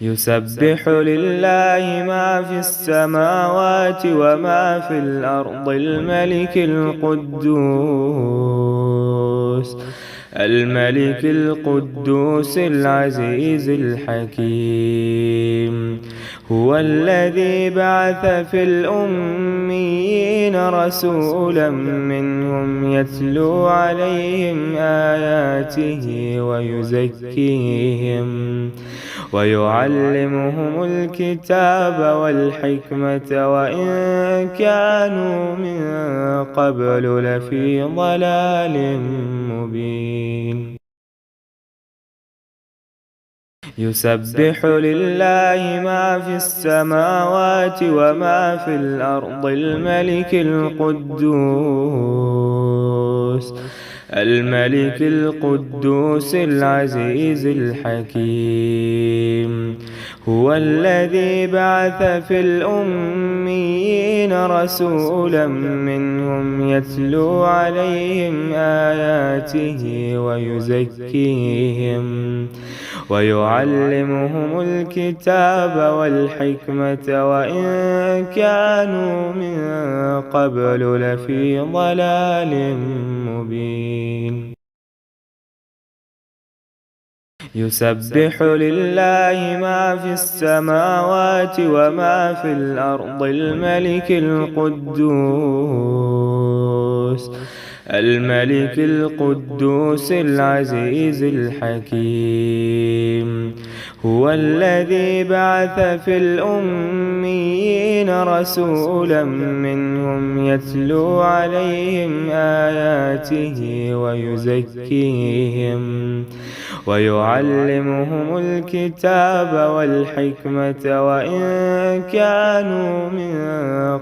يسبح لله ما في السماوات وما في الأرض الملك القدوس العزيز الحكيم. هو الذي بعث في الأميين رسولا منهم يتلو عليهم آياته ويعلمهم الكتاب والحكمة وإن كانوا من قبل لفي ضلال مبين. يسبح لله ما في السماوات وما في الأرض الملك القدوس العزيز الحكيم. هو الذي بعث في الأميين رسولا منهم يتلو عليهم آياته ويعلمهم الكتاب والحكمة وإن كانوا من قبل لفي ضلال مبين. يسبح لله ما في السماوات وما في الأرض الملك القدوس العزيز الحكيم. هو الذي بعث في الأميين رسولا منهم يتلو عليهم آياته ويعلمهم الكتاب والحكمة وإن كانوا من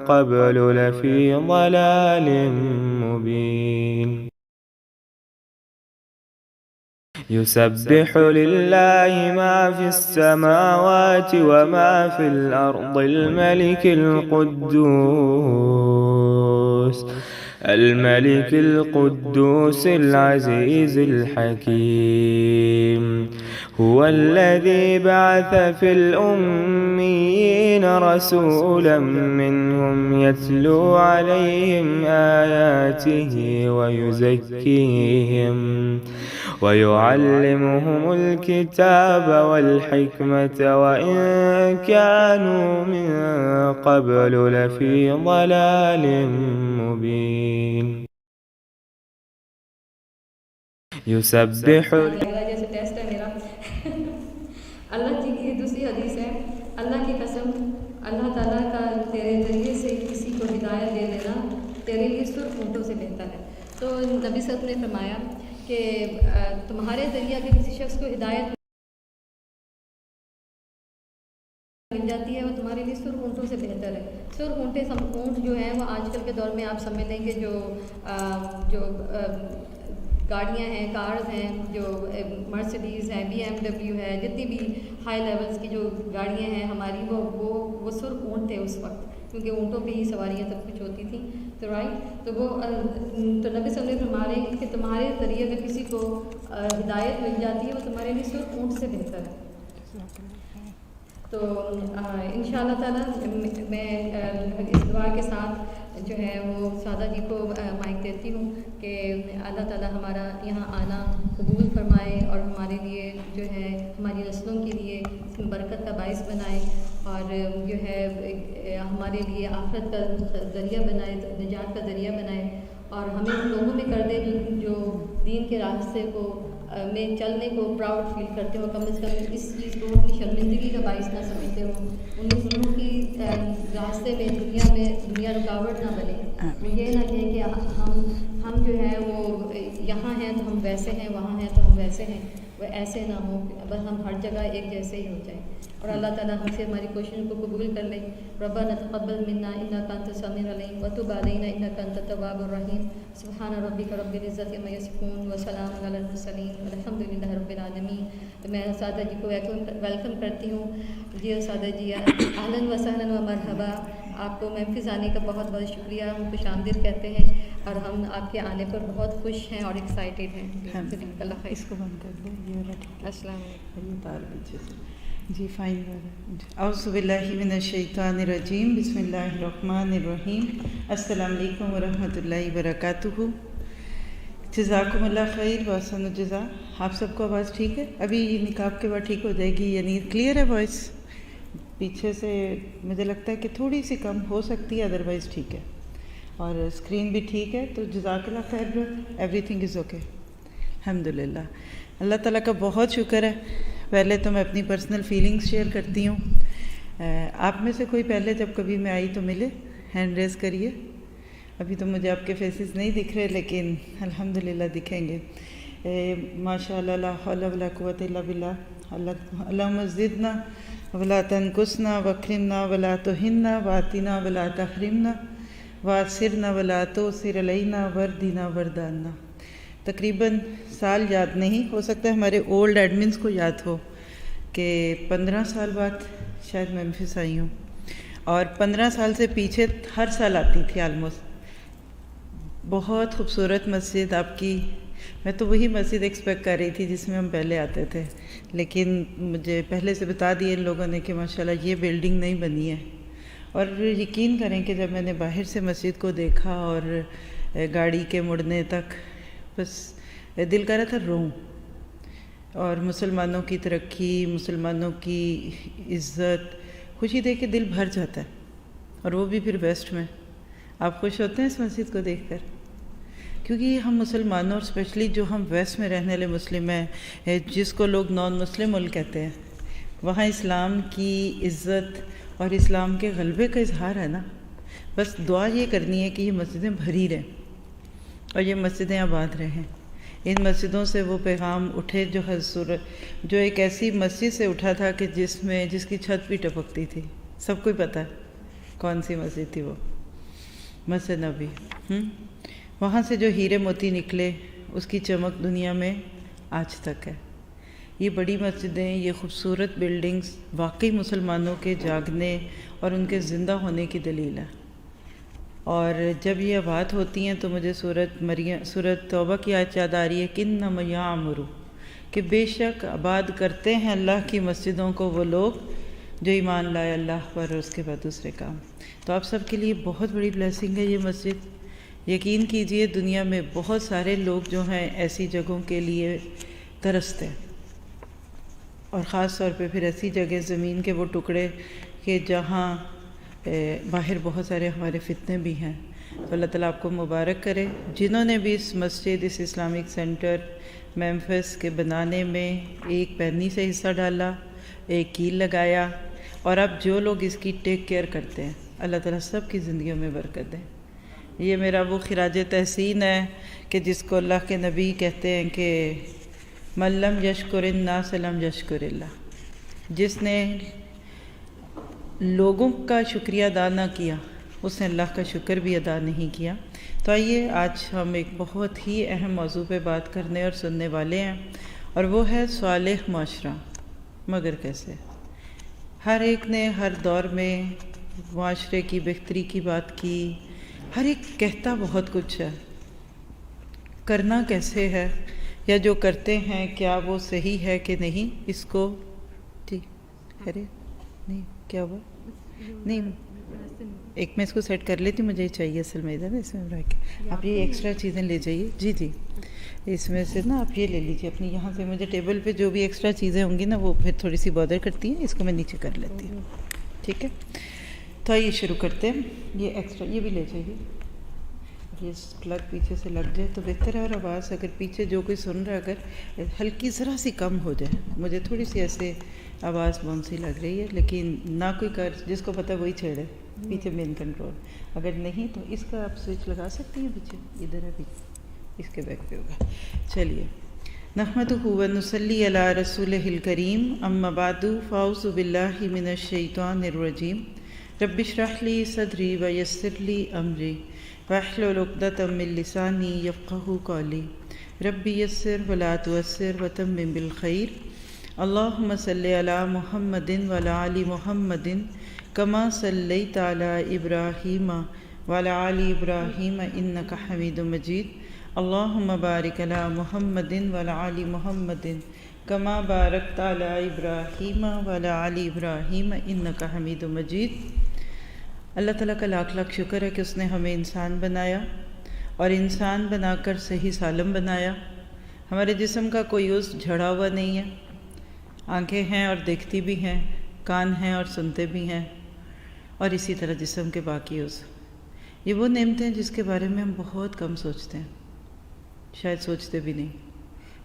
قبل لفي ضلال مبين. يسبح لله ما في السماوات وما في الأرض الملك القدوس العزيز الحكيم. هو الذي بعث في الأميين رسولا منهم يتلو عليهم آياته ويعلمهم الكتاب والحكمة وإن كانوا من قبل لفي ضلال مبين. يسبح جیسے ٹیسٹ ہے میرا اللہ کی دوسری حدیث ہے، اللہ کی قسم اللہ تعالیٰ کا تیرے ذریعے سے کسی کو ہدایت دے دینا تیرے لیے سرخ اونٹوں سے بہتر ہے۔ تو نبی صلی اللہ علیہ وسلم نے فرمایا کہ تمہارے ذریعے اگر کسی شخص کو ہدایت مل جاتی ہے وہ تمہارے لیے سرخ اونٹوں سے بہتر ہے۔ سرخ اونٹ جو ہیں وہ آج کل کے دور میں آپ سمجھ لیں کہ جو گاڑیاں ہیں، کارز ہیں، جو مرسڈیز ہے، BMW ہے، جتنی بھی ہائی لیولز کی جو گاڑیاں ہیں ہماری وہ سرخ اونٹ تھے اس وقت، کیونکہ اونٹوں پہ ہی سواریاں سب کچھ ہوتی تھیں۔ تو تو نبی صلی اللہ علیہ وسلم فرما رہے ہیں کہ تمہارے ذریعے اگر کسی کو ہدایت مل جاتی ہے وہ تمہارے لیے سرخ اونٹ سے بہتر ہے۔ تو انشاءاللہ تعالیٰ میں اس دعا کے ساتھ جو ہے وہ سعادہ جی کو مائک دیتی ہوں کہ اللہ تعالیٰ ہمارا یہاں آنا قبول فرمائے اور ہمارے لیے جو ہے ہماری نسلوں کے لیے برکت کا باعث بنائے اور جو ہے ہمارے لیے آخرت کا ذریعہ بنائے، نجات کا ذریعہ بنائے اور ہمیں ان لوگوں میں کر دے جو دین کے راستے کو میں چلنے کو پراؤڈ فیل کرتے ہو، کم از کم اس چیز کو اپنی شرمندگی کا باعث نہ سمجھتے ہو، ان کی راستے میں دنیا رکاوٹ نہ بنے۔ وہ یہ نہ کہیں کہ ہم جو ہے وہ یہاں ہیں تو ہم ویسے ہیں، وہاں ہیں تو ہم ویسے ہیں، وہ ایسے نہ ہو، بس ہم ہر جگہ ایک جیسے ہی ہو جائیں اور اللہ تعالیٰ ہم سے ہماری کوششوں کو قبول کر لے۔ ربنا تقبل منا انک انت السمیع العلیم وتب علینا انک انت التواب الرحیم۔ سبحان ربک رب العزت عما یصفون وسلام علی المرسلین والحمد للہ رب العالمین۔ تو میں اساتذہ جی کو ویلکم کرتی ہوں۔ جی اساتذہ جی اہلاً و سہلاً و مرحبا، آپ کو محفظ آنے کا بہت بہت شکریہ، ہم خوش آمدید کہتے ہیں اور ہم آپ کے آنے پر بہت خوش ہیں اور ایکسائٹیڈ ہیں۔ اللہ خیر، اس کو بند کر دیں، یہ والا ٹھیک ہے۔ السلام علیکم۔ یہ تار پیچھے سے جی فائن. اعوذ باللہ من الشیطان الرجیم. بسم اللہ الرحمن الرحیم. السلام علیکم ورحمۃ اللہ وبرکاتہ. جزاکم اللہ خیر واحسن الجزا. آپ سب کو آواز ٹھیک ہے؟ ابھی نقاب کے بعد ٹھیک ہو جائے گی یعنی کلیئر ہے وائس؟ پیچھے سے مجھے لگتا ہے کہ تھوڑی سی کم ہو سکتی ہے، ادروائز ٹھیک ہے. اور اسکرین بھی ٹھیک ہے. تو جزاک اللہ خیر. ایوری تھنگ از اوکے الحمد للہ. اللہ تعالیٰ کا بہت شکر ہے. پہلے تو میں اپنی پرسنل فیلنگز شیئر کرتی ہوں. آپ میں سے کوئی پہلے جب کبھی میں آئی تو ملے؟ ہینڈ ریز کریے. ابھی تو مجھے آپ کے فیسز نہیں دکھ رہے لیکن الحمد للہ دکھیں گے. ماشاء اللہ لا حول ولا قوۃ الا باللہ. اللہم زدنا ولا تنقصنا واکرمنا ولا تہنا وآتنا ولا تحرمنا وآثرنا ولا تؤثر علینا وردنا وردانا. تقریباً سال یاد نہیں، ہو سکتا ہے ہمارے اولڈ ایڈمنس کو یاد ہو کہ 15 سال بعد شاید میں ممفس آئی ہوں، اور 15 سال سے پیچھے ہر سال آتی تھی آلموسٹ. بہت خوبصورت مسجد آپ کی. میں تو وہی مسجد ایکسپیکٹ کر رہی تھی جس میں ہم پہلے آتے تھے، لیکن مجھے پہلے سے بتا دیے ان لوگوں نے کہ ماشاءاللہ یہ بلڈنگ نہیں بنی ہے. اور یقین کریں کہ جب میں نے باہر سے مسجد کو دیکھا اور گاڑی کے مڑنے تک، بس دل کر رہا تھا روؤں. اور مسلمانوں کی ترقی، مسلمانوں کی عزت، خوشی دیکھ کے دل بھر جاتا ہے. اور وہ بھی پھر ویسٹ میں. آپ خوش ہوتے ہیں اس مسجد کو دیکھ کر؟ کیونکہ ہم مسلمانوں، اور اسپیشلی جو ہم ویسٹ میں رہنے والے مسلم ہیں، جس کو لوگ نان مسلم ملک کہتے ہیں، وہاں اسلام کی عزت اور اسلام کے غلبے کا اظہار ہے نا. بس دعا یہ کرنی ہے کہ یہ مسجدیں بھری رہیں اور یہ مسجدیں آباد رہیں. ان مسجدوں سے وہ پیغام اٹھے جو ایک ایسی مسجد سے اٹھا تھا کہ جس کی چھت بھی ٹپکتی تھی. سب کو ہی پتہ ہے کون سی مسجد تھی وہ، مسجد نبی. وہاں سے جو ہیرے موتی نکلے اس کی چمک دنیا میں آج تک ہے. یہ بڑی مسجدیں، یہ خوبصورت بلڈنگز واقعی مسلمانوں کے جاگنے اور ان کے زندہ ہونے کی دلیل ہے. اور جب یہ آباد ہوتی ہیں تو مجھے سورۃ توبہ کی آیت یاد آ رہی ہے کہ انما یعمر، کہ بے شک آباد کرتے ہیں اللہ کی مسجدوں کو وہ لوگ جو ایمان لائے اللہ پر اور اس کے بعد دوسرے کام. تو آپ سب کے لیے بہت بڑی بلیسنگ ہے یہ مسجد. یقین کیجئے دنیا میں بہت سارے لوگ جو ہیں ایسی جگہوں کے لیے ترستے ہیں، اور خاص طور پہ پھر ایسی جگہ زمین کے وہ ٹکڑے کہ جہاں باہر بہت سارے ہمارے فتنے بھی ہیں. تو اللہ تعالیٰ آپ کو مبارک کرے جنہوں نے بھی اس مسجد، اس اسلامک سینٹر میمفس کے بنانے میں ایک پینی سے حصہ ڈالا، ایک کیل لگایا، اور اب جو لوگ اس کی ٹیک کیئر کرتے ہیں، اللہ تعالیٰ سب کی زندگیوں میں برکت دے. یہ میرا وہ خراج تحسین ہے کہ جس کو اللہ کے نبی کہتے ہیں کہ من لم یشکر الناس لم یشکر اللہ. جس نے لوگوں کا شکریہ ادا نہ کیا اس نے اللہ کا شکر بھی ادا نہیں کیا. تو آئیے آج ہم ایک بہت ہی اہم موضوع پہ بات کرنے اور سننے والے ہیں، اور وہ ہے صالح معاشرہ. مگر کیسے؟ ہر ایک نے ہر دور میں معاشرے کی بہتری کی بات کی. ہر ایک کہتا بہت کچھ ہے، کرنا کیسے ہے، یا جو کرتے ہیں کیا وہ صحیح ہے کہ نہیں. اس کو جی خیریت نہیں، کیا ہوا؟ نہیں، ایک میں اس کو سیٹ کر لیتی ہوں، مجھے چاہیے اصل میں ادھر اس میں رکھ کے. آپ یہ ایکسٹرا چیزیں لے جائیے. جی اس میں سے نا آپ یہ لے لیجیے اپنی. یہاں سے مجھے ٹیبل پہ جو بھی ایکسٹرا چیزیں ہوں گی نا وہ پھر تھوڑی سی بادر کرتی ہیں. اس کو میں نیچے کر لیتی ہوں، ٹھیک ہے؟ تو آئیے شروع کرتے ہیں. یہ ایکسٹرا یہ بھی لے جائیے. یہ پلگ پیچھے سے لگ جائے تو بہتر ہے. اور آواز اگر پیچھے جو کوئی سن رہا ہے اگر ہلکی ذرا سی کم ہو جائے، مجھے تھوڑی سی ایسے آواز بونسی لگ رہی ہے، لیکن نہ کوئی جس کو پتہ وہی چھیڑے پیچھے مین کنٹرول. اگر نہیں تو اس کا آپ سوئچ لگا سکتی ہیں پیچھے، ادھر ہے پیچھے، اس کے بیک پہ ہوگا. چلیے نحمدہ و نصلی علی رسولہ الکریم. اما بعد فاعوذ باللہ من الشیطان الرجیم. رب اشرح لی صدری ویسر لی امری واحلل عقدۃ من لسانی یفقہوا قولی. رب یسر ولا تعسر وتمم بالخیر. اللہم صلی علی محمد وعلی آل محمد کما صلیت علی ابراہیم وعلی آل ابراہیم انک حمید مجید. اللہم بارک علی محمد وعلی آل محمد کما بارکت علی ابراہیم وعلی آل ابراہیم انک حمید مجید۔ اللہ تعالیٰ کا لاکھ لاکھ شکر ہے کہ اس نے ہمیں انسان بنایا اور انسان بنا کر صحیح سالم بنایا۔ ہمارے جسم کا کوئی عضو جھڑا ہوا نہیں ہے، آنکھیں ہیں اور دیکھتی بھی ہیں، کان ہیں اور سنتے بھی ہیں، اور اسی طرح جسم کے باقی عضو۔ یہ وہ نعمتیں ہیں جس کے بارے میں ہم بہت کم سوچتے ہیں، شاید سوچتے بھی نہیں،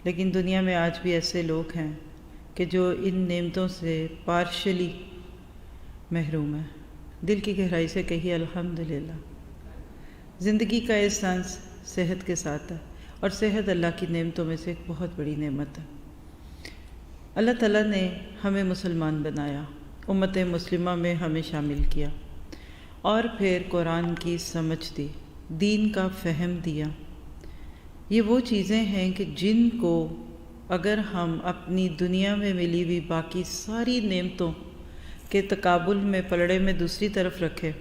لیکن دنیا میں آج بھی ایسے لوگ ہیں کہ جو ان نعمتوں سے پارشلی محروم ہیں۔ دل کی گہرائی سے کہیے الحمدللہ۔ زندگی کا احساس صحت کے ساتھ ہے، اور صحت اللہ کی نعمتوں میں سے ایک بہت بڑی نعمت ہے۔ اللہ تعالیٰ نے ہمیں مسلمان بنایا، امت مسلمہ میں ہمیں شامل کیا، اور پھر قرآن کی سمجھ دی، دین کا فہم دیا۔ یہ وہ چیزیں ہیں کہ جن کو اگر ہم اپنی دنیا میں ملی ہوئی باقی ساری نعمتوں کے تقابل میں پلڑے میں دوسری طرف رکھے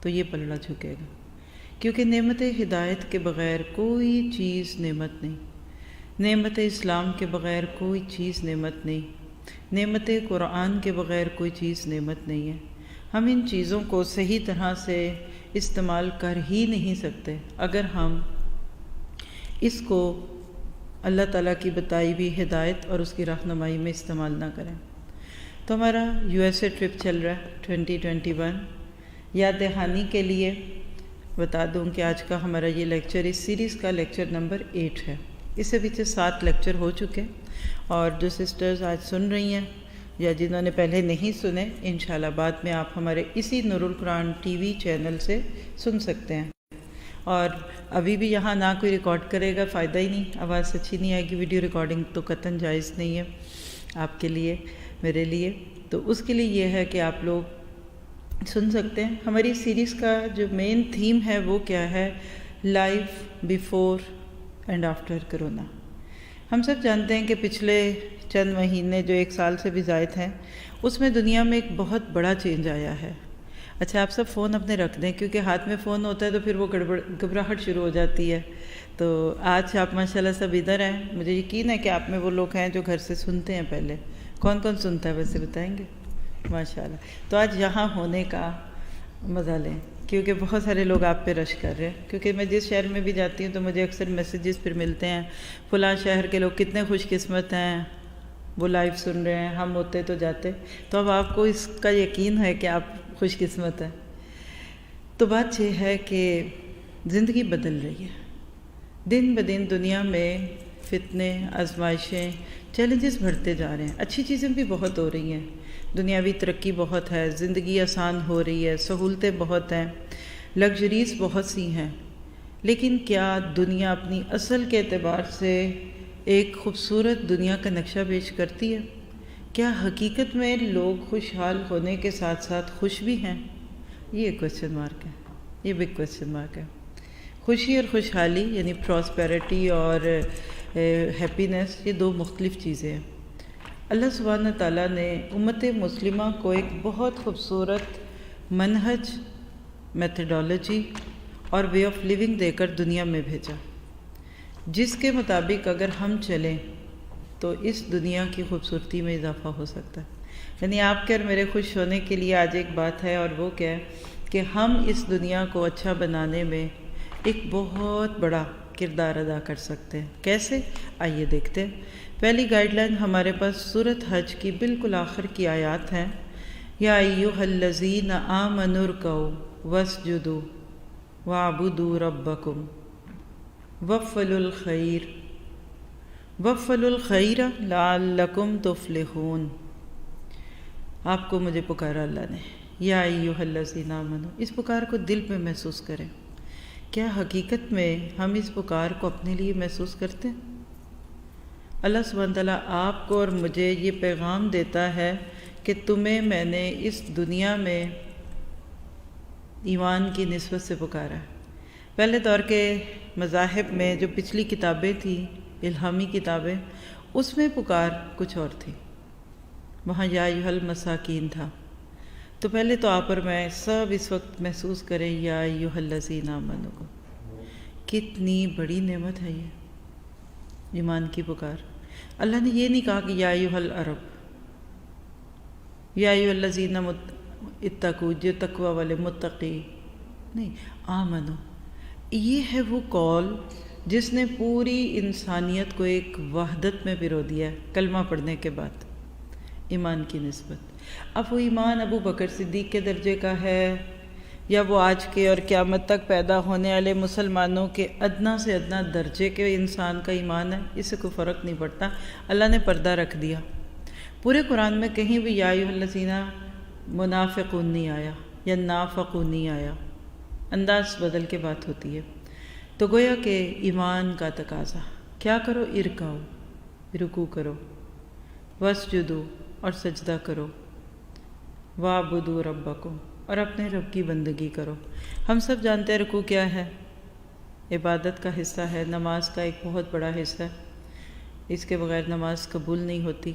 تو یہ پلڑا جھکے گا، کیونکہ نعمت ہدایت کے بغیر کوئی چیز نعمت نہیں، نعمت اسلام کے بغیر کوئی چیز نعمت نہیں، نعمت قرآن کے بغیر کوئی چیز نعمت نہیں ہے۔ ہم ان چیزوں کو صحیح طرح سے استعمال کر ہی نہیں سکتے اگر ہم اس کو اللہ تعالیٰ کی بتائی ہوئی ہدایت اور اس کی رہنمائی میں استعمال نہ کریں۔ تو ہمارا USA ٹرپ چل رہا ہے 2021۔ یاد دہانی کے لیے بتا دوں کہ آج کا ہمارا یہ لیکچر اس سیریز کا لیکچر نمبر 8 ہے۔ اس سے پیچھے 7 لیکچر ہو چکے، اور جو سسٹرز آج سن رہی ہیں یا جنہوں نے پہلے نہیں سنے، انشاءاللہ بعد میں آپ ہمارے اسی نور القرآن TV چینل سے سن سکتے ہیں۔ اور ابھی بھی یہاں نہ کوئی ریکارڈ کرے گا، فائدہ ہی نہیں، آواز اچھی نہیں آئے گی، ویڈیو ریکارڈنگ تو قطعاً جائز نہیں ہے آپ کے لیے، میرے لیے۔ تو اس کے لیے یہ ہے کہ آپ لوگ سن سکتے ہیں۔ ہماری سیریز کا جو مین تھیم ہے وہ کیا ہے؟ Life before and after corona. ہم سب جانتے ہیں کہ پچھلے چند مہینے جو 1 سال سے بھی زائد ہیں، اس میں دنیا میں ایک بہت بڑا چینج آیا ہے۔ اچھا آپ سب فون اپنے رکھ دیں، کیونکہ ہاتھ میں فون ہوتا ہے تو پھر وہ گھبراہٹ شروع ہو جاتی ہے۔ تو آج آپ ماشاءاللہ سب ادھر ہیں، مجھے یقین ہے کہ آپ میں وہ لوگ ہیں جو گھر سے سنتے ہیں پہلے۔ کون کون سنتا ہے ویسے بتائیں گے؟ ماشاءاللہ۔ تو آج یہاں ہونے کا مزہ لیں، کیونکہ بہت سارے لوگ آپ پہ رش کر رہے ہیں، کیونکہ میں جس شہر میں بھی جاتی ہوں تو مجھے اکثر میسیجز پھر ملتے ہیں، فلاں شہر کے لوگ کتنے خوش قسمت ہیں، وہ لائیو سن رہے ہیں، ہم ہوتے تو جاتے۔ تو اب آپ کو اس کا یقین ہے کہ آپ خوش قسمت ہیں۔ تو بات یہ ہے کہ زندگی بدل رہی ہے، دن بدن دنیا میں فتنے، آزمائشیں، چیلنجز بڑھتے جا رہے ہیں۔ اچھی چیزیں بھی بہت ہو رہی ہیں، دنیاوی ترقی بہت ہے، زندگی آسان ہو رہی ہے، سہولتیں بہت ہیں، لگژریز بہت سی ہیں، لیکن کیا دنیا اپنی اصل کے اعتبار سے ایک خوبصورت دنیا کا نقشہ پیش کرتی ہے؟ کیا حقیقت میں لوگ خوشحال ہونے کے ساتھ ساتھ خوش بھی ہیں؟ یہ کویسچن مارک ہے، یہ بگ کویسچن مارک ہے۔ خوشی اور خوشحالی یعنی پراسپیرٹی اور ہیپینس، یہ 2 مختلف چیزیں ہیں۔ اللہ سبحانہ تعالیٰ نے امت مسلمہ کو ایک بہت خوبصورت منہج، میتھڈالوجی اور وے آف لیونگ دے کر دنیا میں بھیجا، جس کے مطابق اگر ہم چلیں تو اس دنیا کی خوبصورتی میں اضافہ ہو سکتا ہے۔ یعنی آپ کے اور میرے خوش ہونے کے لیے آج ایک بات ہے، اور وہ کیا ہے کہ ہم اس دنیا کو اچھا بنانے میں ایک بہت بڑا کردار ادا کر سکتے ہیں۔ کیسے؟ آئیے دیکھتے ہیں۔ پہلی گائیڈ لائن ہمارے پاس سورۃ حج کی بالکل آخر کی آیات ہیں۔ یا ایھا الذین آمنوا ارکعوا واسجدوا واعبدوا ربکم وافعلوا الخیر لعلکم تفلحون۔ آپ کو مجھے پکارا اللہ نے، یا ایھا الذین آمنوا، اس پکار کو دل پہ محسوس کریں۔ کیا حقیقت میں ہم اس پکار کو اپنے لیے محسوس کرتے ہیں؟ اللہ سبحانہ تعالیٰ آپ کو اور مجھے یہ پیغام دیتا ہے کہ تمہیں میں نے اس دنیا میں ایمان کی نسبت سے پکارا ہے۔ پہلے دور کے مذاہب میں جو پچھلی کتابیں تھیں، الہامی کتابیں، اس میں پکار کچھ اور تھی، وہاں یا ایھا المساکین تھا۔ تو پہلے تو آپ اور میں سب اس وقت محسوس کریں یا ایھا الذین آمنوا کو، کتنی بڑی نعمت ہے یہ ایمان کی پکار۔ اللہ نے یہ نہیں کہا کہ یا ایھا العرب، یا ایھا الذین اتقوا، جو تقوی والے متقی نہیں، آمنو۔ یہ ہے وہ قول جس نے پوری انسانیت کو ایک وحدت میں پرو دیا ہے کلمہ پڑھنے کے بعد، ایمان کی نسبت۔ اب وہ ایمان ابو بکر صدیق کے درجے کا ہے یا وہ آج کے اور قیامت تک پیدا ہونے والے مسلمانوں کے ادنا سے ادنا درجے کے انسان کا ایمان ہے، اس سے کوئی فرق نہیں پڑتا۔ اللہ نے پردہ رکھ دیا۔ پورے قرآن میں کہیں بھی یا ایھا الذین منافقون نہیں آیا یا نافقون نہیں آیا، انداز بدل کے بات ہوتی ہے۔ تو گویا کہ ایمان کا تقاضا کیا کرو، ارکعو، رکوع کرو، واسجدو، اور سجدہ کرو، واعبدوا ربکم، اور اپنے رب کی بندگی کرو۔ ہم سب جانتے ہیں رکوع کیا ہے، عبادت کا حصہ ہے، نماز کا ایک بہت بڑا حصہ ہے، اس کے بغیر نماز قبول نہیں ہوتی۔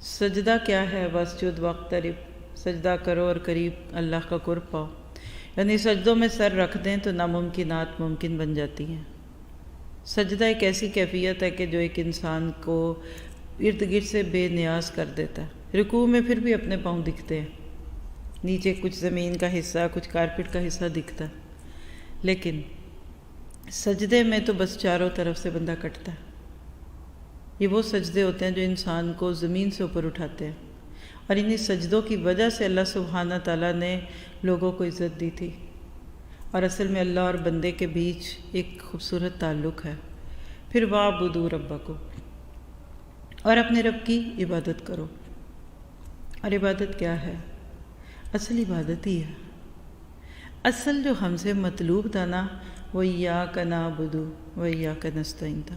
سجدہ کیا ہے، واسجد واقترب، سجدہ کرو اور قریب اللہ کا قرب پاؤ، یعنی سجدوں میں سر رکھ دیں تو ناممکنات ممکن بن جاتی ہیں۔ سجدہ ایک ایسی کیفیت ہے کہ جو ایک انسان کو ارد گرد سے بے نیاز کر دیتا ہے۔ رکوع میں پھر بھی اپنے پاؤں دکھتے ہیں، نیچے کچھ زمین کا حصہ، کچھ کارپٹ کا حصہ دکھتا ہے، لیکن سجدے میں تو بس چاروں طرف سے بندہ کٹتا ہے۔ یہ وہ سجدے ہوتے ہیں جو انسان کو زمین سے اوپر اٹھاتے ہیں، اور انہی سجدوں کی وجہ سے اللہ سبحانہ تعالیٰ نے لوگوں کو عزت دی تھی۔ اور اصل میں اللہ اور بندے کے بیچ ایک خوبصورت تعلق ہے۔ پھر واعبدوا ربکم، اور اپنے رب کی عبادت کرو۔ اور عبادت کیا ہے؟ اصل عبادت ہی ہے۔ اصل جو ہم سے مطلوب تھا نا، وہ ایاک نعبد و ایاک نستعین تھا۔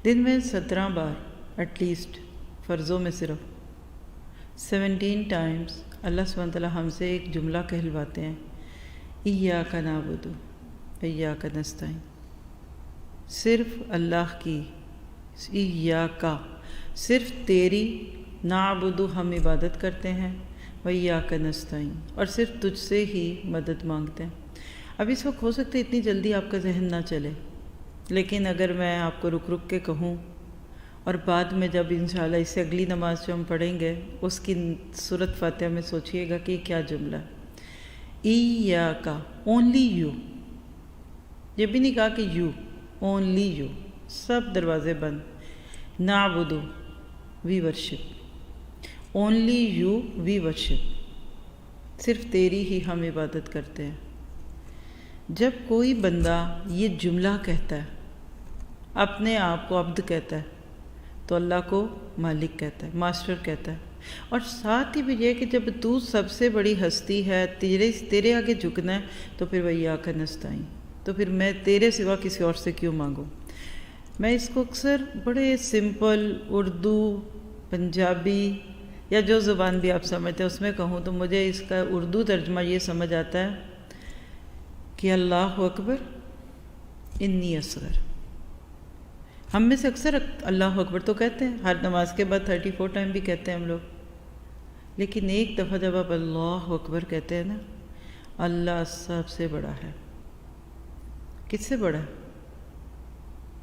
دن میں 17 بار ایٹ لیسٹ، فرضوں میں صرف 17 ٹائمز اللہ سبحانہ تعالیٰ ہم سے ایک جملہ کہلواتے ہیں، ایاک نعبد و ایاک نستعین، صرف اللہ کی، ایاک، صرف تیری، نعبد ہم عبادت کرتے ہیں، و ایاک نستعین، اور صرف تجھ سے ہی مدد مانگتے ہیں۔ اب اس وقت ہو سکتا ہے اتنی جلدی آپ کا ذہن نہ چلے، لیکن اگر میں آپ کو رک رک کے کہوں، اور بعد میں جب انشاءاللہ اس سے اگلی نماز جو ہم پڑھیں گے اس کی سورۃ فاتحہ میں سوچئے گا کہ یہ کیا جملہ ہے۔ ایاک، اونلی یو، یہ بھی نہیں کہا کہ یو، اونلی یو، سب دروازے بند۔ نعبدو، we worship, only you we worship, صرف تیری ہی ہم عبادت کرتے ہیں۔ جب کوئی بندہ یہ جملہ کہتا ہے، اپنے آپ کو عبد کہتا ہے، تو اللہ کو مالک کہتا ہے، ماسٹر کہتا ہے۔ اور ساتھ ہی بھی یہ کہ جب تو سب سے بڑی ہستی ہے، تیرے آگے جھکنا ہے، تو پھر وَإِيَّاكَ نَسْتَعِينُ، تو پھر میں تیرے سوا کسی اور سے کیوں مانگوں؟ میں اس کو اکثر بڑے سمپل اردو، پنجابی یا جو زبان بھی آپ سمجھتے ہیں اس میں کہوں تو مجھے اس کا اردو ترجمہ یہ سمجھ آتا ہے کہ اللہ اکبر انی اصغر۔ ہم میں سے اکثر اللہ اکبر تو کہتے ہیں، ہر نماز کے بعد 34 ٹائم بھی کہتے ہیں ہم لوگ، لیکن ایک دفعہ جب آپ اللہ اکبر کہتے ہیں نا، اللہ سب سے بڑا ہے۔ کس سے بڑا ہے؟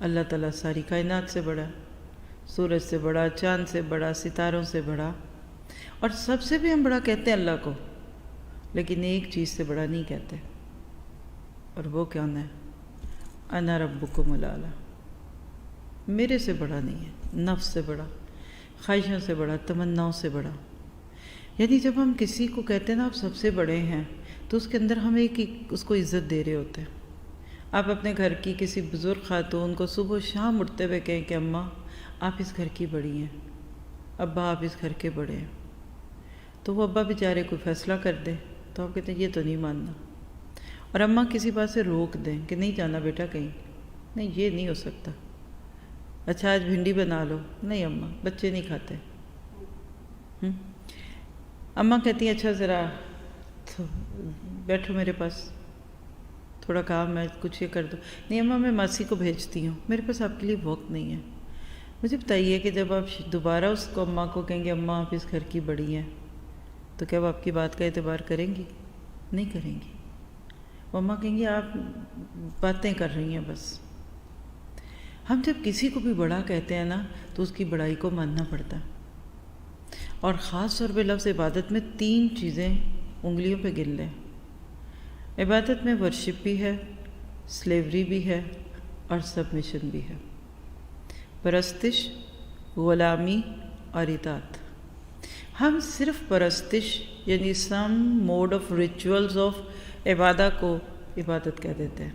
اللہ تعالیٰ ساری کائنات سے بڑا ہے، سورج سے بڑا، چاند سے بڑا، ستاروں سے بڑا، اور سب سے بھی ہم بڑا کہتے ہیں اللہ کو، لیکن ایک چیز سے بڑا نہیں کہتے، اور وہ کون ہے؟ انا ربکم الاعلی، میرے سے بڑا نہیں ہے، نفس سے بڑا، خواہشوں سے بڑا، تمناؤں سے بڑا۔ یعنی جب ہم کسی کو کہتے ہیں نا آپ سب سے بڑے ہیں، تو اس کے اندر ہم اس کو عزت دے رہے ہوتے ہیں۔ آپ اپنے گھر کی کسی بزرگ خاتون کو صبح و شام اٹھتے ہوئے کہیں کہ اماں آپ اس گھر کی بڑی ہیں، ابا آپ اس گھر کے بڑے ہیں، تو وہ ابا بیچارے کوئی فیصلہ کر دے تو آپ کہتے ہیں یہ تو نہیں ماننا، اور اماں کسی بات سے روک دیں کہ نہیں جانا بیٹا کہیں، نہیں یہ نہیں ہو سکتا، اچھا آج بھنڈی بنا لو، نہیں اماں بچے نہیں کھاتے۔ اماں کہتی ہیں اچھا ذرا بیٹھو میرے پاس، تھوڑا کام ہے، کچھ یہ کر دو، نہیں اماں میں ماسی کو بھیجتی ہوں، میرے پاس آپ کے لیے وقت نہیں ہے۔ مجھے بتائیے کہ جب آپ دوبارہ اس کو اماں کو کہیں گے اماں آپ اس گھر کی بڑی ہیں، تو کیا وہ آپ کی بات کا اعتبار کریں گی؟ نہیں کریں گی، وہ اماں کہیں گی آپ باتیں کر رہی ہیں بس۔ ہم جب کسی کو بھی بڑا کہتے ہیں نا تو اس کی بڑائی کو ماننا پڑتا ہے. اور خاص طور پہ لفظ عبادت میں 3 چیزیں انگلیوں پہ گر لیں. عبادت میں ورشپ بھی ہے، سلیوری بھی ہے اور سبمیشن بھی ہے. پرستش، غلامی اور اطاعت. ہم صرف پرستش یعنی some mode of rituals of عبادہ کو عبادت کہہ دیتے ہیں.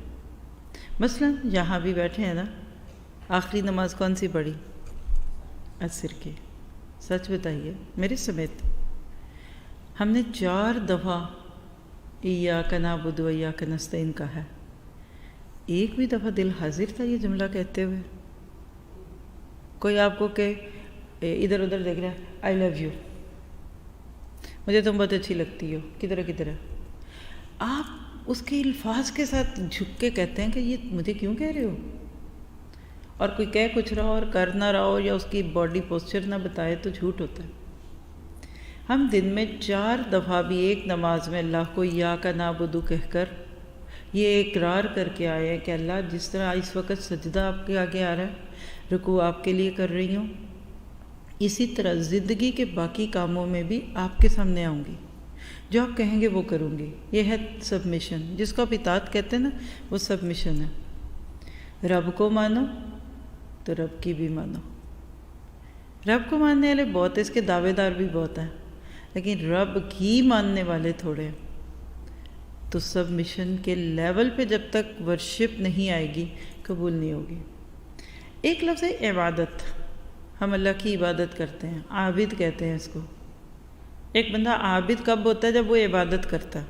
مثلا یہاں بھی بیٹھے ہیں نا، آخری نماز کون سی پڑھی؟ عصر کی. سچ بتائیے میرے سمیت ہم نے 4 دفعہ ایاک نعبد و ایاک نستعین کہا ہے. ایک بھی دفعہ دل حاضر تھا یہ جملہ کہتے ہوئے؟ کوئی آپ کو کہ ادھر ادھر دیکھ رہا ہے، آئی لو یو، مجھے تم بہت اچھی لگتی ہو، کدھر آپ اس کے الفاظ کے ساتھ جھک کے کہتے ہیں کہ یہ مجھے کیوں کہہ رہے ہو؟ اور کوئی کہہ کچھ رہا ہو اور کر نہ رہا ہو یا اس کی باڈی پوسچر نہ بتائے تو جھوٹ ہوتا ہے. ہم دن میں 4 دفعہ بھی ایک نماز میں اللہ کو ایاک نعبد کہہ کر یہ اقرار کر کے آئے ہیں کہ اللہ جس طرح اس وقت سجدہ آپ کے آگے آ رہا ہے، رکوع آپ کے لیے کر رہی ہوں، اسی طرح زندگی کے باقی کاموں میں بھی آپ کے سامنے آؤں گی، جو آپ کہیں گے وہ کروں گی. یہ ہے سبمیشن، جس کو آپ اطاعت کہتے ہیں نا، وہ سبمیشن ہے. رب کو مانو تو رب کی بھی مانو. رب کو ماننے والے بہت ہیں، اس کے دعوے دار بھی بہت ہیں، لیکن رب کی ماننے والے تھوڑے ہیں. تو سبمیشن کے لیول پہ جب تک ورشپ نہیں آئے گی قبول نہیں ہوگی. ایک لفظ ہے عبادت. ہم اللہ کی عبادت کرتے ہیں، عابد کہتے ہیں اس کو. ایک بندہ عابد کب ہوتا ہے؟ جب وہ عبادت کرتا ہے.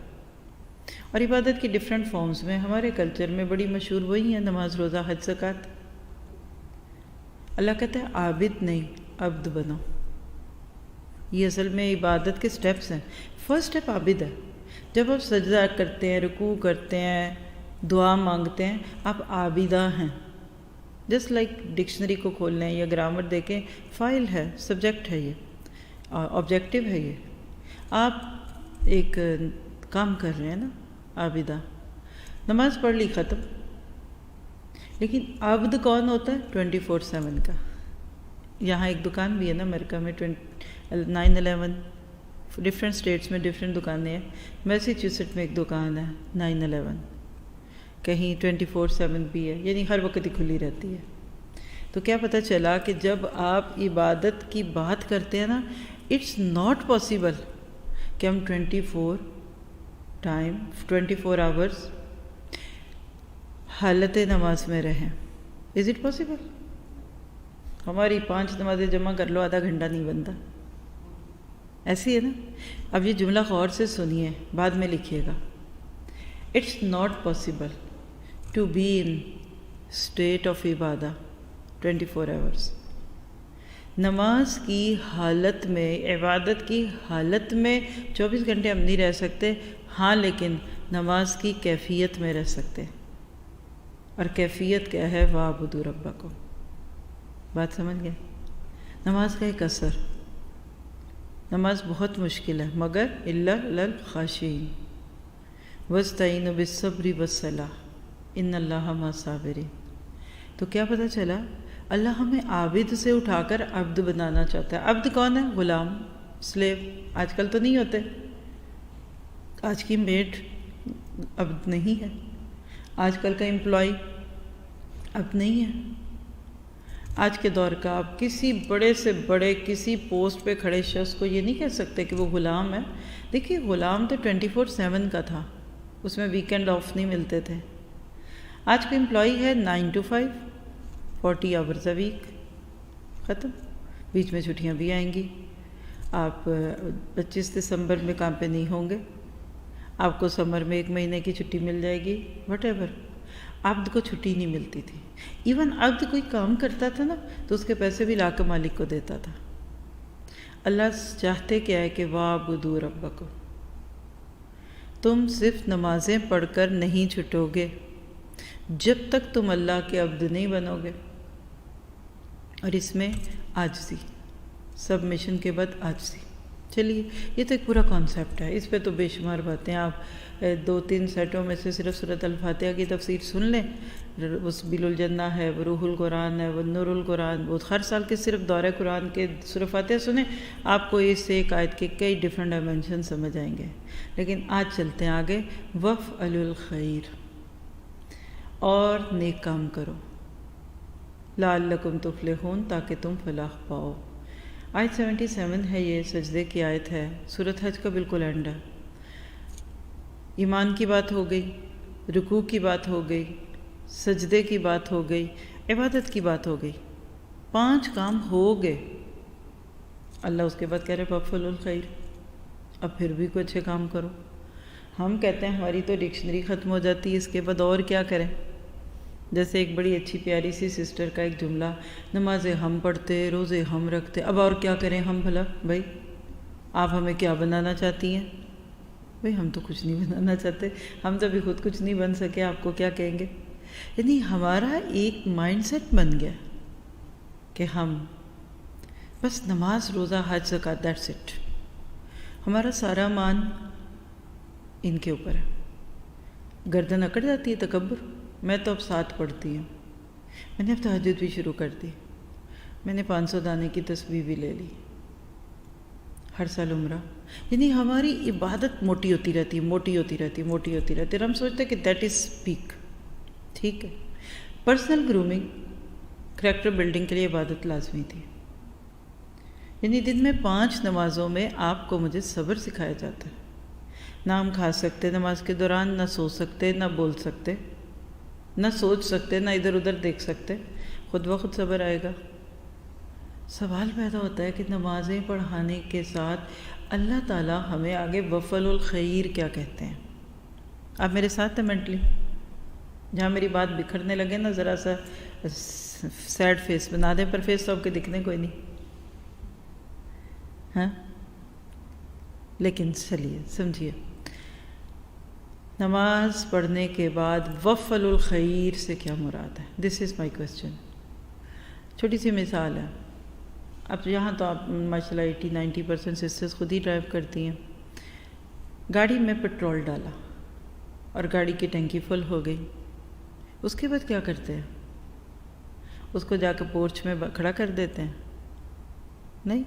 اور عبادت کی ڈیفرنٹ فارمز میں ہمارے کلچر میں بڑی مشہور وہی ہیں، نماز، روزہ، حج، زکوٰۃ. اللہ کہتا ہے عابد نہیں، عبد بنو. یہ اصل میں عبادت کے سٹیپس ہیں. فرسٹ سٹیپ عابد ہے. جب آپ سجدہ کرتے ہیں، رکوع کرتے ہیں، دعا مانگتے ہیں، آپ عابدہ ہیں. جسٹ لائک ڈکشنری کو کھول لیں یا گرامر دیکھیں، فائل ہے، سبجیکٹ ہے، یہ آبجیکٹیو ہے. یہ آپ ایک کام کر رہے ہیں نا، عابدہ. نماز پڑھ لی، ختم. لیکن عبد کون ہوتا ہے؟ 24/7 کا. یہاں ایک دکان بھی ہے نا امریکہ میں، 9/11 ڈفرینٹ اسٹیٹس میں ڈفرینٹ دکانیں ہیں. میسیچیوسٹ میں ایک دکان ہے 9/11، کہیں 24/7 بھی ہے، یعنی ہر وقت ہی کھلی رہتی ہے. تو کیا پتہ چلا کہ جب آپ عبادت کی بات کرتے ہیں نا، اٹس ناٹ پاسبل کہ ہم 24 آورس حالت نماز میں رہیں. Is it possible? ہماری 5 نمازیں جمع کر لو، آدھا گھنٹہ نہیں بنتا. ایسی ہے نا. اب یہ جملہ غور سے سنیے، بعد میں لکھیے گا. It's not possible to be in state of عبادہ 24 آورس. نماز کی حالت میں، عبادت کی حالت میں 24 گھنٹے ہم نہیں رہ سکتے. ہاں، لیکن نماز کی کیفیت میں رہ سکتے. اور کیفیت کیا ہے؟ وَاعْبُدُوا رَبَّكُمْ. بات سمجھ گئے؟ نماز کا ایک اثر. نماز بہت مشکل ہے، مگر إِلَّا لِلْخَاشِعِينَ وَاسْتَعِينُوا بِالصَّبْرِ وَالصَّلَاةِ إِنَّ اللَّهَ مَعَ الصَّابِرِينَ. تو کیا پتہ چلا؟ اللہ ہمیں عابد سے اٹھا کر عبد بنانا چاہتا ہے. عبد کون ہے؟ غلام، سلیو. آج کل تو نہیں ہوتے. آج کی میڈ عبد نہیں ہے. آج کل کا امپلائی عبد نہیں ہے. آج کے دور کا آپ کسی بڑے سے بڑے کسی پوسٹ پہ کھڑے شخص کو یہ نہیں کہہ سکتے کہ وہ غلام ہے. دیکھیے، غلام تو 24/7 کا تھا، اس میں ویکینڈ آف نہیں ملتے تھے. آج کا امپلائی ہے 9 to 5، 40 آورز اے ویک، ختم. بیچ میں چھٹیاں بھی آئیں گی. آپ 25 دسمبر میں کام پہ نہیں ہوں گے، آپ کو سمر میں 1 مہینے کی چھٹی مل جائے گی، وٹ ایور. عبد کو چھٹی نہیں ملتی تھی. ایون عبد کوئی کام کرتا تھا نا تو اس کے پیسے بھی لا کے مالک کو دیتا تھا. اللہ چاہتے کیا ہے کہ وَاعْبُدُوا رَبَّكُمْ. تم صرف نمازیں پڑھ کر نہیں چھٹو گے جب تک تم اللہ کے عبد نہیں بنو گے. اور اس میں عاجزی، سبمیشن کے بعد عاجزی. چلیے یہ تو ایک پورا کانسیپٹ ہے، اس پہ تو بے شمار باتیں، آپ 2-3 سیٹوں میں سے صرف سورۃ الفاتحہ کی تفسیر سن لیں، وہ سبیل الجنہ ہے، وہ روح القرآن ہے، وہ نور القرآن، وہ ہر سال کے صرف دورہ قرآن کے سورۃ فاتحہ سنیں، آپ کو اس ایک آیت کے کئی ڈیفرنٹ ڈائمینشن سمجھ آئیں گے۔ لیکن آج چلتے ہیں آگے، وَافْعَلُوا الْخَيْرَ، اور نیک کام کرو، لَعَلَّكُمْ تُفْلِحُونَ، تاکہ تم فلاح پاؤ۔ آیت 77 ہے، یہ سجدے کی آیت ہے، سورۃ حج کا بالکل اینڈ ہے۔ ایمان کی بات ہو گئی، رکوع کی بات ہو گئی، سجدے کی بات ہو گئی، عبادت کی بات ہو گئی، 5 کام ہو گئے۔ اللہ اس کے بعد کہہ رہے وَافْعَلُوا الْخَيْرَ، اب پھر بھی کوئی اچھے کام کرو۔ ہم کہتے ہیں ہماری تو ڈکشنری ختم ہو جاتی ہے، اس کے بعد اور کیا کریں؟ جیسے ایک بڑی اچھی پیاری سی سسٹر کا ایک جملہ، نمازیں ہم پڑھتے، روزے ہم رکھتے، اب اور کیا کریں ہم بھلا؟ بھائی آپ ہمیں کیا بنانا چاہتی ہیں؟ بھائی ہم تو کچھ نہیں بنانا چاہتے، ہم تو ابھی خود کچھ نہیں بن سکے، آپ کو کیا کہیں گے؟ یعنی ہمارا ایک مائنڈ سیٹ بن گیا کہ ہم بس نماز، روزہ، حج، زکوٰۃ، دیٹس اٹ، ہمارا سارا مان ان کے اوپر ہے۔ گردن اکڑ جاتی ہے، تکبر۔ میں تو اب 7 پڑھتی ہوں، میں نے اب تہجد بھی شروع کر دی، میں نے 500 دانے کی تسبیح بھی لے لی، ہر سال عمرہ۔ یعنی ہماری عبادت موٹی ہوتی رہتی ہے، موٹی ہوتی رہتی ہے، موٹی ہوتی رہتی ہے، اور ہم سوچتے ہیں کہ دیٹ از پیک۔ ٹھیک ہے، پرسنل گرومنگ، کریکٹر بلڈنگ کے لیے عبادت لازمی تھی۔ یعنی دن میں 5 نمازوں میں آپ کو مجھے صبر سکھایا جاتا ہے۔ نہ ہم کھا سکتے نماز کے دوران، نہ سو سکتے، نہ بول سکتے، نہ سوچ سکتے، نہ ادھر ادھر دیکھ سکتے، خود بخود صبر آئے گا۔ سوال پیدا ہوتا ہے کہ نمازیں پڑھانے کے ساتھ اللہ تعالیٰ ہمیں آگے وَافْعَلُوا الْخَيْرَ کیا کہتے ہیں؟ آپ میرے ساتھ ہیں مینٹلی؟ جہاں میری بات بکھرنے لگے نا، ذرا سا سیڈ فیس بنا دیں، پر فیس تو آپ کے دکھنے کوئی نہیں، ہاں؟ لیکن چلیے سمجھیے، نماز پڑھنے کے بعد وَافْعَلُوا الْخَيْرَ سے کیا مراد ہے؟ دس از مائی کوسچن۔ چھوٹی سی مثال ہے، اب یہاں تو آپ ماشاء اللہ 80-90% سسٹرز خود ہی ڈرائیو کرتی ہیں۔ گاڑی میں پیٹرول ڈالا اور گاڑی کی ٹینکی فل ہو گئی، اس کے بعد کیا کرتے ہیں؟ اس کو جا کے پورچ میں کھڑا کر دیتے ہیں؟ نہیں،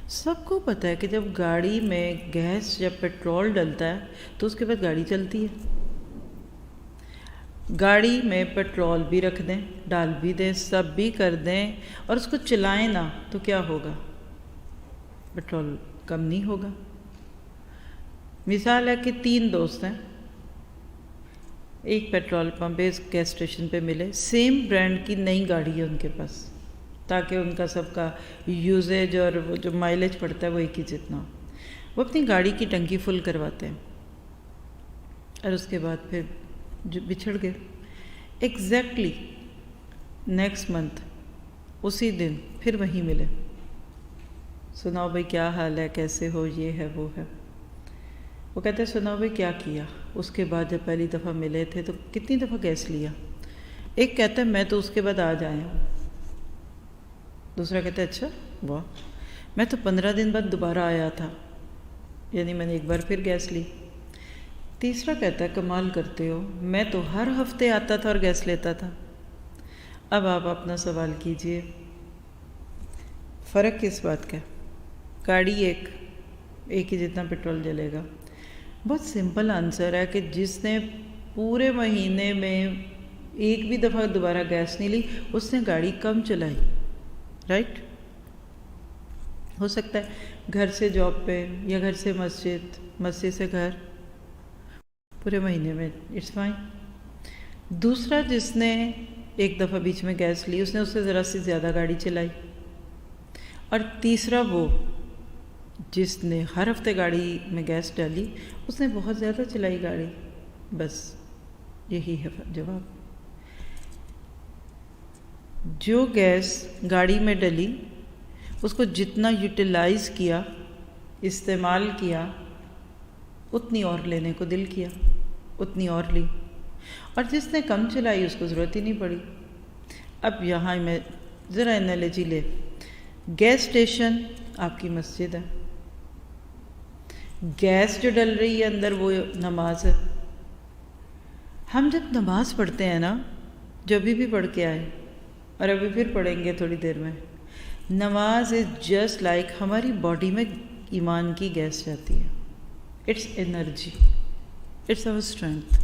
سب کو پتہ ہے کہ جب گاڑی میں گیس، جب پیٹرول ڈلتا ہے تو اس کے بعد گاڑی چلتی ہے۔ گاڑی میں پیٹرول بھی رکھ دیں، ڈال بھی دیں، سب بھی کر دیں، اور اس کو چلائیں نہ تو کیا ہوگا؟ پیٹرول کم نہیں ہوگا۔ مثال ہے کہ 3 دوست ہیں، ایک پیٹرول پمپ، ایک گیس اسٹیشن پہ ملے، سیم برانڈ کی نئی گاڑی ہے ان کے پاس، تاکہ ان کا سب کا یوزیج اور وہ جو مائلیج پڑتا ہے وہ ایک ہی جتنا ہو۔ وہ اپنی گاڑی کی ٹنکی فل کرواتے ہیں، اور اس کے بعد پھر جو بچھڑ گئے، ایگزیکٹلی نیکسٹ منتھ اسی دن پھر وہیں ملے، سناؤ بھائی کیا حال ہے، کیسے ہو، یہ ہے وہ ہے۔ وہ کہتے ہیں سناؤ بھائی کیا کیا، اس کے بعد جب پہلی دفعہ ملے تھے تو کتنی دفعہ گیس لیا؟ ایک کہتا ہے میں تو اس کے بعد آج آیا ہوں، دوسرا کہتا ہے اچھا واہ، میں تو 15 دن بعد دوبارہ آیا تھا، یعنی میں نے ایک بار پھر گیس لی۔ تیسرا کہتا ہے کمال کرتے ہو، میں تو ہر ہفتے آتا تھا اور گیس لیتا تھا۔ اب آپ اپنا سوال کیجئے، فرق کس بات کا؟ گاڑی ایک ہی جتنا پیٹرول جلے گا۔ بہت سمپل آنسر ہے کہ جس نے پورے مہینے میں ایک بھی دفعہ دوبارہ گیس نہیں لی، اس نے گاڑی کم چلائی، رائٹ؟ ہو سکتا ہے گھر سے جاب پہ، یا گھر سے مسجد، مسجد سے گھر، پورے مہینے میں اٹس فائن۔ دوسرا جس نے ایک دفعہ بیچ میں گیس لی، اس نے اس سے ذرا سی زیادہ گاڑی چلائی۔ اور تیسرا وہ جس نے ہر ہفتے گاڑی میں گیس ڈالی، اس نے بہت زیادہ چلائی گاڑی۔ بس یہی ہے جواب۔ جو گیس گاڑی میں ڈلی، اس کو جتنا یوٹیلائز کیا، استعمال کیا، اتنی اور لینے کو دل کیا، اتنی اور لی۔ اور جس نے کم چلائی اس کو ضرورت ہی نہیں پڑی۔ اب یہاں میں ذرا انالوجی لے، گیس اسٹیشن آپ کی مسجد ہے، گیس جو ڈل رہی ہے اندر وہ نماز ہے. ہم جب نماز پڑھتے ہیں نا، جو ابھی بھی پڑھ کے آئے اور ابھی پھر پڑھیں گے تھوڑی دیر میں، نماز از جسٹ لائک ہماری باڈی میں ایمان کی گیس جاتی ہے. It's energy, it's our strength.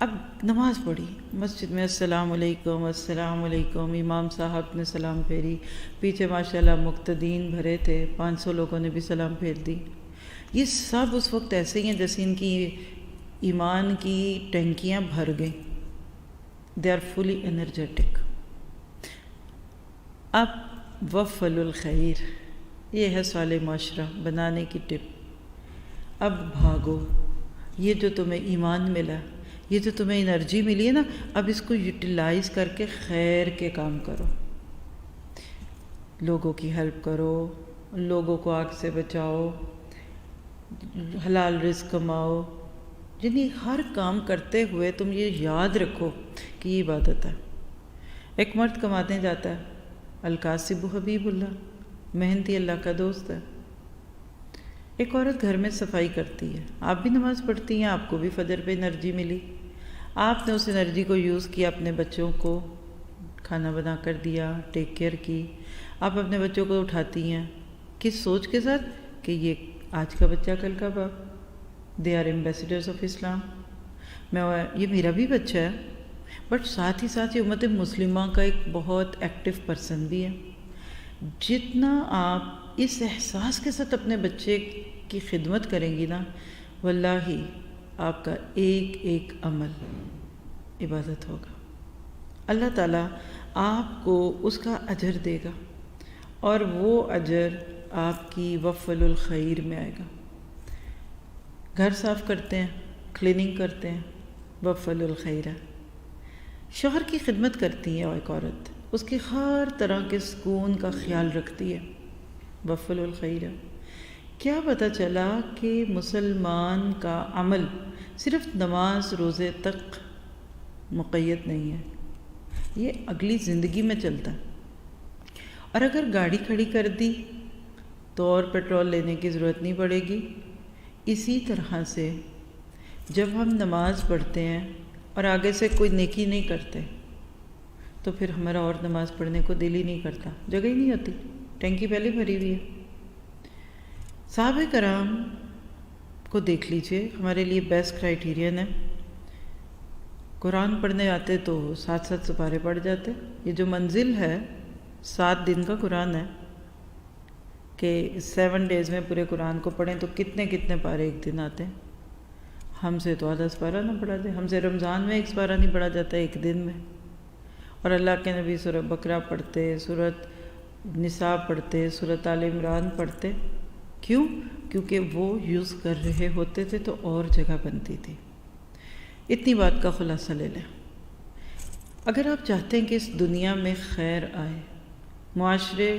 اب نماز پڑھی مسجد میں، السلام علیکم السلام علیکم، امام صاحب نے سلام پھیری، پیچھے ماشاءاللہ مقتدین بھرے تھے، 500 لوگوں نے بھی سلام پھیر دی. یہ سب اس وقت ایسے ہی ہیں جیسے ان کی ایمان کی ٹنکیاں بھر گئیں. They are fully energetic. اب وفل الخیر، یہ ہے صالح معاشرہ بنانے کی ٹپ. اب بھاگو، یہ جو تمہیں ایمان ملا، یہ جو تمہیں انرجی ملی ہے نا، اب اس کو یوٹیلائز کر کے خیر کے کام کرو. لوگوں کی ہیلپ کرو، لوگوں کو آگ سے بچاؤ، حلال رزق کماؤ. یعنی ہر کام کرتے ہوئے تم یہ یاد رکھو کہ یہ عبادت ہے. ایک مرد کمانے جاتا ہے، الکاسب حبیب اللہ، محنتی اللہ کا دوست ہے. ایک عورت گھر میں صفائی کرتی ہے. آپ بھی نماز پڑھتی ہیں، آپ کو بھی فجر پہ انرجی ملی، آپ نے اس انرجی کو یوز کیا، اپنے بچوں کو کھانا بنا کر دیا، ٹیک کیئر کی. آپ اپنے بچوں کو اٹھاتی ہیں کس سوچ کے ساتھ کہ یہ آج کا بچہ کل کا باپ. دے آر ایمبیسیڈرز آف اسلام. یہ میرا بھی بچہ ہے، بٹ ساتھ ہی ساتھ یہ امت مسلمہ کا ایک بہت ایکٹیو پرسن بھی ہے. جتنا آپ اس احساس کے ساتھ اپنے بچے کی خدمت کریں گی نا، واللہ آپ کا ایک ایک عمل عبادت ہوگا. اللہ تعالیٰ آپ کو اس کا اجر دے گا، اور وہ اجر آپ کی وفل الخیر میں آئے گا. گھر صاف کرتے ہیں، کلیننگ کرتے ہیں، وفل الخیر ہے. شوہر کی خدمت کرتی ہے ایک عورت، اس کی ہر طرح کے سکون کا خیال رکھتی ہے، وفل الخیر ہے. کیا پتہ چلا کہ مسلمان کا عمل صرف نماز روزے تک مقید نہیں ہے، یہ اگلی زندگی میں چلتا ہے. اور اگر گاڑی کھڑی کر دی تو اور پیٹرول لینے کی ضرورت نہیں پڑے گی. اسی طرح سے جب ہم نماز پڑھتے ہیں اور آگے سے کوئی نیکی نہیں کرتے تو پھر ہمارا اور نماز پڑھنے کو دل ہی نہیں کرتا، جگہ ہی نہیں ہوتی، ٹینکی پہلے بھری ہوئی ہے. صحابہ کرام کو دیکھ لیجئے، ہمارے لیے بیسٹ کرائیٹیرین ہے. قرآن پڑھنے آتے تو 7 سپارے پڑھ جاتے. یہ جو منزل ہے 7 دن کا قرآن ہے کہ 7 ڈیز میں پورے قرآن کو پڑھیں تو کتنے پارے ایک دن آتے ہیں. ہم سے تو آدھا سپارہ نہ پڑھا جائے، ہم سے رمضان میں 1 سپارہ نہیں پڑھا جاتا ایک دن میں. اور اللہ کے نبی سورہ بقرہ پڑھتے، سورۃ نساء پڑھتے، سورۃ آل عمران پڑھتے. کیوں؟ کیونکہ وہ یوز کر رہے ہوتے تھے تو اور جگہ بنتی تھی. اتنی بات کا خلاصہ لے لیں. اگر آپ چاہتے ہیں کہ اس دنیا میں خیر آئے، معاشرے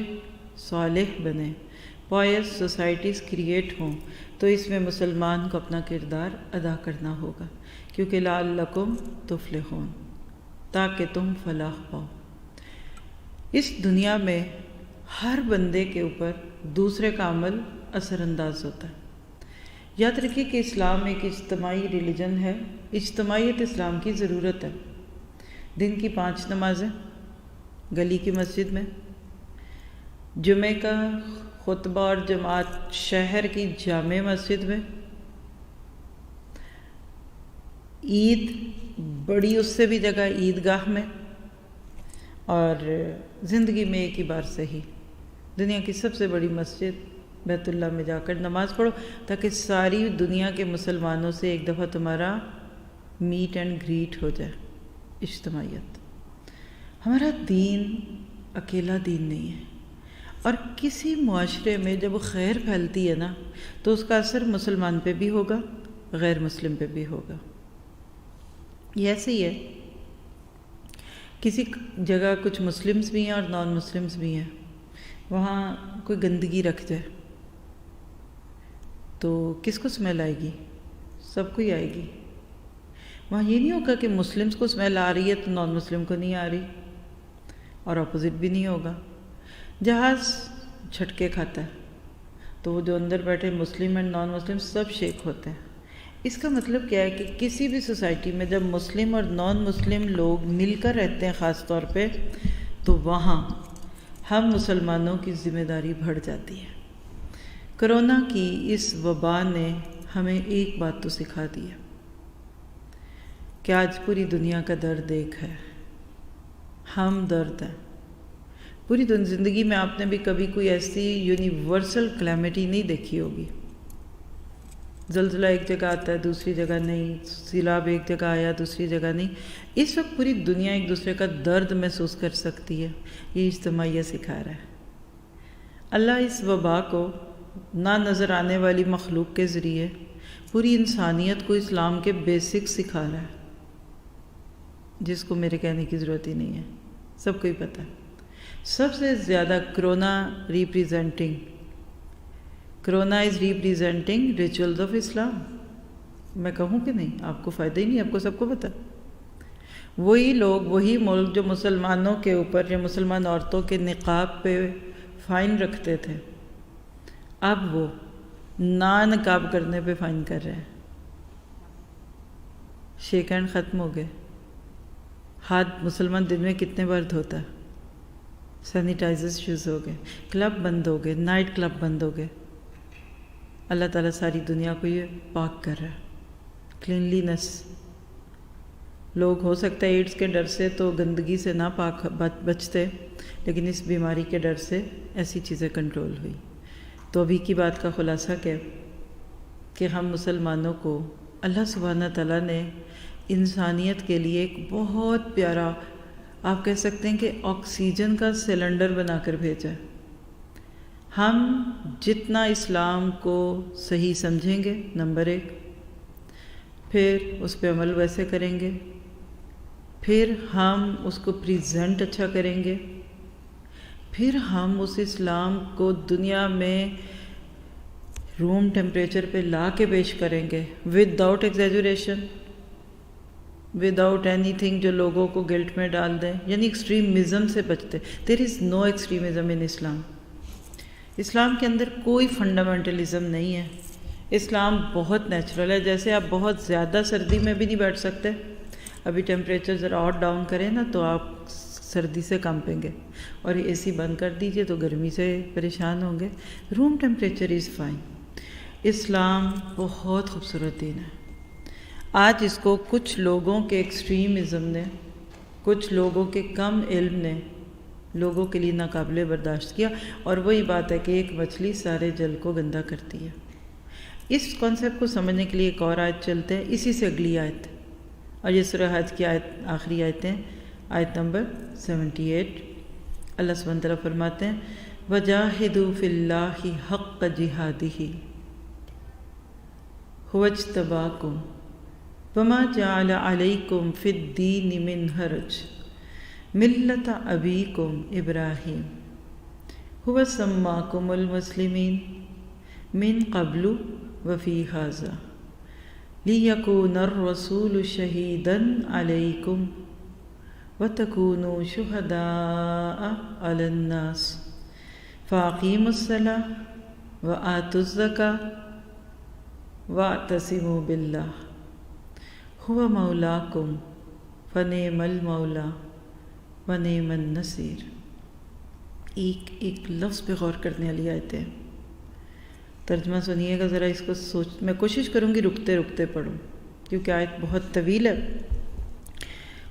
صالح بنے، پوائس سوسائٹیز کریٹ ہوں، تو اس میں مسلمان کو اپنا کردار ادا کرنا ہوگا. کیونکہ لعلکم تفلحون، تاکہ تم فلاح پاؤ. اس دنیا میں ہر بندے کے اوپر دوسرے کا عمل اثر انداز ہوتا ہے. یاد رکھیے کہ اسلام ایک اجتماعی ریلیجن ہے. اجتماعیت اسلام کی ضرورت ہے. دن کی 5 نمازیں گلی کی مسجد میں، جمعہ کا خطبہ اور جماعت شہر کی جامع مسجد میں، عید بڑی اس سے بھی جگہ عیدگاہ میں، اور زندگی میں ایک ہی بار صحیح دنیا کی سب سے بڑی مسجد بیت اللہ میں جا کر نماز پڑھو، تاکہ ساری دنیا کے مسلمانوں سے ایک دفعہ تمہارا میٹ اینڈ گریٹ ہو جائے. اجتماعیت. ہمارا دین اکیلا دین نہیں ہے، اور کسی معاشرے میں جب وہ خیر پھیلتی ہے نا تو اس کا اثر مسلمان پہ بھی ہوگا، غیر مسلم پہ بھی ہوگا. یہ ایسے ہی ہے، کسی جگہ کچھ مسلمز بھی ہیں اور نان مسلمز بھی ہیں، وہاں کوئی گندگی رکھ جائے تو کس کو اسمیل آئے گی؟ سب کو ہی آئے گی. وہاں یہ نہیں ہوگا کہ مسلمز کو اسمیل آ رہی ہے تو نان مسلم کو نہیں آ رہی، اور اپوزٹ بھی نہیں ہوگا. جہاز جھٹکے کھاتا ہے تو وہ جو اندر بیٹھے Muslim and non Muslim sub shake ہوتے ہیں۔ اس کا مطلب کیا ہے کہ کسی بھی سوسائٹی میں جب مسلم اور نان مسلم لوگ مل کر رہتے ہیں خاص طور پہ، تو وہاں ہم مسلمانوں کی ذمہ داری بڑھ جاتی ہے۔ کرونا کی اس وبا نے ہمیں ایک بات تو سکھا دی ہے کہ آج پوری دنیا کا درد ایک ہے، ہم درد ہیں۔ پوری زندگی میں آپ نے بھی کبھی کوئی ایسی یونیورسل کلیمٹی نہیں دیکھی ہوگی۔ زلزلہ ایک جگہ آتا ہے دوسری جگہ نہیں، سیلاب ایک جگہ آیا دوسری جگہ نہیں۔ اس وقت پوری دنیا ایک دوسرے کا درد محسوس کر سکتی ہے، یہ اجتماعیہ سکھا رہا ہے۔ اللہ اس وبا کو نہ نظر آنے والی مخلوق کے ذریعے پوری انسانیت کو اسلام کے بیسک سکھا رہا ہے، جس کو میرے کہنے کی ضرورت ہی نہیں ہے، سب کو ہی پتہ ہے۔ سب سے زیادہ کرونا از ریپریزنٹنگ ریچولز آف اسلام۔ میں کہوں کہ نہیں، آپ کو فائدہ ہی نہیں، آپ کو سب کو پتہ۔ وہی لوگ، وہی ملک جو مسلمانوں کے اوپر یا مسلمان عورتوں کے نقاب پہ فائن رکھتے تھے، اب وہ نا نقاب کرنے پہ فائن کر رہے ہیں۔ شیک ہینڈ ختم ہو گئے، ہاتھ مسلمان دن میں کتنے بار دھوتا ہے، سینیٹائزرز یوز ہو گئے، کلب بند ہو گئے، نائٹ کلب بند ہو گئے۔ اللہ تعالیٰ ساری دنیا کو یہ پاک کر رہا ہے، کلینلینس۔ لوگ ہو سکتا ہے ایڈز کے ڈر سے تو گندگی سے نہ پاک بچتے، لیکن اس بیماری کے ڈر سے ایسی چیزیں کنٹرول ہوئی۔ تو ابھی کی بات کا خلاصہ کیا کہ ہم مسلمانوں کو اللہ سبحانہ تعالیٰ نے انسانیت کے لیے ایک بہت پیارا، آپ کہہ سکتے ہیں کہ آکسیجن کا سلنڈر بنا کر بھیجا ہے۔ ہم جتنا اسلام کو صحیح سمجھیں گے، نمبر 1، پھر اس پہ عمل ویسے کریں گے، پھر ہم اس کو پریزنٹ اچھا کریں گے، پھر ہم اس اسلام کو دنیا میں روم ٹیمپریچر پہ لا کے پیش کریں گے، with out exaggeration, with out any thing جو لوگوں کو گلٹ میں ڈال دیں، یعنی ایکسٹریمزم سے بچتے۔ دیر از نو ایکسٹریمزم ان اسلام۔ اسلام کے اندر کوئی فنڈامنٹلزم نہیں ہے۔ اسلام بہت نیچرل ہے۔ جیسے آپ بہت زیادہ سردی میں بھی نہیں بیٹھ سکتے، ابھی ٹیمپریچر ذرا اور ڈاؤن کریں نا تو آپ سردی سے کانپیں گے، اور اے سی بند کر دیجئے تو گرمی سے پریشان ہوں گے۔ Room temperature is fine. اسلام بہت خوبصورت دین ہے۔ آج اس کو کچھ لوگوں کے ایکسٹریمزم نے، کچھ لوگوں کے کم علم نے لوگوں کے لیے ناقابل برداشت کیا، اور وہی بات ہے کہ ایک مچھلی سارے جل کو گندا کرتی ہے۔ اس کانسیپٹ کو سمجھنے کے لیے ایک اور آیت چلتے ہیں، اسی سے اگلی آیت، اور یہ سورہ حج کی آیت، آخری آیتیں، آیت نمبر 78۔ اللہ سبحانہ تعالیٰ فرماتے ہیں وَجَاهِدُوا فِي اللَّهِ حَقَّ جِهَادِهِ هُوَ اجْتَبَاكُمْ وَمَا جَعَلَ عَلَيْكُمْ فِي الدِّينِ مِنْ حَرَجٍ مِلَّةَ أَبِيكُمْ إِبْرَاهِيمَ هُوَ سَمَّاكُمُ الْمُسْلِمِينَ مِنْ قَبْلُ وَفِي هَذَا لِيَكُونَ الرَّسُولُ شَهِيدًا عَلَيْكُمْ وَتَكُونُوا شُهَدَاءَ عَلَى النَّاسِ فَأَقِيمُوا الصَّلَاةَ وَآتُوا الزَّكَاةَ وَاعْتَصِمُوا بِاللَّهِ هُوَ مَوْلَاكُمْ فَنِعْمَ الْمَوْلَى وَنِعْمَ النَّصِيرُ۔ ایک لفظ پہ غور کرنے والی آیتیں، ترجمہ سنیے گا ذرا، اس کو میں کوشش کروں گی رکتے رکتے پڑھوں کیونکہ آیت بہت طویل ہے،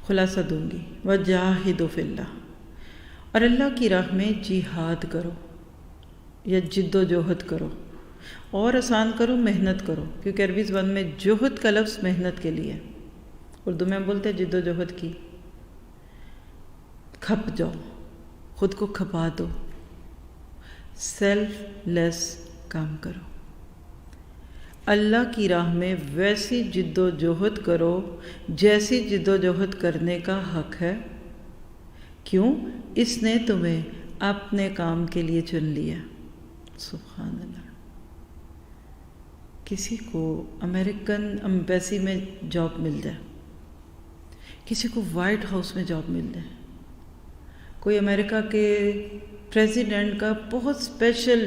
خلاصہ دوں گی۔ وَجَاهِدُوا فِي اللَّهِ، اور اللہ کی راہ میں جہاد کرو یا جد و جہد کرو، اور آسان کرو محنت کرو، کیونکہ عربی زبان میں جہد کا لفظ محنت کے لیے، اردو میں بولتے ہیں جد و جہد کی، کھپ جاؤ، خود کو کھپا دو، سیلف لیس کام کرو، اللہ کی راہ میں ویسی جد و جہد کرو جیسی جد و جہد کرنے کا حق ہے۔ کیوں؟ اس نے تمہیں اپنے کام کے لیے چن لیا۔ سبحان اللہ۔ کسی کو امریکن ایمبیسی میں جاب مل جائے، کسی کو وائٹ ہاؤس میں جاب مل جائے، کوئی امریکہ کے پریزیڈنٹ کا بہت اسپیشل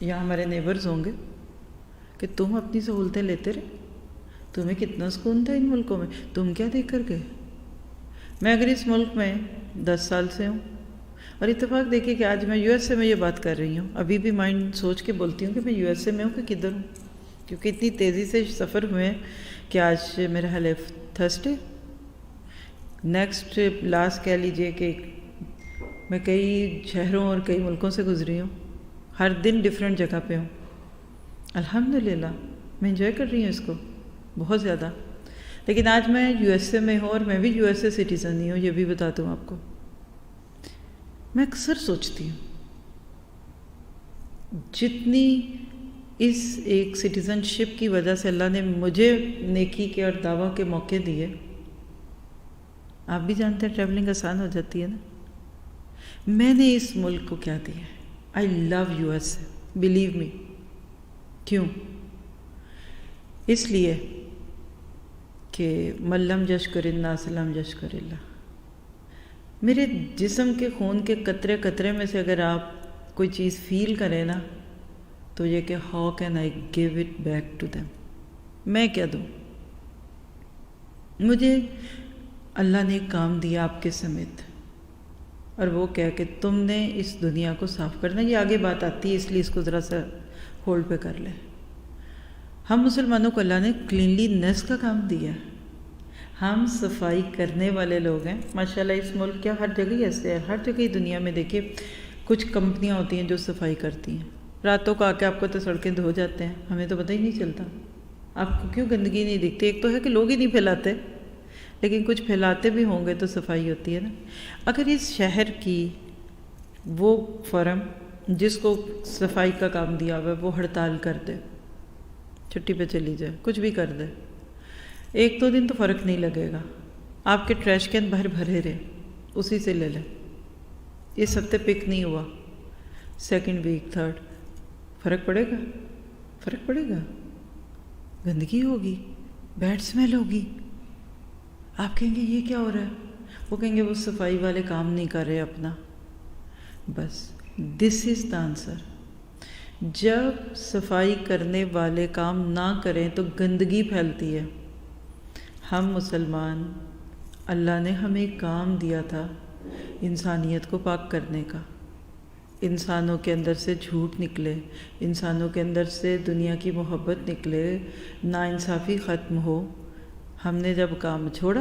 یا ہمارے نیبرز ہوں گے کہ تم اپنی سہولتیں لیتے رہے، تمہیں کتنا سکون تھا ان ملکوں میں، تم کیا دیکھ کر گئے؟ میں اگر اس ملک میں 10 سال سے ہوں، اور اتفاق دیکھیے کہ آج میں USA میں یہ بات کر رہی ہوں، ابھی بھی مائنڈ سوچ کے بولتی ہوں کہ میں USA میں ہوں کہ کدھر ہوں، کیونکہ اتنی تیزی سے سفر ہوئے ہیں کہ آج میرا حال ہے تھرسڈے، نیکسٹ لاسٹ کہہ لیجئے کہ میں کئی شہروں اور کئی ملکوں سے گزری ہوں، ہر دن ڈیفرنٹ جگہ پہ ہوں۔ الحمدللہ میں انجوائے کر رہی ہوں اس کو بہت زیادہ، لیکن آج میں USA میں ہوں اور میں بھی USA سٹیزن ہی ہوں، یہ بھی بتا دوں آپ کو۔ میں اکثر سوچتی ہوں جتنی اس ایک سٹیزن شپ کی وجہ سے اللہ نے مجھے نیکی کے اور دعویٰ کے موقع دیے، آپ بھی جانتے ہیں ٹریولنگ آسان ہو جاتی ہے نا، میں نے اس ملک کو کیا دیا ہے؟ آئی لو USA، بلیو می۔ کیوں؟ اس لیے کہ من لم یشکر الناس لم یشکر اللہ۔ میرے جسم کے خون کے قطرے قطرے میں سے اگر آپ کوئی چیز فیل کریں نا تو یہ کہ how can I give it back to them, میں کیا دوں؟ مجھے اللہ نے ایک کام دیا آپ کے سمیت، اور وہ کہہ کہ تم نے اس دنیا کو صاف کرنا، یہ آگے بات آتی ہے اس لیے اس کو ذرا سا ہولڈ پہ کر لیں۔ ہم مسلمانوں کو اللہ نے کلینلی نیس کا کام دیا ہے، ہم صفائی کرنے والے لوگ ہیں ماشاءاللہ۔ اس ملک کیا ہر جگہ ایسے ہے، ہر جگہ دنیا میں دیکھیے کچھ کمپنیاں ہوتی ہیں جو صفائی کرتی ہیں، راتوں کو آ کے آپ کو تو سڑکیں دھو جاتے ہیں، ہمیں تو پتہ ہی نہیں چلتا۔ آپ کو کیوں گندگی نہیں دکھتی؟ ایک تو ہے کہ لوگ ہی نہیں پھیلاتے، لیکن کچھ پھیلاتے بھی ہوں گے تو صفائی ہوتی ہے نا۔ اگر اس شہر کی وہ فرم جس کو صفائی کا کام دیا ہوا ہے وہ ہڑتال کر دے، چھٹی پہ چلی جائے، کچھ بھی کر دے، 1-2 دن تو فرق نہیں لگے گا، آپ کے ٹریش کین باہر بھرے رہے، اسی سے لے لیں۔ اس ہفتے پک نہیں ہوا، 2nd ویک 3rd، فرق پڑے گا؟ فرق پڑے گا؟ گندگی ہوگی، بیڈ اسمیل ہوگی، آپ کہیں گے یہ کیا ہو رہا ہے؟ وہ کہیں گے وہ صفائی والے کام نہیں کر رہے اپنا۔ بس دس از دا آنسر۔ جب صفائی کرنے والے کام نہ کریں تو گندگی پھیلتی ہے۔ ہم مسلمان، اللہ نے ہمیں ایک کام دیا تھا انسانیت کو پاک کرنے کا، انسانوں کے اندر سے جھوٹ نکلے، انسانوں کے اندر سے دنیا کی محبت نکلے، ناانصافی ختم ہو۔ ہم نے جب کام چھوڑا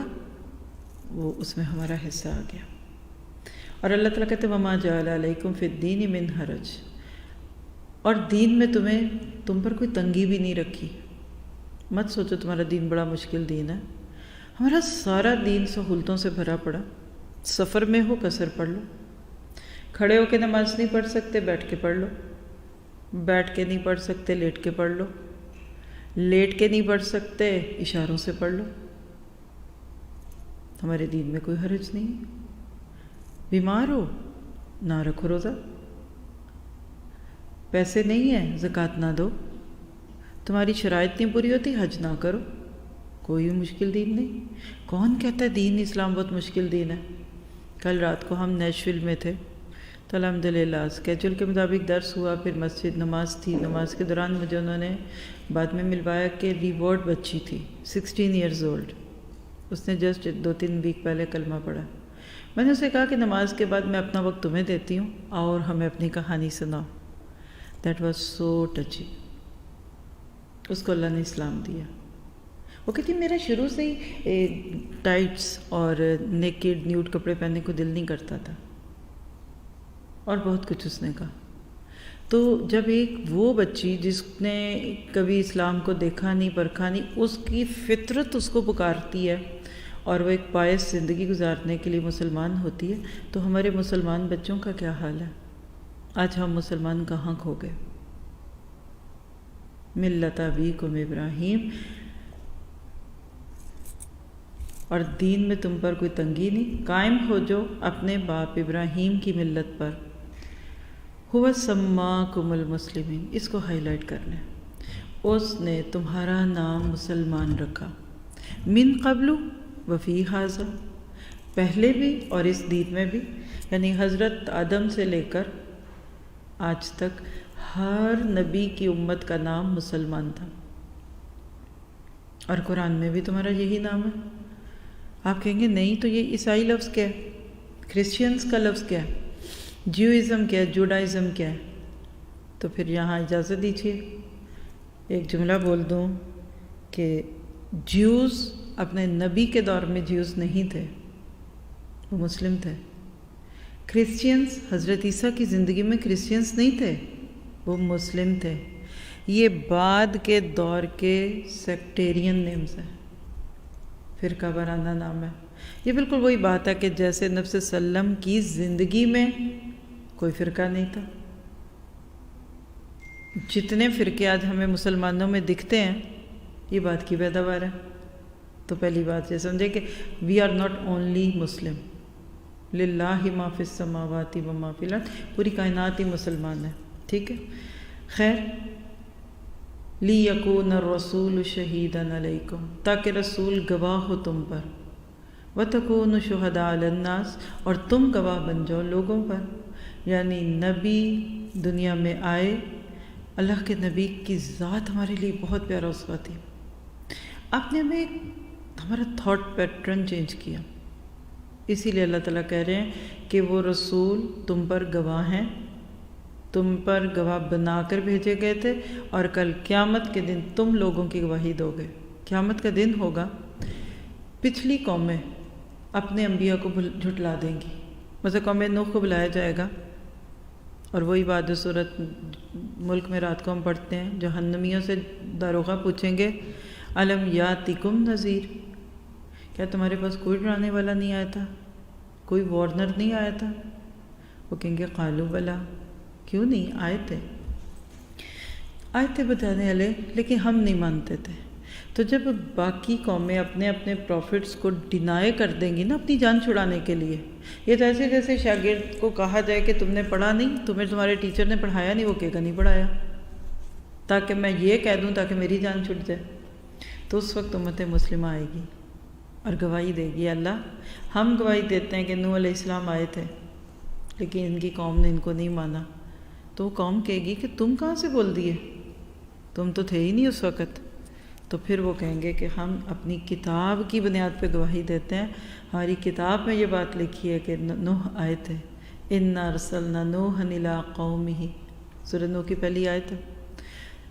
وہ اس میں ہمارا حصہ آ گیا، اور اللہ تعالیٰ کہتے وما جعل علیکم فی الدین من حرج، اور دین میں تم پر کوئی تنگی بھی نہیں رکھی۔ مت سوچو تمہارا دین بڑا مشکل دین ہے، ہمارا سارا دین سہولتوں سے بھرا پڑا۔ سفر میں ہو قصر پڑھ لو، کھڑے ہو کے نماز نہیں پڑھ سکتے بیٹھ کے پڑھ لو، بیٹھ کے نہیں پڑھ سکتے لیٹ کے پڑھ لو، لیٹ کے نہیں پڑھ سکتے اشاروں سے پڑھ لو۔ ہمارے دین میں کوئی حرج نہیں ہے۔ بیمار ہو نہ رکھو روزہ، پیسے نہیں ہیں زکوٰۃ نہ دو، تمہاری شرائط نہیں پوری ہوتی حج نہ کرو، کوئی مشکل دین نہیں۔ کون کہتا ہے دین اسلام بہت مشکل دین ہے؟ کل رات کو ہم نیشویل میں تھے تو الحمدللہ اسکیجول کے مطابق درس ہوا، پھر مسجد نماز تھی، نماز کے دوران مجھے انہوں نے بعد میں ملوایا کہ ریوارڈ بچی تھی 16 ایئرز اولڈ، اس نے جسٹ 2-3 ویک پہلے کلمہ پڑھا۔ میں نے اسے کہا کہ نماز کے بعد میں اپنا وقت تمہیں دیتی ہوں اور ہمیں اپنی کہانی سناؤ۔ That was so touchy. اس کو اللہ نے اسلام دیا۔ وہ کہتی میرا شروع سے ہی ٹائٹس اور نیکڈ نیوڈ کپڑے پہننے کو دل نہیں کرتا تھا، اور بہت کچھ اس نے کہا۔ تو جب ایک وہ بچی جس نے کبھی اسلام کو دیکھا نہیں پرکھا نہیں، اس کی فطرت اس کو پکارتی ہے اور وہ ایک پائس زندگی گزارنے کے لیے مسلمان ہوتی ہے، تو ہمارے مسلمان بچوں کا کیا حال ہے؟ آج ہم مسلمان کہاں کھو گئے؟ ملت ابیکم ابراہیم، اور دین میں تم پر کوئی تنگی نہیں، قائم ہو جو اپنے باپ ابراہیم کی ملت پر۔ هو سماکم المسلمین، اس کو ہائی لائٹ کر لیں، اس نے تمہارا نام مسلمان رکھا، من قبل وفی ھذا، پہلے بھی اور اس دین میں بھی، یعنی حضرت آدم سے لے کر آج تک ہر نبی کی امت کا نام مسلمان تھا، اور قرآن میں بھی تمہارا یہی نام ہے۔ آپ کہیں گے نہیں تو یہ عیسائی لفظ کیا ہے، کرسچنس کا لفظ کیا ہے، جیوازم کیا ہے، جوڈائزم کیا ہے؟ تو پھر یہاں اجازت دیجیے ایک جملہ بول دوں کہ جیوز اپنے نبی کے دور میں جیوز نہیں تھے، وہ مسلم تھے۔ کرسچنس حضرت عیسیٰ کی زندگی میں کرسچنس نہیں تھے، وہ مسلم تھے۔ یہ بعد کے دور کے سیکٹیرین نیمز ہیں، فرقہ وارانہ نام ہے۔ یہ بالکل وہی بات ہے کہ جیسے نبی صلی اللہ علیہ وسلم کی زندگی میں کوئی فرقہ نہیں تھا۔ جتنے فرقے آج ہمیں مسلمانوں میں دکھتے ہیں یہ بات کی پیداوار ہے۔ تو پہلی بات یہ سمجھے کہ وی آر ناٹ اونلی مسلم، للہ ما فی السماوات و ما فی الارض، پوری کائنات ہی مسلمان ہے، ٹھیک ہے۔ خیر، لیکون الرسول شہیدا علیکم، تاکہ رسول گواہ ہو تم پر، وتکونوا شہداء علی الناس، اور تم گواہ بن جاؤ لوگوں پر۔ یعنی نبی دنیا میں آئے، اللہ کے نبی کی ذات ہمارے لیے بہت پیارا اسوہ تھی۔ آپ نے ہمیں ہمارا تھاٹ پیٹرن چینج کیا، اسی لیے اللہ تعالیٰ کہہ رہے ہیں کہ وہ رسول تم پر گواہ ہیں، تم پر گواہ بنا کر بھیجے گئے تھے، اور کل قیامت کے دن تم لوگوں کی گواہی دو گے۔ قیامت کا دن ہوگا، پچھلی قومیں اپنے انبیاء کو جھٹلا دیں گی، مثلا قوم نوح کو بلایا جائے گا، اور وہی بات جو سورۃ ملک میں رات کو ہم پڑھتے ہیں، جہنمیوں سے داروغہ پوچھیں گے الم یاتکم نذیر، کیا تمہارے پاس کوئی ڈرانے والا نہیں آیا تھا، کوئی وارنر نہیں آیا تھا؟ وہ کہیں گے قالوا بلا، کیوں نہیں آئے تھے بتانے والے، لیکن ہم نہیں مانتے تھے۔ تو جب باقی قومیں اپنے اپنے پروفٹس کو ڈینائی کر دیں گی نا اپنی جان چھڑانے کے لیے، یہ تو ایسے جیسے شاگرد کو کہا جائے کہ تم نے پڑھا نہیں، تمہیں تمہارے ٹیچر نے پڑھایا نہیں، وہ کہے گا نہیں پڑھایا، تاکہ میں یہ کہہ دوں تاکہ میری جان چھٹ جائے۔ تو اس وقت امت مسلمہ آئے گی اور گواہی دے گی، اللہ ہم گواہی دیتے ہیں کہ نوح علیہ السلام آئے تھے لیکن ان کی قوم نے ان کو نہیں مانا۔ تو وہ قوم کہے گی کہ تم کہاں سے بول دیے، تم تو تھے ہی نہیں اس وقت۔ تو پھر وہ کہیں گے کہ ہم اپنی کتاب کی بنیاد پہ گواہی دیتے ہیں، ہماری کتاب میں یہ بات لکھی ہے کہ نوح آئے تھے، انا ارسلنا نوحا الی قومہ، سورۃ نوح کی پہلی آیت ہے۔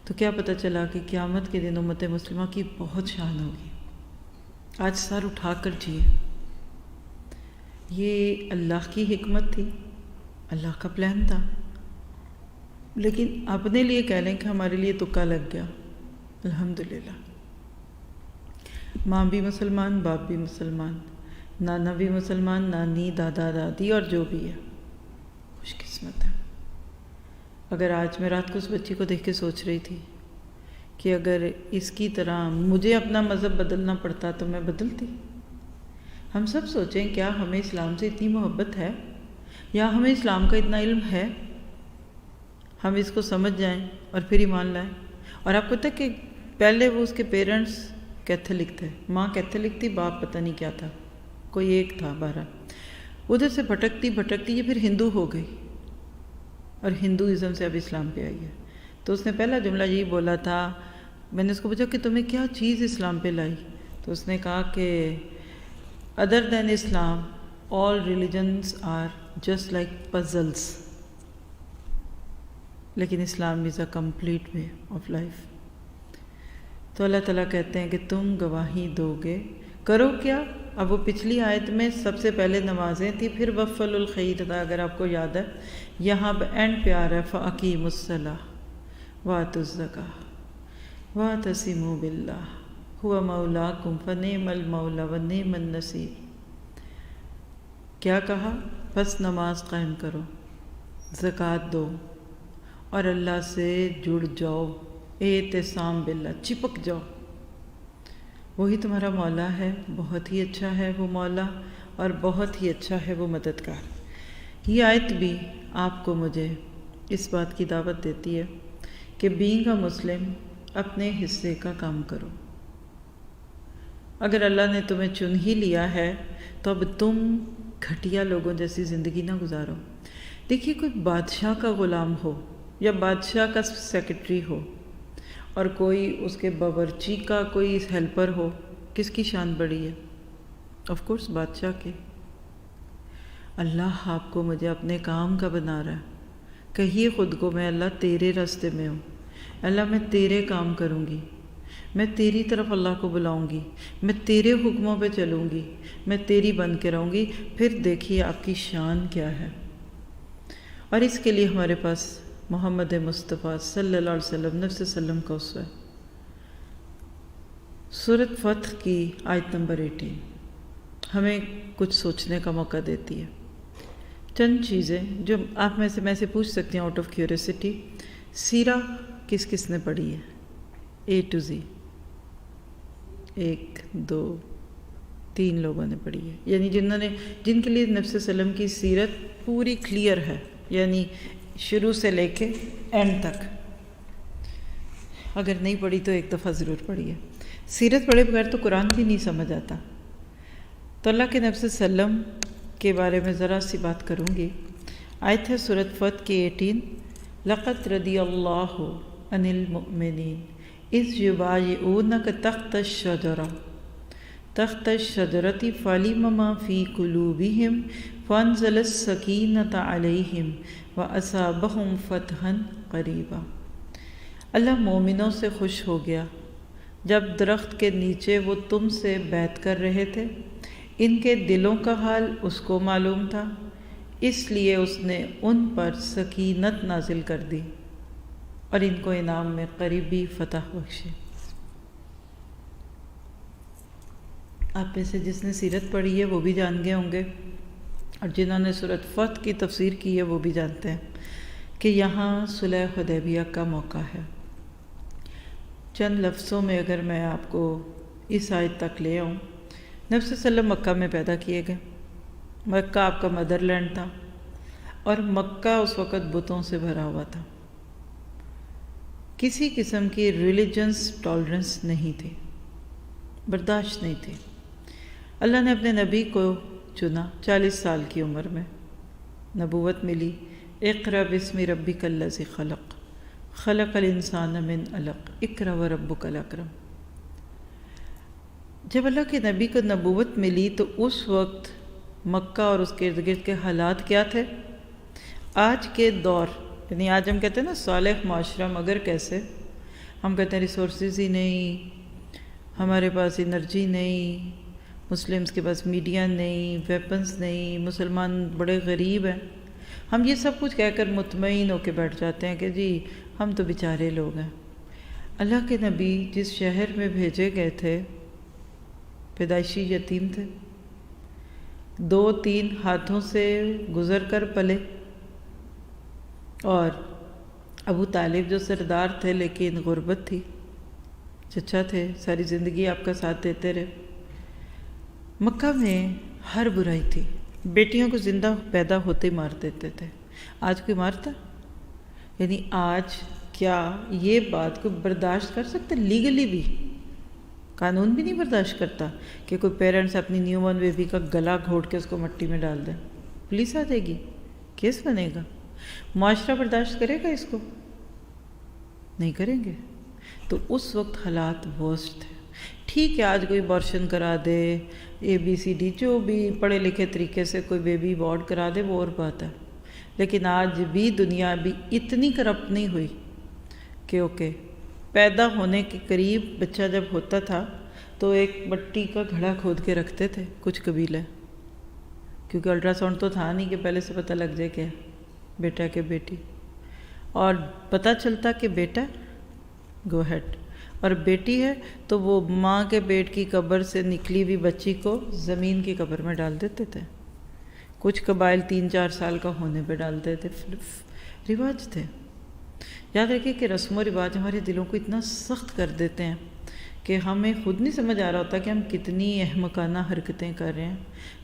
تو کیا پتہ چلا کہ قیامت کے دن امت مسلمہ کی بہت شان ہوگی۔ آج سر اٹھا کر جیے، یہ اللہ کی حکمت تھی، اللہ کا پلان تھا، لیکن اپنے لیے کہہ لیں کہ ہمارے لیے تکا لگ گیا۔ الحمدللہ، ماں بھی مسلمان، باپ بھی مسلمان، نانا بھی مسلمان، نانی، دادا، دادی، اور جو بھی ہے، خوش قسمت ہے۔ اگر آج میں رات کو اس بچی کو دیکھ کے سوچ رہی تھی کہ اگر اس کی طرح مجھے اپنا مذہب بدلنا پڑتا تو میں بدلتی۔ ہم سب سوچیں کیا ہمیں اسلام سے اتنی محبت ہے، یا ہمیں اسلام کا اتنا علم ہے ہم اس کو سمجھ جائیں اور پھر ایمان لائیں۔ اور آپ کو پتہ کہ پہلے وہ اس کے پیرنٹس کیتھولک تھے، ماں کیتھولک تھی، باپ پتہ نہیں کیا تھا، کوئی ایک تھا، بہرحال ادھر سے بھٹکتی یہ پھر ہندو ہو گئی، اور ہندوازم سے اب اسلام پہ آئی ہے۔ تو اس نے پہلا جملہ یہی بولا تھا، میں نے اس کو پوچھا کہ تمہیں کیا چیز اسلام پہ لائی؟ تو اس نے کہا کہ other than Islam all religions are just like puzzles، لیکن اسلام is a complete way of life۔ تو اللہ تعالیٰ کہتے ہیں کہ تم گواہی دو گے، کرو کیا؟ اب وہ پچھلی آیت میں سب سے پہلے نمازیں تھی، پھر وفل الخیر تھا، اگر آپ کو یاد ہے، یہاں پہ اینڈ پہ آ رہا ہے فَأَقِیمُوا الصَّلَاةَ وَآتُوا الزَّکَاةَ وَاعْتَصِمُوا بِاللَّهِ هُوَ مَوْلَاكُمْ فَنِعْمَ الْمَوْلَىٰ وَنِعْمَ النَّصِيرُ۔ کیا کہا؟ بس نماز قائم کرو، زکوٰۃ دو، اور اللہ سے جڑ جاؤ، اعتصام باللہ، چپک جاؤ، وہی تمہارا مولا ہے، بہت ہی اچھا ہے وہ مولا، اور بہت ہی اچھا ہے وہ مددگار۔ یہ آیت بھی آپ کو مجھے اس بات کی دعوت دیتی ہے کہ بینگ اے مسلم اپنے حصے کا کام کرو۔ اگر اللہ نے تمہیں چن ہی لیا ہے تو اب تم گھٹیا لوگوں جیسی زندگی نہ گزارو۔ دیکھیے، کوئی بادشاہ کا غلام ہو یا بادشاہ کا سیکرٹری ہو اور کوئی اس کے باورچی کا کوئی ہیلپر ہو، کس کی شان بڑی ہے؟ آف کورس بادشاہ کے۔ اللہ آپ کو مجھے اپنے کام کا بنا رہا ہے، کہیے خود کو میں اللہ تیرے راستے میں ہوں، اللہ میں تیرے کام کروں گی، میں تیری طرف اللہ کو بلاؤں گی، میں تیرے حکموں پہ چلوں گی، میں تیری بن کے رہوں گی، پھر دیکھیے آپ کی شان کیا ہے۔ اور اس کے لیے ہمارے پاس محمد مصطفیٰ صلی اللہ علیہ وسلم نبی صلی اللہ علیہ وسلم کا اسوہ ہے۔ سورۃ فتح کی آیت نمبر 18 ہمیں کچھ سوچنے کا موقع دیتی ہے۔ چند چیزیں جو آپ میں سے پوچھ سکتی ہیں آؤٹ آف کیوریسٹی، سیرہ کس کس نے پڑھی ہے؟ اے ٹو زی، 1 2 3 لوگوں نے پڑھی ہے، یعنی جن کے لیے نبی صلی اللہ علیہ وسلم کی سیرت پوری کلیئر ہے، یعنی شروع سے لے کے اینڈ تک۔ اگر نہیں پڑھی تو ایک دفعہ ضرور پڑھی ہے۔ سیرت پڑھے بغیر تو قرآن بھی نہیں سمجھ آتا۔ تو اللہ کے نبی صلی اللہ علیہ وسلم کے بارے میں ذرا سی بات کروں گی۔ آیت ہے سورۃ فتح کی 18، لَقَدْ رَضِيَ اللَّهُ عَنِ الْمُؤْمِنِينَ إِذْ يُبَايِعُونَكَ تَحْتَ الشَّجَرَةِ فَعَلِمَ مَا فِي قُلُوبِهِمْ فَأَنزَلَ السَّكِينَةَ عَلَيْهِمْ وَأَصَابَهُمْ فَتْحًا قَرِيبًا۔ اللہ مومنوں سے خوش ہو گیا جب درخت کے نیچے وہ تم سے بیعت کر رہے تھے، ان کے دلوں کا حال اس کو معلوم تھا، اس لیے اس نے ان پر سکینت نازل کر دی اور ان کو انعام میں قریبی فتح بخشی۔ آپ میں سے جس نے سیرت پڑھی ہے وہ بھی جان گئے ہوں گے، اور جنہوں نے سورۃ فتح کی تفسیر کی ہے وہ بھی جانتے ہیں کہ یہاں صلح حدیبیہ کا موقع ہے۔ چند لفظوں میں اگر میں آپ کو اس آیت تک لے آؤں، نبی صلی اللہ علیہ وسلم مکہ میں پیدا کیے گئے، مکہ آپ کا مدر لینڈ تھا، اور مکہ اس وقت بتوں سے بھرا ہوا تھا، کسی قسم کی ریلیجنس ٹالرنس نہیں تھی، برداشت نہیں تھی۔ اللہ نے اپنے نبی کو چنا، 40 سال کی عمر میں نبوت ملی، اقرأ بسم ربک الذی خلق خلق الانسان من علق اقرأ وربک الاکرم۔ جب اللہ کے نبی کو نبوت ملی تو اس وقت مکہ اور اس کے ارد گرد کے حالات کیا تھے؟ آج کے دور، یعنی آج ہم کہتے ہیں نا صالح معاشرہ، مگر کیسے؟ ہم کہتے ہیں ریسورسز ہی نہیں، ہمارے پاس انرجی نہیں، مسلمز کے پاس میڈیا نہیں، ویپنز نہیں، مسلمان بڑے غریب ہیں۔ ہم یہ سب کچھ کہہ کر مطمئن ہو کے بیٹھ جاتے ہیں کہ جی ہم تو بیچارے لوگ ہیں۔ اللہ کے نبی جس شہر میں بھیجے گئے تھے، پیدائشی یتیم تھے، 2-3 ہاتھوں سے گزر کر پلے، اور ابو طالب جو سردار تھے لیکن غربت تھی، چچا تھے، ساری زندگی آپ کا ساتھ دیتے رہے۔ مکہ میں ہر برائی تھی، بیٹیوں کو زندہ پیدا ہوتے مار دیتے تھے۔ آج کوئی مارتا؟ یعنی آج کیا یہ بات کو برداشت کر سکتے؟ لیگلی بھی قانون بھی نہیں برداشت کرتا کہ کوئی پیرنٹس اپنی نیو بورن بیبی کا گلا گھونٹ کے اس کو مٹی میں ڈال دیں، پولیس آ جائے گی، کیس بنے گا۔ معاشرہ برداشت کرے گا اس کو؟ نہیں کریں گے۔ تو اس وقت حالات ورسٹ تھے۔ ٹھیک ہے آج کوئی ابارشن کرا دے، ABCD جو بھی پڑھے لکھے طریقے سے کوئی بیبی ابارٹ کرا دے وہ اور بات ہے، لیکن آج بھی دنیا بھی اتنی کرپٹ نہیں ہوئی کہ اوکے پیدا ہونے کے قریب بچہ جب ہوتا تھا تو ایک مٹی کا گھڑا کھود کے رکھتے تھے کچھ قبیلے، کیونکہ الٹرا ساؤنڈ تو تھا نہیں کہ پہلے سے پتہ لگ جائے کہ بیٹا کہ بیٹی، اور پتہ چلتا کہ بیٹا گو ہیڈ، اور بیٹی ہے تو وہ ماں کے پیٹ کی قبر سے نکلی ہوئی بچی کو زمین کی قبر میں ڈال دیتے تھے۔ کچھ قبائل 3-4 سال کا ہونے پہ ڈالتے تھے، رواج تھے۔ یاد رکھیے کہ رسم و رواج ہمارے دلوں کو اتنا سخت کر دیتے ہیں کہ ہمیں خود نہیں سمجھ آ رہا ہوتا کہ ہم کتنی احمقانہ حرکتیں کر رہے ہیں،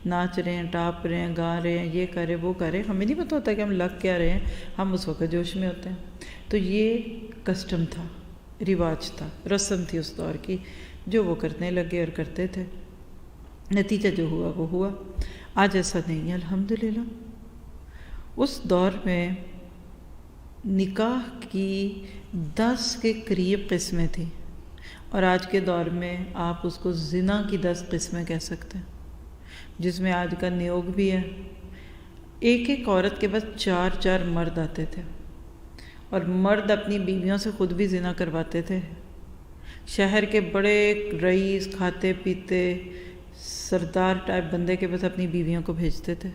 ناچ رہے ہیں، ٹاپ رہے ہیں، گا رہے ہیں، یہ کر رہے ہیں، وہ کر رہے ہیں، ہمیں نہیں پتہ ہوتا کہ ہم لگ کیا رہے ہیں، ہم اس وقت جوش میں ہوتے ہیں۔ تو یہ کسٹم تھا، رواج تھا، رسم تھی اس دور کی، جو وہ کرنے لگے اور کرتے تھے، نتیجہ جو ہوا وہ ہوا۔ آج ایسا نہیں ہے الحمدللہ۔ اس دور میں نکاح کی 10 کے قریب قسمیں تھیں، اور آج کے دور میں آپ اس کو زنا کی 10 قسمیں کہہ سکتے ہیں، جس میں آج کا نیوگ بھی ہے۔ ایک ایک عورت کے پاس 4 مرد آتے تھے، اور مرد اپنی بیویوں سے خود بھی زنا کرواتے تھے۔ شہر کے بڑے رئیس، کھاتے پیتے سردار ٹائپ بندے کے پاس اپنی بیویوں کو بھیجتے تھے۔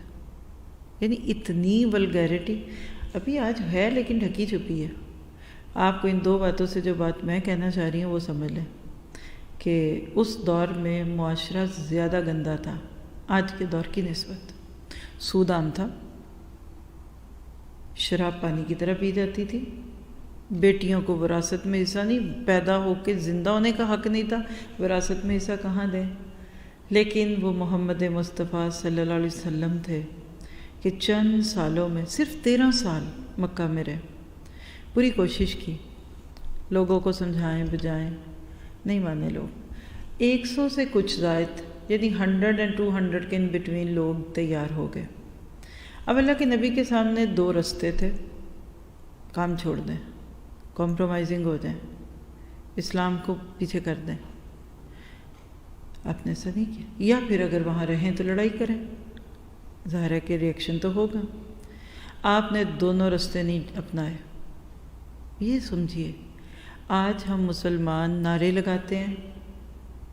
یعنی اتنی ولگیرٹی ابھی آج ہے، لیکن ڈھکی چھپی ہے۔ آپ کو ان 2 باتوں سے جو بات میں کہنا چاہ رہی ہوں وہ سمجھ لیں کہ اس دور میں معاشرہ زیادہ گندا تھا آج کے دور کی نسبت۔ سود عام تھا، شراب پانی کی طرح پی جاتی تھی، بیٹیوں کو وراثت میں حصہ نہیں، پیدا ہو کے زندہ ہونے کا حق نہیں تھا، وراثت میں حصہ کہاں دیں۔ لیکن وہ محمد مصطفیٰ صلی اللہ علیہ وسلم تھے کہ چند سالوں میں، صرف 13 سال مکہ میں رہے، پوری کوشش کی، لوگوں کو سمجھائیں بجائیں، نہیں مانے لوگ۔ 100 سے کچھ زائد، یعنی 100 اور 200 کے ان بٹوین لوگ تیار ہو گئے۔ اب اللہ کے نبی کے سامنے 2 رستے تھے، کام چھوڑ دیں، کمپرومائزنگ ہو جائیں، اسلام کو پیچھے کر دیں۔ آپ نے ایسا نہیں کیا، یا پھر اگر وہاں رہیں تو لڑائی کریں، ظاہر ہے کہ ریئیکشن تو ہوگا۔ آپ نے دونوں رستے نہیں اپنائے۔ یہ سمجھیے، آج ہم مسلمان نعرے لگاتے ہیں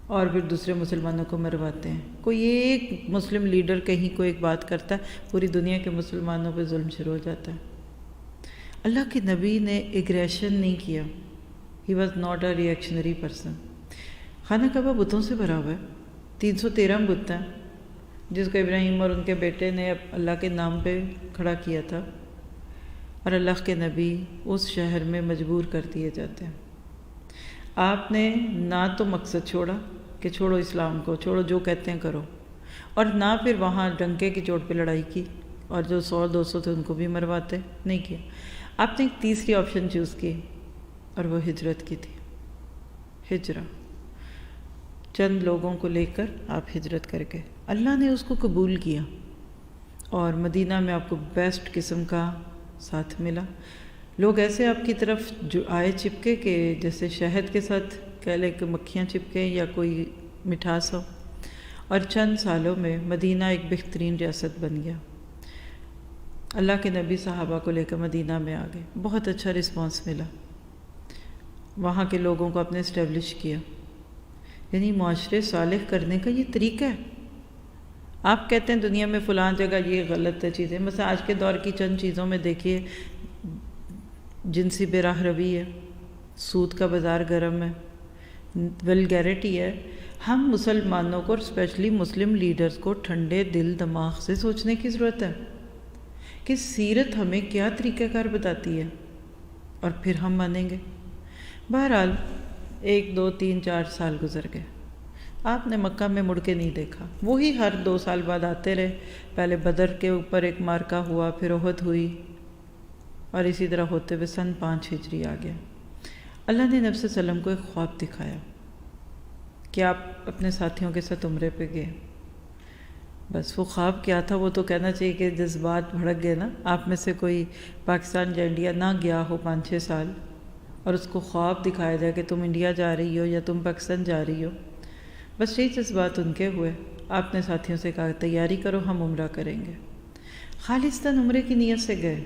اور پھر دوسرے مسلمانوں کو مرواتے ہیں۔ کوئی ایک مسلم لیڈر کہیں کو ایک بات کرتا ہے، پوری دنیا کے مسلمانوں پہ ظلم شروع ہو جاتا ہے۔ اللہ کے نبی نے ایگریشن نہیں کیا، he was not a reactionary person. خانہ کعبہ بتوں سے بھرا ہوا ہے، 313 بت ہیں، جس کو ابراہیم اور ان کے بیٹے نے اللہ کے نام پہ کھڑا کیا تھا، اور اللہ کے نبی اس شہر میں مجبور کر دیے جاتے ہیں۔ آپ نے نہ تو مقصد چھوڑا کہ چھوڑو اسلام کو، چھوڑو جو کہتے ہیں کرو، اور نہ پھر وہاں ڈنکے کی چوٹ پہ لڑائی کی، اور جو 100-200 تھے ان کو بھی مرواتے نہیں کیا۔ آپ نے ایک تیسری آپشن چوز کی، اور وہ ہجرت کی تھی۔ ہجرت، چند لوگوں کو لے کر آپ ہجرت کر گئے۔ اللہ نے اس کو قبول کیا، اور مدینہ میں آپ کو بیسٹ قسم کا ساتھ ملا۔ لوگ ایسے آپ کی طرف جو آئے چپکے کہ جیسے شہد کے ساتھ کہہ لیں کہ مکھیاں چپکیں یا کوئی مٹھاس ہو، اور چند سالوں میں مدینہ ایک بہترین ریاست بن گیا۔ اللہ کے نبی صحابہ کو لے کر مدینہ میں آ گئے، بہت اچھا رسپانس ملا، وہاں کے لوگوں کو اپنے اسٹیبلش کیا۔ یعنی معاشرے صالح کرنے کا یہ طریقہ ہے۔ آپ کہتے ہیں دنیا میں فلاں جگہ یہ غلط ہے چیزیں، مثلا آج کے دور کی چند چیزوں میں دیکھیے، جنسی بے راہ روی ہے، سود کا بازار گرم ہے، ولگیرٹی ہے۔ ہم مسلمانوں کو اور اسپیشلی مسلم لیڈرز کو ٹھنڈے دل دماغ سے سوچنے کی ضرورت ہے کہ سیرت ہمیں کیا طریقہ کار بتاتی ہے، اور پھر ہم مانیں گے۔ بہرحال 1 2 3 4 سال گزر گئے، آپ نے مکہ میں مڑ کے نہیں دیکھا۔ وہی ہر 2 سال بعد آتے رہے، پہلے بدر کے اوپر ایک مارکہ ہوا، پھر احد ہوئی، اور اسی طرح ہوتے ہوئے سن 5 ہجری آ گیا۔ اللہ نے نبی صلی اللہ علیہ وسلم کو ایک خواب دکھایا کہ آپ اپنے ساتھیوں کے ساتھ عمرے پہ گئے۔ بس وہ خواب کیا تھا وہ تو کہنا چاہیے کہ جذبات بھڑک گئے نا۔ آپ میں سے کوئی پاکستان یا انڈیا نہ گیا ہو 5-6 سال، اور اس کو خواب دکھایا جائے کہ تم انڈیا جا رہی ہو یا تم پاکستان جا رہی ہو، بس یہی جذبات ان کے ہوئے۔ آپ نے ساتھیوں سے کہا تیاری کرو، ہم عمرہ کریں گے۔ خالصتاً عمرے کی نیت سے گئے،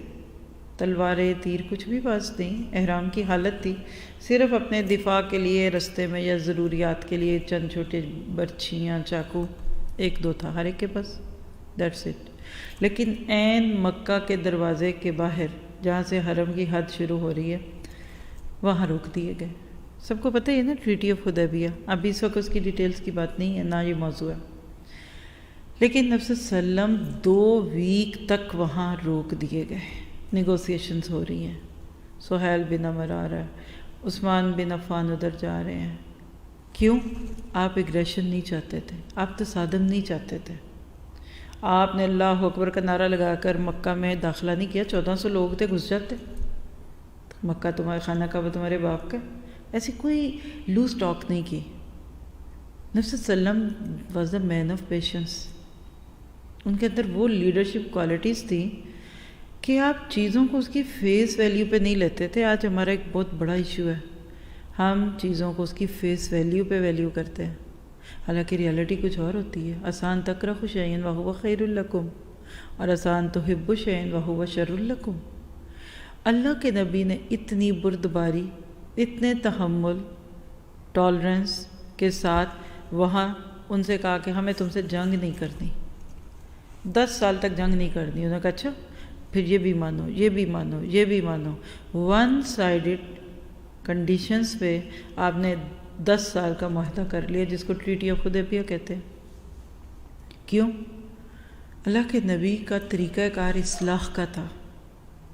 تلواریں تیر کچھ بھی پاس نہیں، احرام کی حالت تھی، صرف اپنے دفاع کے لیے رستے میں یا ضروریات کے لیے چند چھوٹے برچھیاں، چاقو 1-2 تھا ہر ایک کے پاس، دیٹس اٹ۔ لیکن عین مکہ کے دروازے کے باہر جہاں سے حرم کی حد شروع ہو رہی ہے، وہاں روک دیے گئے۔ سب کو پتہ ہے نا ٹریٹی آف حدیبیہ، اب اس وقت اس کی ڈیٹیلز کی بات نہیں ہے، نہ یہ موضوع ہے، لیکن نبی صلی اللہ علیہ وسلم 2 ویک تک وہاں روک دیے گئے۔ نیگوسیشنز ہو رہی ہیں، سہیل بن عمر آ رہا ہے، عثمان بن عفان ادھر جا رہے ہیں۔ کیوں؟ آپ ایگریشن نہیں چاہتے تھے، آپ تصادم نہیں چاہتے تھے۔ آپ نے اللہ اکبر کا نعرہ لگا کر مکہ میں داخلہ نہیں کیا، 1400 لوگ تھے، گھس جاتے۔ مکہ تمہارے، خانہ کعبہ تمہارے باپ کا، ایسی کوئی لوز ٹاک نہیں کی۔ نبی صلی اللہ علیہ وسلم was a man of patience, ان کے اندر وہ لیڈرشپ کوالٹیز تھیں کہ آپ چیزوں کو اس کی فیس ویلیو پہ نہیں لیتے تھے. آج ہمارا ایک بہت بڑا ایشو ہے, ہم چیزوں کو اس کی فیس ویلیو پہ ویلیو کرتے ہیں, حالانکہ ریالٹی کچھ اور ہوتی ہے. آسان تکرہوا شیئا وہو خیر لکم, اور آسان تحبوا شیئا وہو شر لکم. اللہ کے نبی نے اتنی بردباری, اتنے تحمل, ٹالرنس کے ساتھ وہاں ان سے کہا کہ ہمیں تم سے جنگ نہیں کرنی, 10 سال تک جنگ نہیں کرنی. انہوں نے کہا اچھا پھر یہ بھی مانو, یہ بھی مانو, یہ بھی مانو. 1 سائیڈڈ کنڈیشنز پہ آپ نے 10 سال کا معاہدہ کر لیا, جس کو ٹریٹی آف حدیبیہ کہتے ہیں. کیوں؟ اللہ کے نبی کا طریقہ کار اصلاح کا تھا,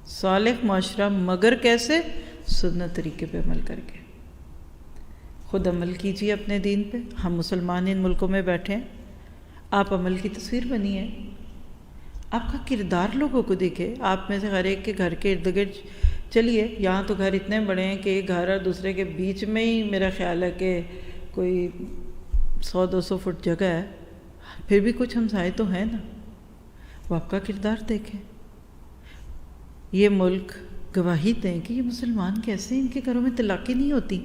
صالح معاشرہ, مگر کیسے؟ سنت طریقے پہ عمل کر کے. خود عمل کیجیے اپنے دین پہ. ہم مسلمان ان ملکوں میں بیٹھے ہیں, آپ عمل کی تصویر بنی ہے, آپ کا کردار لوگوں کو دیکھے. آپ میں سے ہر ایک کے گھر کے ارد گرد چلیے, یہاں تو گھر اتنے بڑے ہیں کہ ایک گھر اور دوسرے کے بیچ میں ہی میرا خیال ہے کہ کوئی 100-200 فٹ جگہ ہے, پھر بھی کچھ ہمسائے تو ہیں نا. وہ آپ کا کردار دیکھیں. یہ ملک گواہی دیں کہ یہ مسلمان کیسے, ان کے گھروں میں طلاقیں نہیں ہوتی.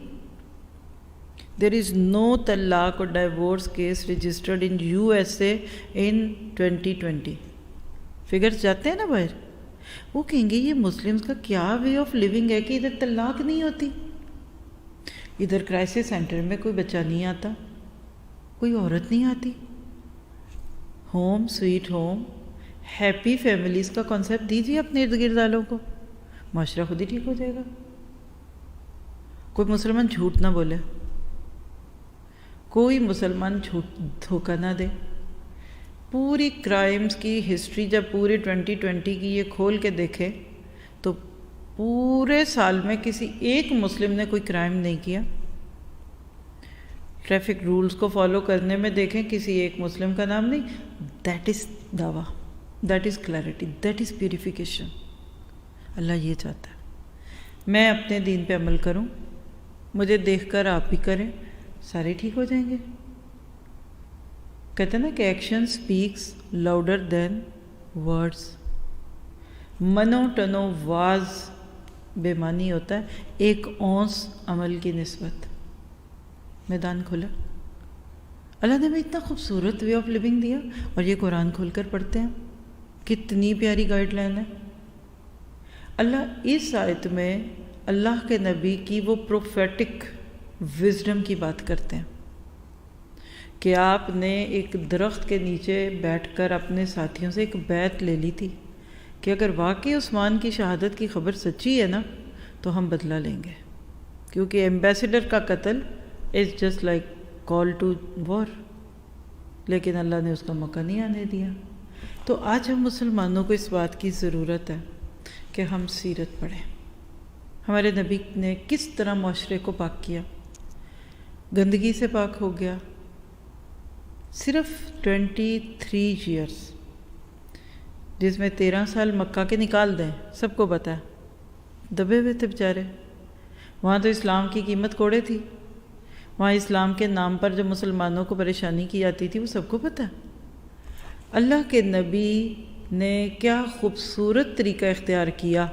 There is no طلاق اور divorce case registered in USA in 2020. Figures جاتے ہیں نا باہر, وہ کہیں گے یہ مسلمز کا کیا وے آف لیونگ ہے کہ ادھر طلاق نہیں ہوتی. ادھر کرائسس سینٹر میں کوئی بچہ نہیں آتا, کوئی عورت نہیں آتی. Home sweet home, happy families کا کانسیپٹ دیجیے اپنے ارد گرد والوں کو, معاشرہ خود ہی ٹھیک ہو جائے گا. کوئی مسلمان جھوٹ نہ بولے, کوئی مسلمان جھوٹ دھوکہ نہ دے. پوری کرائمز کی ہسٹری جب پورے 2020 کی یہ کھول کے دیکھے تو پورے سال میں کسی ایک مسلم نے کوئی کرائم نہیں کیا. ٹریفک رولز کو فالو کرنے میں دیکھیں کسی ایک مسلم کا نام نہیں. دیٹ از دعویٰ, that is clarity, that is purification. اللہ یہ چاہتا ہے میں اپنے دین پہ عمل کروں, مجھے دیکھ کر آپ بھی کریں, سارے ٹھیک ہو جائیں گے. کہتے ہیں نا کہ action specs louder than words. منو ٹنو واز بے معنی ہوتا ہے, 1 اونس عمل کی نسبت. میدان کھلا. اللہ نے ہمیں اتنا خوبصورت وے آف لیونگ دیا, اور یہ قرآن کھول کر پڑھتے ہیں, کتنی پیاری گائیڈ لائن ہے. اللہ اس آیت میں اللہ کے نبی کی وہ پروفیٹک وزڈم کی بات کرتے ہیں کہ آپ نے ایک درخت کے نیچے بیٹھ کر اپنے ساتھیوں سے ایک بیعت لے لی تھی کہ اگر واقعی عثمان کی شہادت کی خبر سچی ہے نا تو ہم بدلہ لیں گے, کیونکہ ایمبیسڈر کا قتل is just like call to war. لیکن اللہ نے اس کا موقع نہیں آنے دیا. تو آج ہم مسلمانوں کو اس بات کی ضرورت ہے کہ ہم سیرت پڑھیں. ہمارے نبی نے کس طرح معاشرے کو پاک کیا, گندگی سے پاک ہو گیا. صرف 23 ایئرس, جس میں 13 سال مکہ کے نکال دیں, سب کو پتہ ہے, دبے ہوئے تھے بیچارے. وہاں تو اسلام کی قیمت کوڑے تھی, وہاں اسلام کے نام پر جو مسلمانوں کو پریشانی کی جاتی تھی وہ سب کو پتہ ہے. اللہ کے نبی نے کیا خوبصورت طریقہ اختیار کیا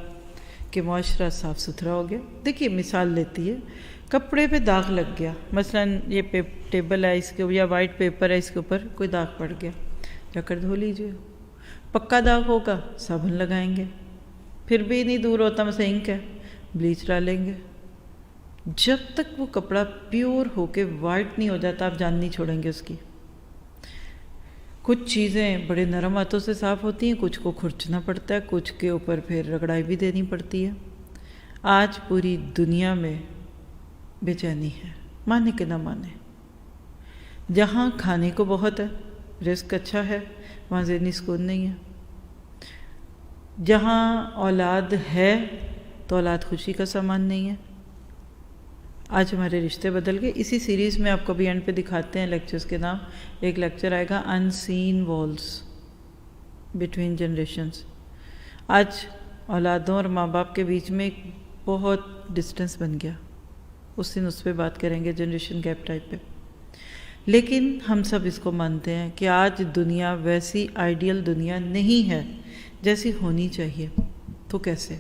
کہ معاشرہ صاف ستھرا ہو گیا. دیکھیے مثال لیتی ہے, کپڑے پہ داغ لگ گیا, مثلا یہ ٹیبل ہے اس کے یا وائٹ پیپر ہے اس کے اوپر کوئی داغ پڑ گیا, جا کر دھو لیجیے. پکا داغ ہوگا صابن لگائیں گے, پھر بھی نہیں دور ہوتا, مثلا انک ہے بلیچ ڈالیں گے. جب تک وہ کپڑا پیور ہو کے وائٹ نہیں ہو جاتا آپ جان نہیں چھوڑیں گے اس کی. کچھ چیزیں بڑے نرم ہاتھوں سے صاف ہوتی ہیں, کچھ کو کھرچنا پڑتا ہے, کچھ کے اوپر پھر رگڑائی بھی دینی پڑتی ہے. آج پوری دنیا میں بے چینی ہے, مانے کہ نہ مانے. جہاں کھانے کو بہت ہے, رزق اچھا ہے, وہاں ذہنی سکون نہیں ہے. جہاں اولاد ہے تو اولاد خوشی کا سامان نہیں ہے. آج ہمارے رشتے بدل گئے. اسی سیریز میں آپ کو بھی اینڈ پہ دکھاتے ہیں لیکچرز کے نام. ایک لیکچر آئے گا ان سین والز بٹوین جنریشنز. آج اولادوں اور ماں باپ کے بیچ میں ایک بہت ڈسٹینس بن گیا, اس دن اس پہ بات کریں گے, جنریشن گیپ ٹائپ پہ. لیکن ہم سب اس کو مانتے ہیں کہ آج دنیا ویسی آئیڈیل دنیا نہیں ہے جیسی ہونی چاہیے. تو کیسے.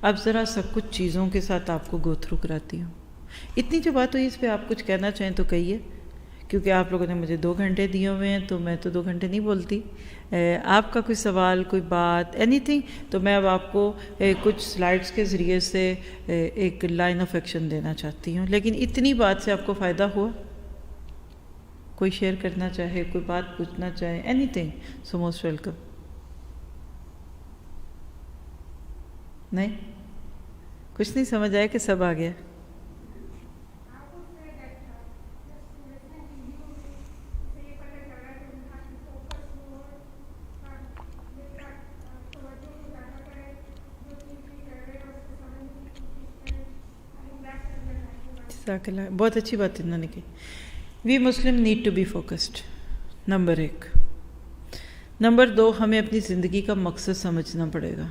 اب ذرا سب کچھ چیزوں کے ساتھ آپ کو گو تھرو کراتی ہوں. اتنی جو بات ہوئی اس پہ آپ کچھ کہنا چاہیں تو کہیے، کیونکہ آپ لوگوں نے مجھے 2 گھنٹے دیے ہوئے ہیں تو میں تو 2 گھنٹے نہیں بولتی. آپ کا کوئی سوال، کوئی بات، اینی تھنگ، تو میں اب آپ کو کچھ سلائڈس کے ذریعے سے ایک لائن آف ایکشن دینا چاہتی ہوں. لیکن اتنی بات سے آپ کو فائدہ ہوا؟ کوئی شیئر کرنا چاہے، کوئی بات پوچھنا چاہے، any thing, so most welcome. نہیں کچھ نہیں سمجھ آیا کہ سب آ گیا؟ بہت اچھی بات انہوں نے کی. We Muslim need to be focused, number 1. Number 2، ہمیں اپنی زندگی کا مقصد سمجھنا پڑے گا،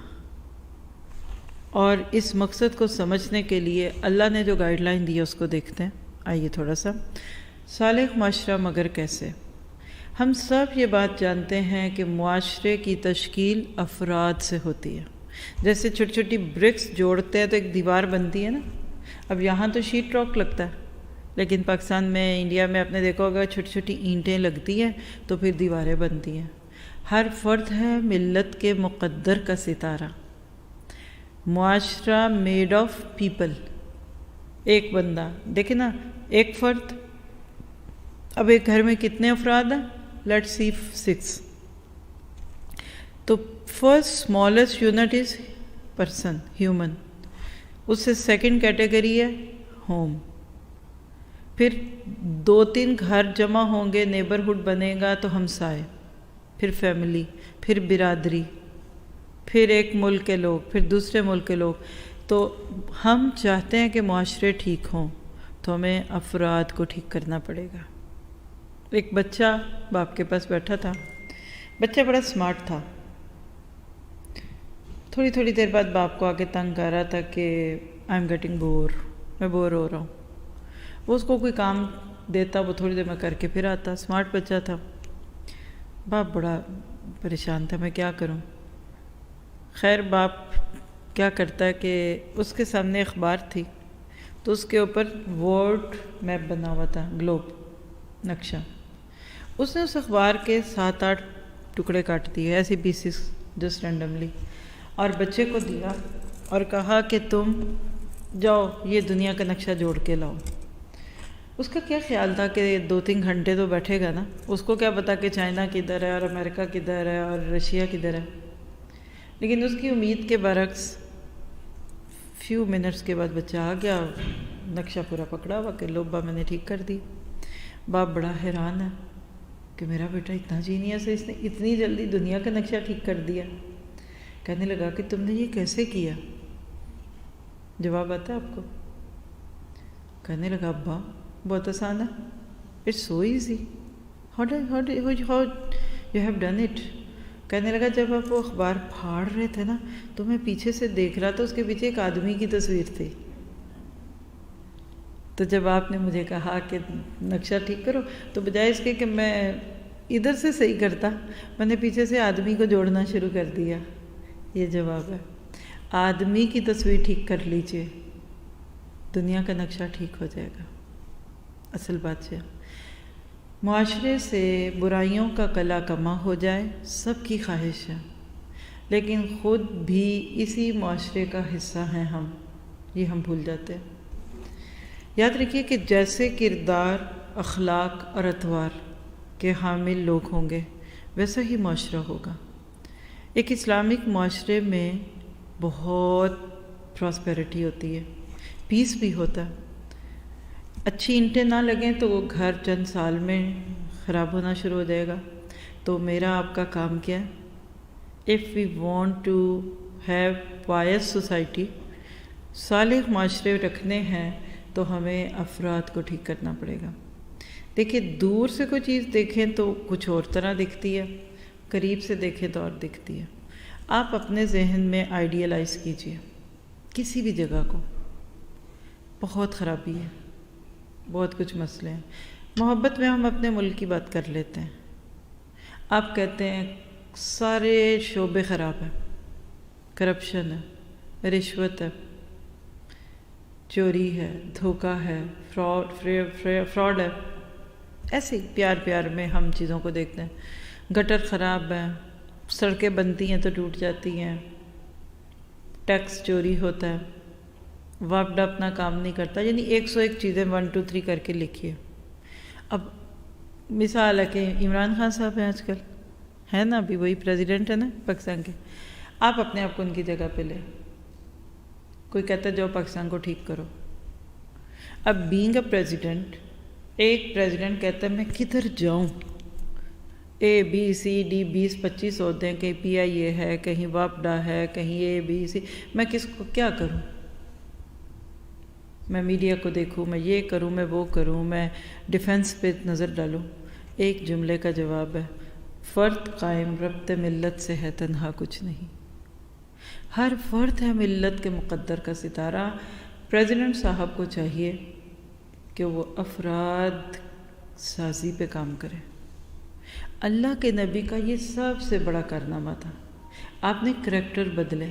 اور اس مقصد کو سمجھنے کے لیے اللہ نے جو گائیڈ لائن دی ہے اس کو دیکھتے ہیں. آئیے تھوڑا سا. صالح معاشرہ مگر کیسے؟ ہم سب یہ بات جانتے ہیں کہ معاشرے کی تشکیل افراد سے ہوتی ہے. جیسے چھوٹی چھوٹی برکس جوڑتے ہیں تو ایک دیوار بنتی ہے نا. اب یہاں تو شیٹ راک لگتا ہے، لیکن پاکستان میں، انڈیا میں آپ نے دیکھا ہوگا چھوٹی چھوٹی اینٹیں لگتی ہیں تو پھر دیواریں بنتی ہیں. ہر فرد ہے ملت کے مقدر کا ستارہ. معاشرہ میڈ آف پیپل. ایک بندہ دیکھیں نا، ایک فرد. اب ایک گھر میں کتنے افراد ہیں؟ Let's see 6. تو first smallest unit is person, human. اس سے سیکنڈ کیٹیگری ہے ہوم. پھر 2-3 گھر جمع ہوں گے، نیبرہڈ بنے گا تو ہمسائے، پھر فیملی، پھر برادری، پھر ایک ملک کے لوگ، پھر دوسرے ملک کے لوگ. تو ہم چاہتے ہیں کہ معاشرے ٹھیک ہوں تو ہمیں افراد کو ٹھیک کرنا پڑے گا. ایک بچہ باپ کے پاس بیٹھا تھا. بچہ بڑا سمارٹ تھا. تھوڑی دیر بعد باپ کو آگے تنگ کر رہا تھا کہ آئی ایم گیٹنگ بور، میں بور ہو رہا ہوں. وہ اس کو کوئی کام دیتا، وہ تھوڑی دیر میں کر کے پھر آتا. سمارٹ بچہ تھا. باپ بڑا پریشان تھا، میں کیا کروں. خیر باپ کیا کرتا ہے کہ اس کے سامنے اخبار تھی تو اس کے اوپر ورلڈ میپ بنا ہوا تھا، گلوب نقشہ. اس نے اس اخبار کے 7-8 ٹکڑے کاٹ دیے، ایسی پیسز جسٹ رینڈملی، اور بچے کو دیا اور کہا کہ تم جاؤ یہ دنیا کا نقشہ جوڑ کے لاؤ. اس کا کیا خیال تھا کہ 2-3 گھنٹے تو بیٹھے گا نا، اس کو کیا پتا کہ چائنا کدھر ہے اور امریکہ کدھر ہے اور رشیا کدھر ہے. لیکن اس کی امید کے برعکس فیو منٹس کے بعد بچہ آ گیا، نقشہ پورا پکڑا ہوا کہ لوبا میں نے ٹھیک کر دی. باپ بڑا حیران ہے کہ میرا بیٹا اتنا جینیس ہے، اس نے اتنی جلدی دنیا کا نقشہ ٹھیک کر دیا. کہنے لگا کہ تم نے یہ کیسے کیا؟ جواب آتا ہے آپ کو؟ کہنے لگا ابا بہت آسان ہے، it's so easy. How you have done it. کہنے لگا جب آپ وہ اخبار پھاڑ رہے تھے نا تو میں پیچھے سے دیکھ رہا تھا، اس کے پیچھے ایک آدمی کی تصویر تھی. تو جب آپ نے مجھے کہا کہ نقشہ ٹھیک کرو تو بجائے اس کے کہ میں ادھر سے صحیح کرتا، میں نے پیچھے سے آدمی کو جوڑنا شروع کر دیا. یہ جواب ہے. آدمی کی تصویر ٹھیک کر لیجئے، دنیا کا نقشہ ٹھیک ہو جائے گا. اصل بات ہے معاشرے سے برائیوں کا کلا کما ہو جائے، سب کی خواہش ہے، لیکن خود بھی اسی معاشرے کا حصہ ہیں ہم، یہ ہم بھول جاتے ہیں. یاد رکھیے کہ جیسے کردار، اخلاق اور اطوار کے حامل لوگ ہوں گے ویسا ہی معاشرہ ہوگا. ایک اسلامک معاشرے میں بہت پراسپیرٹی ہوتی ہے، پیس بھی ہوتا ہے. اچھی اینٹیں نہ لگیں تو وہ گھر چند سال میں خراب ہونا شروع ہو جائے گا. تو میرا آپ کا کام کیا ہے؟ If we want to have pious society, صالح معاشرے رکھنے ہیں تو ہمیں افراد کو ٹھیک کرنا پڑے گا. دیکھیں دور سے کوئی چیز دیکھیں تو کچھ اور طرح دکھتی ہے، قریب سے دیکھیں تو اور دکھتی ہے. آپ اپنے ذہن میں آئیڈیلائز کیجئے کسی بھی جگہ کو. بہت خرابی ہے، بہت کچھ مسئلے ہیں. محبت میں ہم اپنے ملک کی بات کر لیتے ہیں. آپ کہتے ہیں سارے شعبے خراب ہیں، کرپشن ہے، رشوت ہے، چوری ہے، دھوکہ ہے، فراڈ ہے. ایسے ہی پیار پیار میں ہم چیزوں کو دیکھتے ہیں. گٹر خراب ہے، سڑکیں بنتی ہیں تو ٹوٹ جاتی ہیں، ٹیکس چوری ہوتا ہے، وفد اپنا کام نہیں کرتا. یعنی 101 چیزیں 1 2 3 کر کے لکھیے. اب مثال ہے کہ عمران خان صاحب ہیں آج کل، ہے نا، ابھی وہی پریزیڈنٹ ہے نا پاکستان کے. آپ اپنے آپ کو ان کی جگہ پہ لیں. کوئی کہتا ہے جاؤ پاکستان کو ٹھیک کرو. اب بینگ اے پریزیڈنٹ، ایک پریزیڈنٹ کہتا ہے میں کدھر جاؤں، ABCD 20-25 ہوتے ہیں، کہیں PIA ہے، کہیں وابڈا ہے، کہیں ABC، میں کس کو کیا کروں؟ میں میڈیا کو دیکھوں، میں یہ کروں، میں وہ کروں، میں ڈیفنس پہ نظر ڈالوں. ایک جملے کا جواب ہے، فرد قائم ربط ملت سے ہے، تنہا کچھ نہیں. ہر فرد ہے ملت کے مقدر کا ستارہ. پریزیڈنٹ صاحب کو چاہیے کہ وہ افراد سازی پہ کام کرے. اللہ کے نبی کا یہ سب سے بڑا کارنامہ تھا. آپ نے کریکٹر بدلے.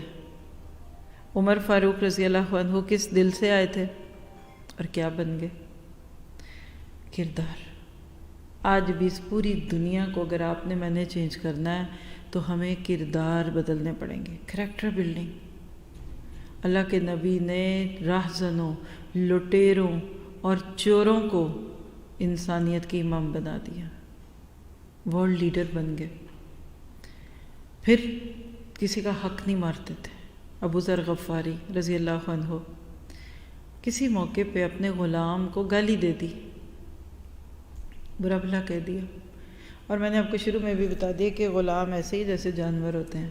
عمر فاروق رضی اللہ عنہ کس دل سے آئے تھے اور کیا بن گئے؟ کردار. آج بھی اس پوری دنیا کو اگر آپ نے میں نے چینج کرنا ہے تو ہمیں کردار بدلنے پڑیں گے. Character building. اللہ کے نبی نے راہزنوں، لٹیروں اور چوروں کو انسانیت کی امام بنا دیا، ورلڈ لیڈر بن گئے. پھر کسی کا حق نہیں مارتے تھے. ابو ذر غفاری رضی اللہ عنہ کسی موقع پہ اپنے غلام کو گالی دے دی، برا بھلا کہہ دیا. اور میں نے آپ کو شروع میں بھی بتا دیا کہ غلام ایسے ہی جیسے جانور ہوتے ہیں.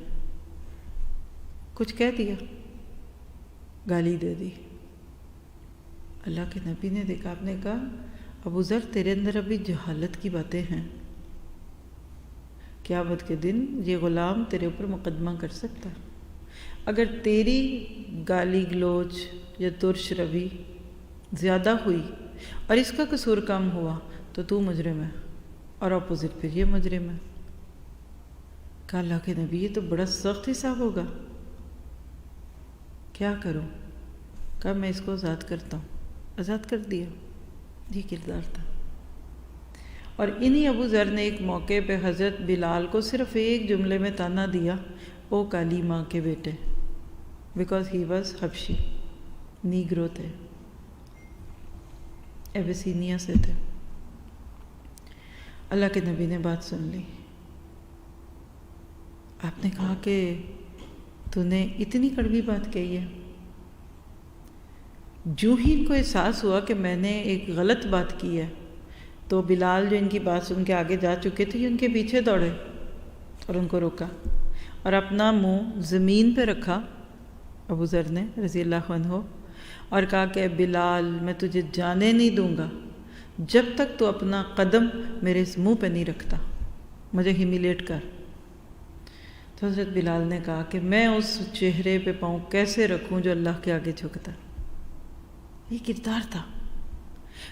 کچھ کہہ دیا، گالی دے دی. اللہ کے نبی نے دیکھا، آپ نے کہا ابو ذر تیرے اندر ابھی جہالت کی باتیں ہیں. قیامت کے دن یہ غلام تیرے اوپر مقدمہ کر سکتا. اگر تیری گالی گلوچ یا ترش روی زیادہ ہوئی اور اس کا قصور کم ہوا تو تو مجرم ہے، اور اپوزٹ پھر یہ مجرم ہے. کہا اللہ کے نبی یہ تو بڑا سخت حساب ہوگا، کیا کروں؟ کہا میں اس کو آزاد کرتا ہوں. آزاد کر دیا. یہ کردار تھا. اور انہی ابو ذر نے ایک موقع پہ حضرت بلال کو صرف ایک جملے میں تانا دیا، او کالی ماں کے بیٹے، بیکاز ہی واز حبشی، نیگرو تھے، ایبیسینیا سے تھے. اللہ کے نبی نے بات سن لی. آپ نے کہا کہ تو نے اتنی کڑوی بات کہی ہے. جو ہی ان کو احساس ہوا کہ میں نے ایک غلط بات کی ہے تو بلال جو ان کی بات سن کے آگے جا چکے تھے ان کے پیچھے دوڑے اور ان کو روکا اور اپنا منہ زمین پہ رکھا ابو ذر نے رضی اللہ عنہ، اور کہا کہ بلال میں تجھے جانے نہیں دوں گا جب تک تو اپنا قدم میرے اس منہ پہ نہیں رکھتا، مجھے ہیمیلیٹ کر. تو حضرت بلال نے کہا کہ میں اس چہرے پہ پاؤں کیسے رکھوں جو اللہ کے آگے جھکتا. یہ کردار تھا.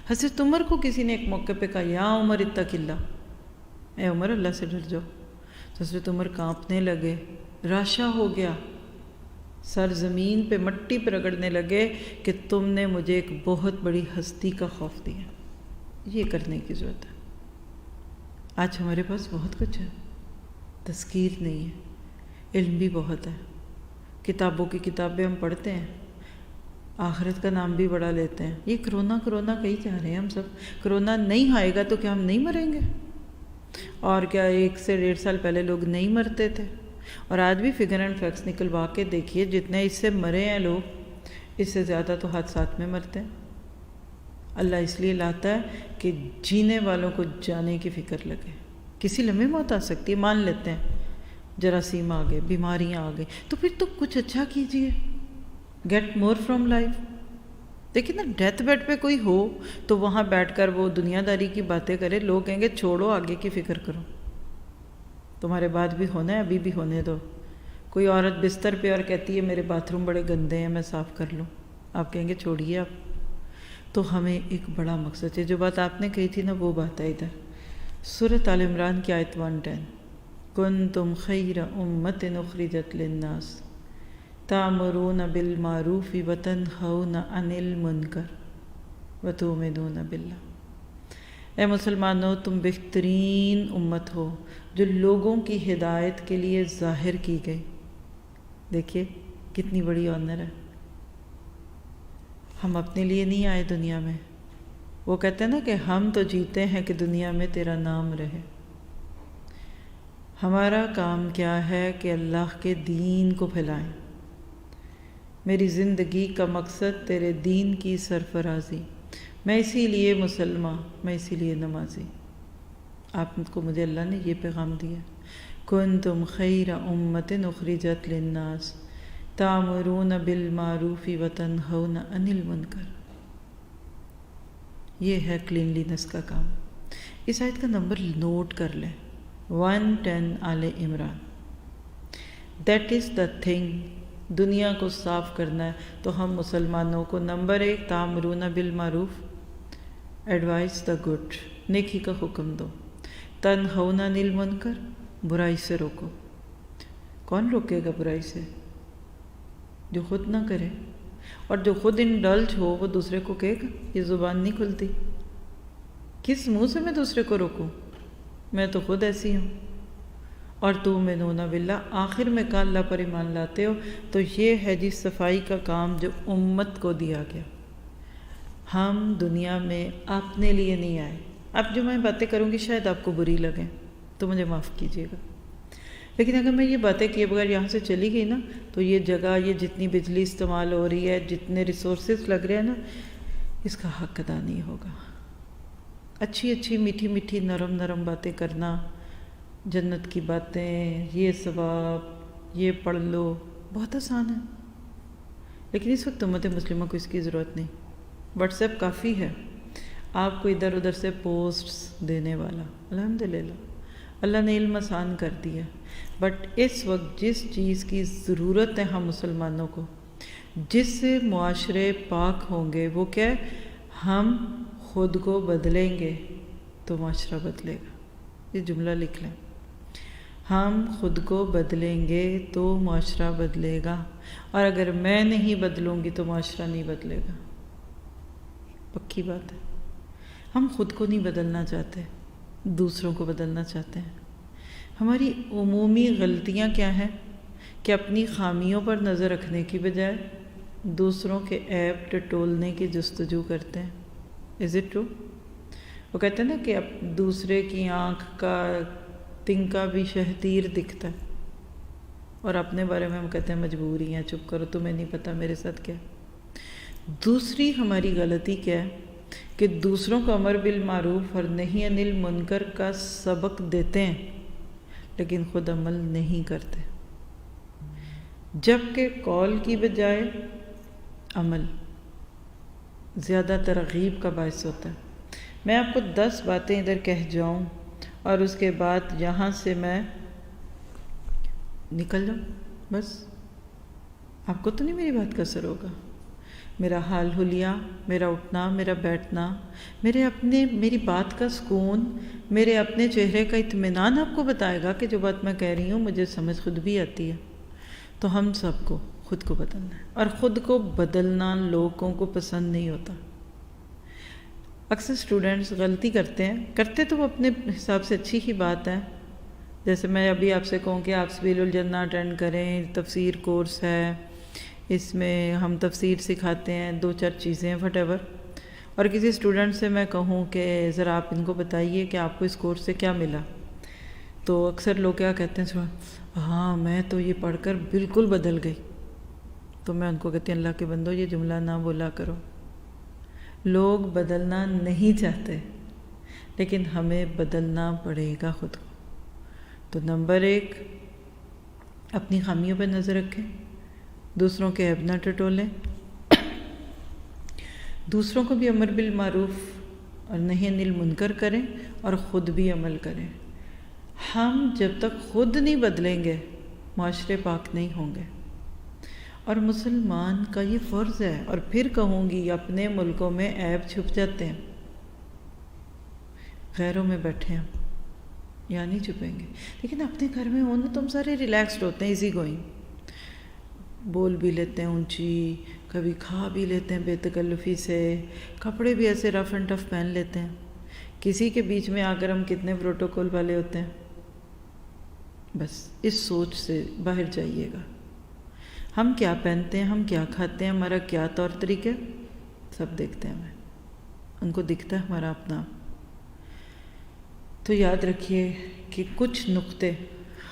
حضرت عمر کو کسی نے ایک موقع پہ کہا یا عمر اتق اللہ، اے عمر اللہ سے ڈر جاؤ. تو حضرت عمر کانپنے لگے، راشا ہو گیا، سر زمین پہ مٹی پہ رگڑنے لگے کہ تم نے مجھے ایک بہت بڑی ہستی کا خوف دیا. یہ کرنے کی ضرورت ہے. آج ہمارے پاس بہت کچھ ہے، تذکیر نہیں ہے، علم بھی بہت ہے، کتابوں کی کتابیں ہم پڑھتے ہیں، آخرت کا نام بھی بڑا لیتے ہیں. یہ کرونا کہی جا رہے ہیں ہم سب. کرونا نہیں آئے گا تو کیا ہم نہیں مریں گے؟ اور کیا 1 سے 1.5 سال پہلے لوگ نہیں مرتے تھے؟ اور آج بھی فگر اینڈ فیکٹس نکلوا کے دیکھیے، جتنے اس سے مرے ہیں لوگ، اس سے زیادہ تو حادثات میں مرتے ہیں. اللہ اس لیے لاتا ہے کہ جینے والوں کو جانے کی فکر لگے. کسی لمحے موت آ سکتی ہے، مان لیتے ہیں، جراثیم آ گئے، بیماریاں آ گئی، تو پھر تو کچھ اچھا کیجیے، گیٹ مور فرام لائف. دیکھیں نا، ڈیتھ بیڈ پہ کوئی ہو تو وہاں بیٹھ کر وہ دنیا داری کی باتیں کرے، لوگ کہیں گے چھوڑو آگے کی فکر کرو، تمہارے بعد بھی ہونا ہے، ابھی بھی ہونے دو. کوئی عورت بستر پہ اور کہتی ہے میرے باتھ روم بڑے گندے ہیں، میں صاف کر لوں، آپ کہیں گے چھوڑیے آپ. تو ہمیں ایک بڑا مقصد ہے. جو بات آپ نے کہی تھی نا وہ بات ہے ادھر سورۃ آل عمران کی آیت 110، کنتم خیر امۃ اخرجت للناس تأمرون بالمعروف وتنہون عن المنکر وتؤمنون باللہ۔ اے مسلمانوں، تم بہترین امت ہو جو لوگوں کی ہدایت کے لیے ظاہر کی گئی۔ دیکھیے کتنی بڑی آنر ہے۔ ہم اپنے لیے نہیں آئے دنیا میں، وہ کہتے ہیں نا کہ ہم تو جیتے ہیں کہ دنیا میں تیرا نام رہے۔ ہمارا کام کیا ہے کہ اللہ کے دین کو پھیلائیں۔ میری زندگی کا مقصد تیرے دین کی سرفرازی، میں اسی لیے مسلمان، میں اسی لیے نمازی۔ آپ کو مجھے اللہ نے یہ پیغام دیا، کنتم خیر امۃ اخرجت للناس تأمرون بالمعروف وتنہون عن المنکر۔ یہ ہے کلینلینس کا کام۔ اس آیت کا نمبر نوٹ کر لیں، 110 آل عمران۔ That is the thing. دنیا کو صاف کرنا ہے تو ہم مسلمانوں کو نمبر 1 تأمرون بالمعروف، ایڈوائز دا گڈ، نیکی کا حکم دو، تنہون عن المنکر، برائی سے روکو۔ کون روکے گا برائی سے؟ جو خود نہ کرے، اور جو خود انڈلج ہو وہ دوسرے کو کہے گا؟ یہ زبان نہیں کھلتی۔ کس منہ سے میں دوسرے کو روکوں؟ میں تو خود ایسی ہوں۔ اور تؤمنون باللہ، آخر میں کہا اللہ پر ایمان لاتے ہو، تو یہ ہے جی صفائی کا کام جو امت کو دیا گیا۔ ہم دنیا میں اپنے لیے نہیں آئے۔ اب جو میں باتیں کروں گی شاید آپ کو بری لگیں تو مجھے معاف کیجیے گا، لیکن اگر میں یہ باتیں کیے بغیر یہاں سے چلی گئی نا تو یہ جگہ، یہ جتنی بجلی استعمال ہو رہی ہے، جتنے ریسورسز لگ رہے ہیں نا، اس کا حق ادا نہیں ہوگا۔ اچھی اچھی میٹھی میٹھی نرم نرم باتیں کرنا، جنت کی باتیں، یہ ثواب، یہ پڑھ لو، بہت آسان ہے، لیکن اس وقت امت مسلمہ کو اس کی ضرورت نہیں۔ واٹس ایپ کافی ہے آپ کو ادھر ادھر سے پوسٹس دینے والا۔ الحمدللہ اللہ نے علم آسان کر دیا، بٹ اس وقت جس چیز کی ضرورت ہے ہم مسلمانوں کو، جس سے معاشرے پاک ہوں گے، وہ کیا ہے؟ ہم خود کو بدلیں گے تو معاشرہ بدلے گا۔ یہ جملہ لکھ لیں، ہم خود کو بدلیں گے تو معاشرہ بدلے گا، اور اگر میں نہیں بدلوں گی تو معاشرہ نہیں بدلے گا۔ پکی بات ہے۔ ہم خود کو نہیں بدلنا چاہتے، دوسروں کو بدلنا چاہتے ہیں۔ ہماری عمومی غلطیاں کیا ہیں کہ اپنی خامیوں پر نظر رکھنے کی بجائے دوسروں کے عیب ٹٹولنے کی جستجو کرتے ہیں۔ Is it true? وہ کہتے ہیں نا کہ اب دوسرے کی آنکھ کا تنکا بھی شہتیر دکھتا ہے، اور اپنے بارے میں ہم کہتے ہیں مجبوری ہیں، چپ کرو، تمہیں نہیں پتہ میرے ساتھ کیا۔ دوسری ہماری غلطی کیا ہے کہ دوسروں کو امر بالمعروف اور نہی عن المنکر کا سبق دیتے ہیں لیکن خود عمل نہیں کرتے، جبکہ قول کی بجائے عمل زیادہ ترغیب کا باعث ہوتا ہے۔ میں آپ کو 10 باتیں ادھر کہہ جاؤں اور اس کے بعد یہاں سے میں نکل جاؤں، بس آپ کو تو نہیں میری بات کا اثر ہوگا۔ میرا حال حلیہ، میرا اٹھنا، میرا بیٹھنا، میری بات کا سکون، میرے اپنے چہرے کا اطمینان آپ کو بتائے گا کہ جو بات میں کہہ رہی ہوں مجھے سمجھ خود بھی آتی ہے۔ تو ہم سب کو خود کو بدلنا ہے، اور خود کو بدلنا لوگوں کو پسند نہیں ہوتا۔ اکثر اسٹوڈنٹس غلطی کرتے تو وہ اپنے حساب سے اچھی ہی بات ہے۔ جیسے میں ابھی آپ سے کہوں کہ آپ سبیل الجنہ اٹینڈ کریں، تفسیر کورس ہے، اس میں ہم تفسیر سکھاتے ہیں، 2-4 چیزیں وٹ ایور، اور کسی اسٹوڈنٹ سے میں کہوں کہ ذرا آپ ان کو بتائیے کہ آپ کو اس کورس سے کیا ملا، تو اکثر لوگ کیا کہتے ہیں، ہاں میں تو یہ پڑھ کر بالکل بدل گئی۔ تو میں ان کو کہتی ہوں اللہ کے بندو یہ جملہ نہ بولا کرو۔ لوگ بدلنا نہیں چاہتے لیکن ہمیں بدلنا پڑے گا خود کو۔ تو نمبر 1 اپنی خامیوں پہ نظر رکھیں، دوسروں کے عیب نہ ٹٹولیں، دوسروں کو بھی امر بالمعروف اور نہی عن المنکر کریں اور خود بھی عمل کریں۔ ہم جب تک خود نہیں بدلیں گے معاشرے پاک نہیں ہوں گے، اور مسلمان کا یہ فرض ہے۔ اور پھر کہوں گی اپنے ملکوں میں عیب چھپ جاتے ہیں، غیروں میں بیٹھے ہم یہاں نہیں چھپیں گے، لیکن اپنے گھر میں ہوں نا تو ہم سارے ریلیکسڈ ہوتے ہیں، ایزی گوئنگ۔ بول بھی لیتے ہیں اونچی، کبھی کھا بھی لیتے ہیں بے تکلفی سے، کپڑے بھی ایسے رف اینڈ ٹف پہن لیتے ہیں. کسی کے بیچ میں آ کر ہم کتنے پروٹوکول والے ہوتے ہیں. بس اس سوچ سے باہر جائیے گا. ہم کیا پہنتے ہیں، ہم کیا کھاتے ہیں، ہمارا کیا طور طریقے، سب دیکھتے ہیں ہمیں، ان کو دکھتا ہے ہمارا اپنا. تو یاد رکھیے کہ کچھ نقطے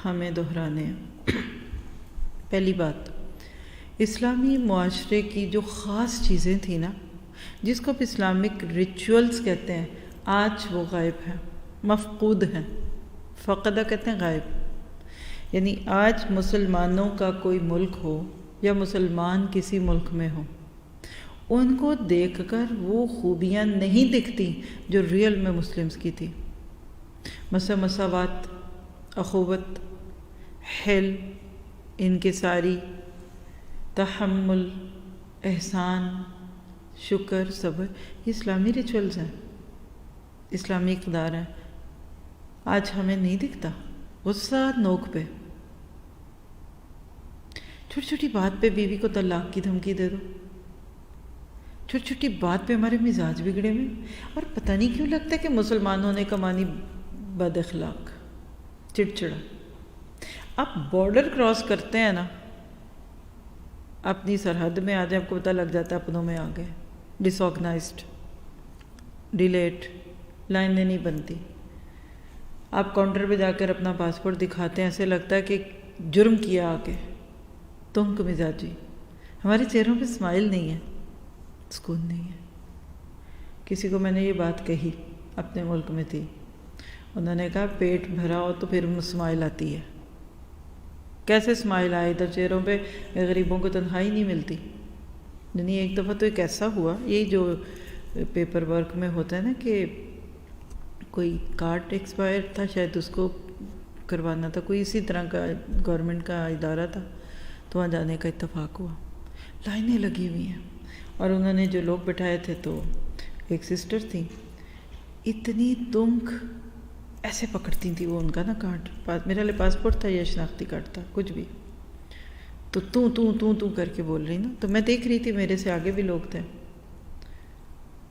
ہمیں دہرانے ہیں. پہلی بات، اسلامی معاشرے کی جو خاص چیزیں تھیں نا، جس کو اب اسلامک ریچولز کہتے ہیں، آج وہ غائب ہیں، مفقود ہیں. فقدہ کہتے ہیں غائب. یعنی آج مسلمانوں کا کوئی ملک ہو یا مسلمان کسی ملک میں ہو، ان کو دیکھ کر وہ خوبیاں نہیں دکھتی جو ریئل میں مسلمز کی تھی. مثلا مساوات، اخوت، حل، انکساری، تحمل، احسان، شکر، صبر، یہ اسلامی ریچولز ہیں، اسلامی اقدار ہیں. آج ہمیں نہیں دکھتا. غصہ نوک پہ، چھوٹی چھوٹی بات پہ بیوی کو طلاق کی دھمکی دے دو. چھوٹی چھوٹی بات پہ ہمارے مزاج بگڑے ہوئے. اور پتہ نہیں کیوں لگتا ہے کہ مسلمانوں نے کمانی بد اخلاق، چڑچڑا. آپ بارڈر کراس کرتے ہیں نا، اپنی سرحد میں آ جائے، آپ کو پتہ لگ جاتا ہے اپنوں میں آ گئے. ڈس آرگنائزڈ، ڈیلیٹ، لائنیں نہیں بنتی. آپ کاؤنٹر پہ جا کر اپنا پاسپورٹ دکھاتے ہیں، ایسے لگتا ہے کہ جرم کیا آ کے. تنگ مزاجی، ہمارے چہروں پہ اسمائل نہیں ہے، سکون نہیں ہے. کسی کو میں نے یہ بات کہی، اپنے ملک میں تھی، انہوں نے کہا پیٹ بھرا ہو تو پھر اسمائل آتی ہے. کیسے اسمائل آئے؟ ادھر چہروں پہ غریبوں کو تنہائی نہیں ملتی. یعنی ایک دفعہ تو ایک ایسا ہوا، یہی جو پیپر ورک میں ہوتا ہے نا کہ کوئی کارڈ ایکسپائر تھا شاید، اس کو کروانا تھا، کوئی اسی طرح کا گورنمنٹ کا ادارہ تھا، تو وہاں جانے کا اتفاق ہوا. لائنیں لگی ہوئی ہیں، اور انہوں نے جو لوگ بٹھائے تھے تو ایک سسٹر تھیں، اتنی تنگ، ایسے پکڑتی تھی وہ ان کا نا کارڈ. میرا لئے پاسپورٹ تھا یا شناختی کارڈ تھا، کچھ بھی، تو تو کر کے بول رہی نا. تو میں دیکھ رہی تھی میرے سے آگے بھی لوگ تھے.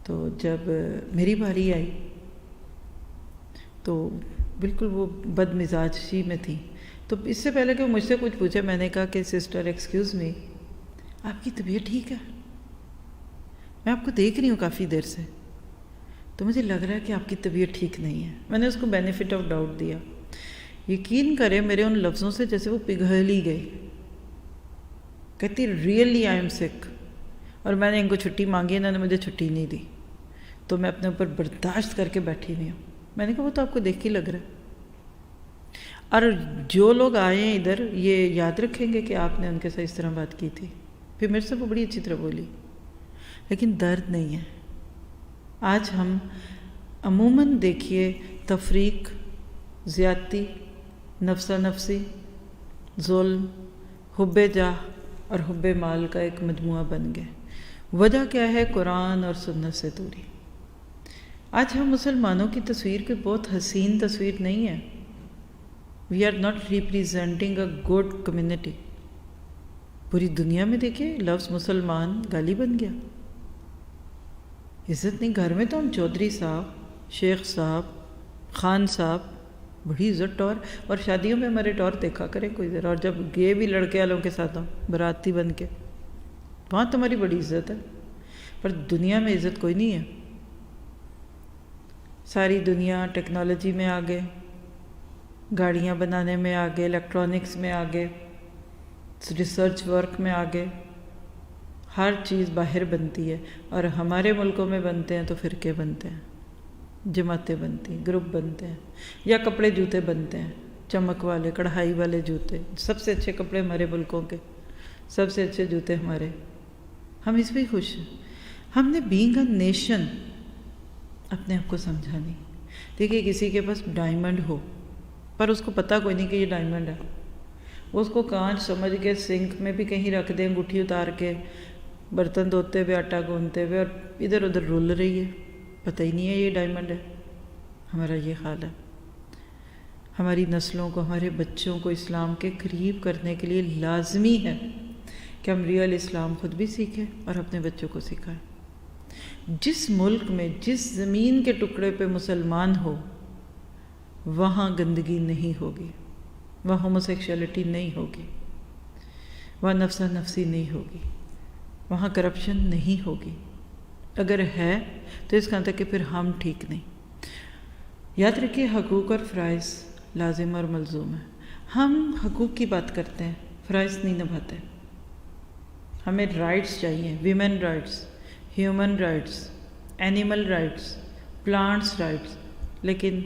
تو جب میری باری آئی تو بالکل وہ بد مزاجی میں تھی. تو اس سے پہلے کہ وہ مجھ سے کچھ پوچھے، میں نے کہا کہ سسٹر ایکسکیوز می، آپ کی طبیعت ٹھیک ہے؟ میں آپ کو دیکھ رہی ہوں کافی دیر سے، تو مجھے لگ رہا ہے کہ آپ کی طبیعت ٹھیک نہیں ہے. میں نے اس کو بینیفٹ آف ڈاؤٹ دیا. یقین کرے میرے ان لفظوں سے جیسے وہ پگھل ہی گئی. کہتی ریئلی آئی ایم سک. اور میں نے ان کو چھٹی مانگی، انہوں نے مجھے چھٹی نہیں دی، تو میں اپنے اوپر برداشت کر کے بیٹھی ہوئی ہوں. میں نے کہا وہ تو آپ کو دیکھ کے لگ رہا ہے. اور جو لوگ آئے ہیں ادھر یہ یاد رکھیں گے کہ آپ نے ان کے ساتھ اس طرح بات کی تھی. پھر میرے سے وہ بڑی اچھی طرح بولی، لیکن درد نہیں ہے. آج ہم عموماً دیکھیے تفریق، زیادتی، نفسا نفسی، ظلم، حب جاہ اور حب مال کا ایک مجموعہ بن گئے. وجہ کیا ہے؟ قرآن اور سنت سے دوری. آج ہم مسلمانوں کی تصویر کوئی بہت حسین تصویر نہیں ہے. We are not representing a good community. پوری دنیا میں دیکھیں لفظ مسلمان گالی بن گیا. عزت نہیں. گھر میں تو ہم چودھری صاحب، شیخ صاحب، خان صاحب، بڑی عزت ٹور. اور شادیوں میں ہمارے ٹور دیکھا کریں کوئی ذرا. اور جب گئے بھی لڑکے والوں کے ساتھ ہوں براتی بن کے، وہاں تمہاری بڑی عزت ہے. پر دنیا میں عزت کوئی نہیں ہے. ساری دنیا ٹیکنالوجی میں آگے، گاڑیاں بنانے میں آگے، الیکٹرانکس میں آگے، ریسرچ ورک میں آگے. ہر چیز باہر بنتی ہے، اور ہمارے ملکوں میں بنتے ہیں تو فرقے بنتے ہیں، جماعتیں بنتی ہیں، گروپ بنتے ہیں، یا کپڑے جوتے بنتے ہیں، چمک والے کڑھائی والے جوتے. سب سے اچھے کپڑے ہمارے ملکوں کے، سب سے اچھے جوتے ہمارے. ہم اس پہ ہی خوش ہیں. ہم نے بینگ اے نیشن اپنے آپ کو سمجھا نہیں. دیکھیے کسی کے پاس ڈائمنڈ ہو پر اس کو پتہ کوئی نہیں کہ یہ ڈائمنڈ ہے، وہ اس کو کانچ سمجھ کے سنک میں بھی کہیں رکھ دیں، انگوٹھی اتار کے برتن دھوتے ہوئے، آٹا گوندتے ہوئے، اور ادھر ادھر رول رہی ہے، پتہ ہی نہیں ہے یہ ڈائمنڈ ہے. ہمارا یہ حال ہے. ہماری نسلوں کو، ہمارے بچوں کو اسلام کے قریب کرنے کے لیے لازمی ہے کہ ہم ریئل اسلام خود بھی سیکھیں اور اپنے بچوں کو سکھائیں۔ جس ملک میں جس زمین کے ٹکڑے پہ مسلمان ہو وہاں گندگی نہیں ہوگی، وہاں ہوموسیکشولیٹی نہیں ہوگی، وہاں نفسہ نفسی نہیں ہوگی، وہاں کرپشن نہیں ہوگی۔ اگر ہے تو اس کا مطلب کہ پھر ہم ٹھیک نہیں۔ یاد رکھیے حقوق اور فرائض لازم اور ملزوم ہے۔ ہم حقوق کی بات کرتے ہیں، فرائض نہیں نبھاتے۔ ہمیں رائٹس چاہیے، women rights, human rights, animal rights, plants rights, لیکن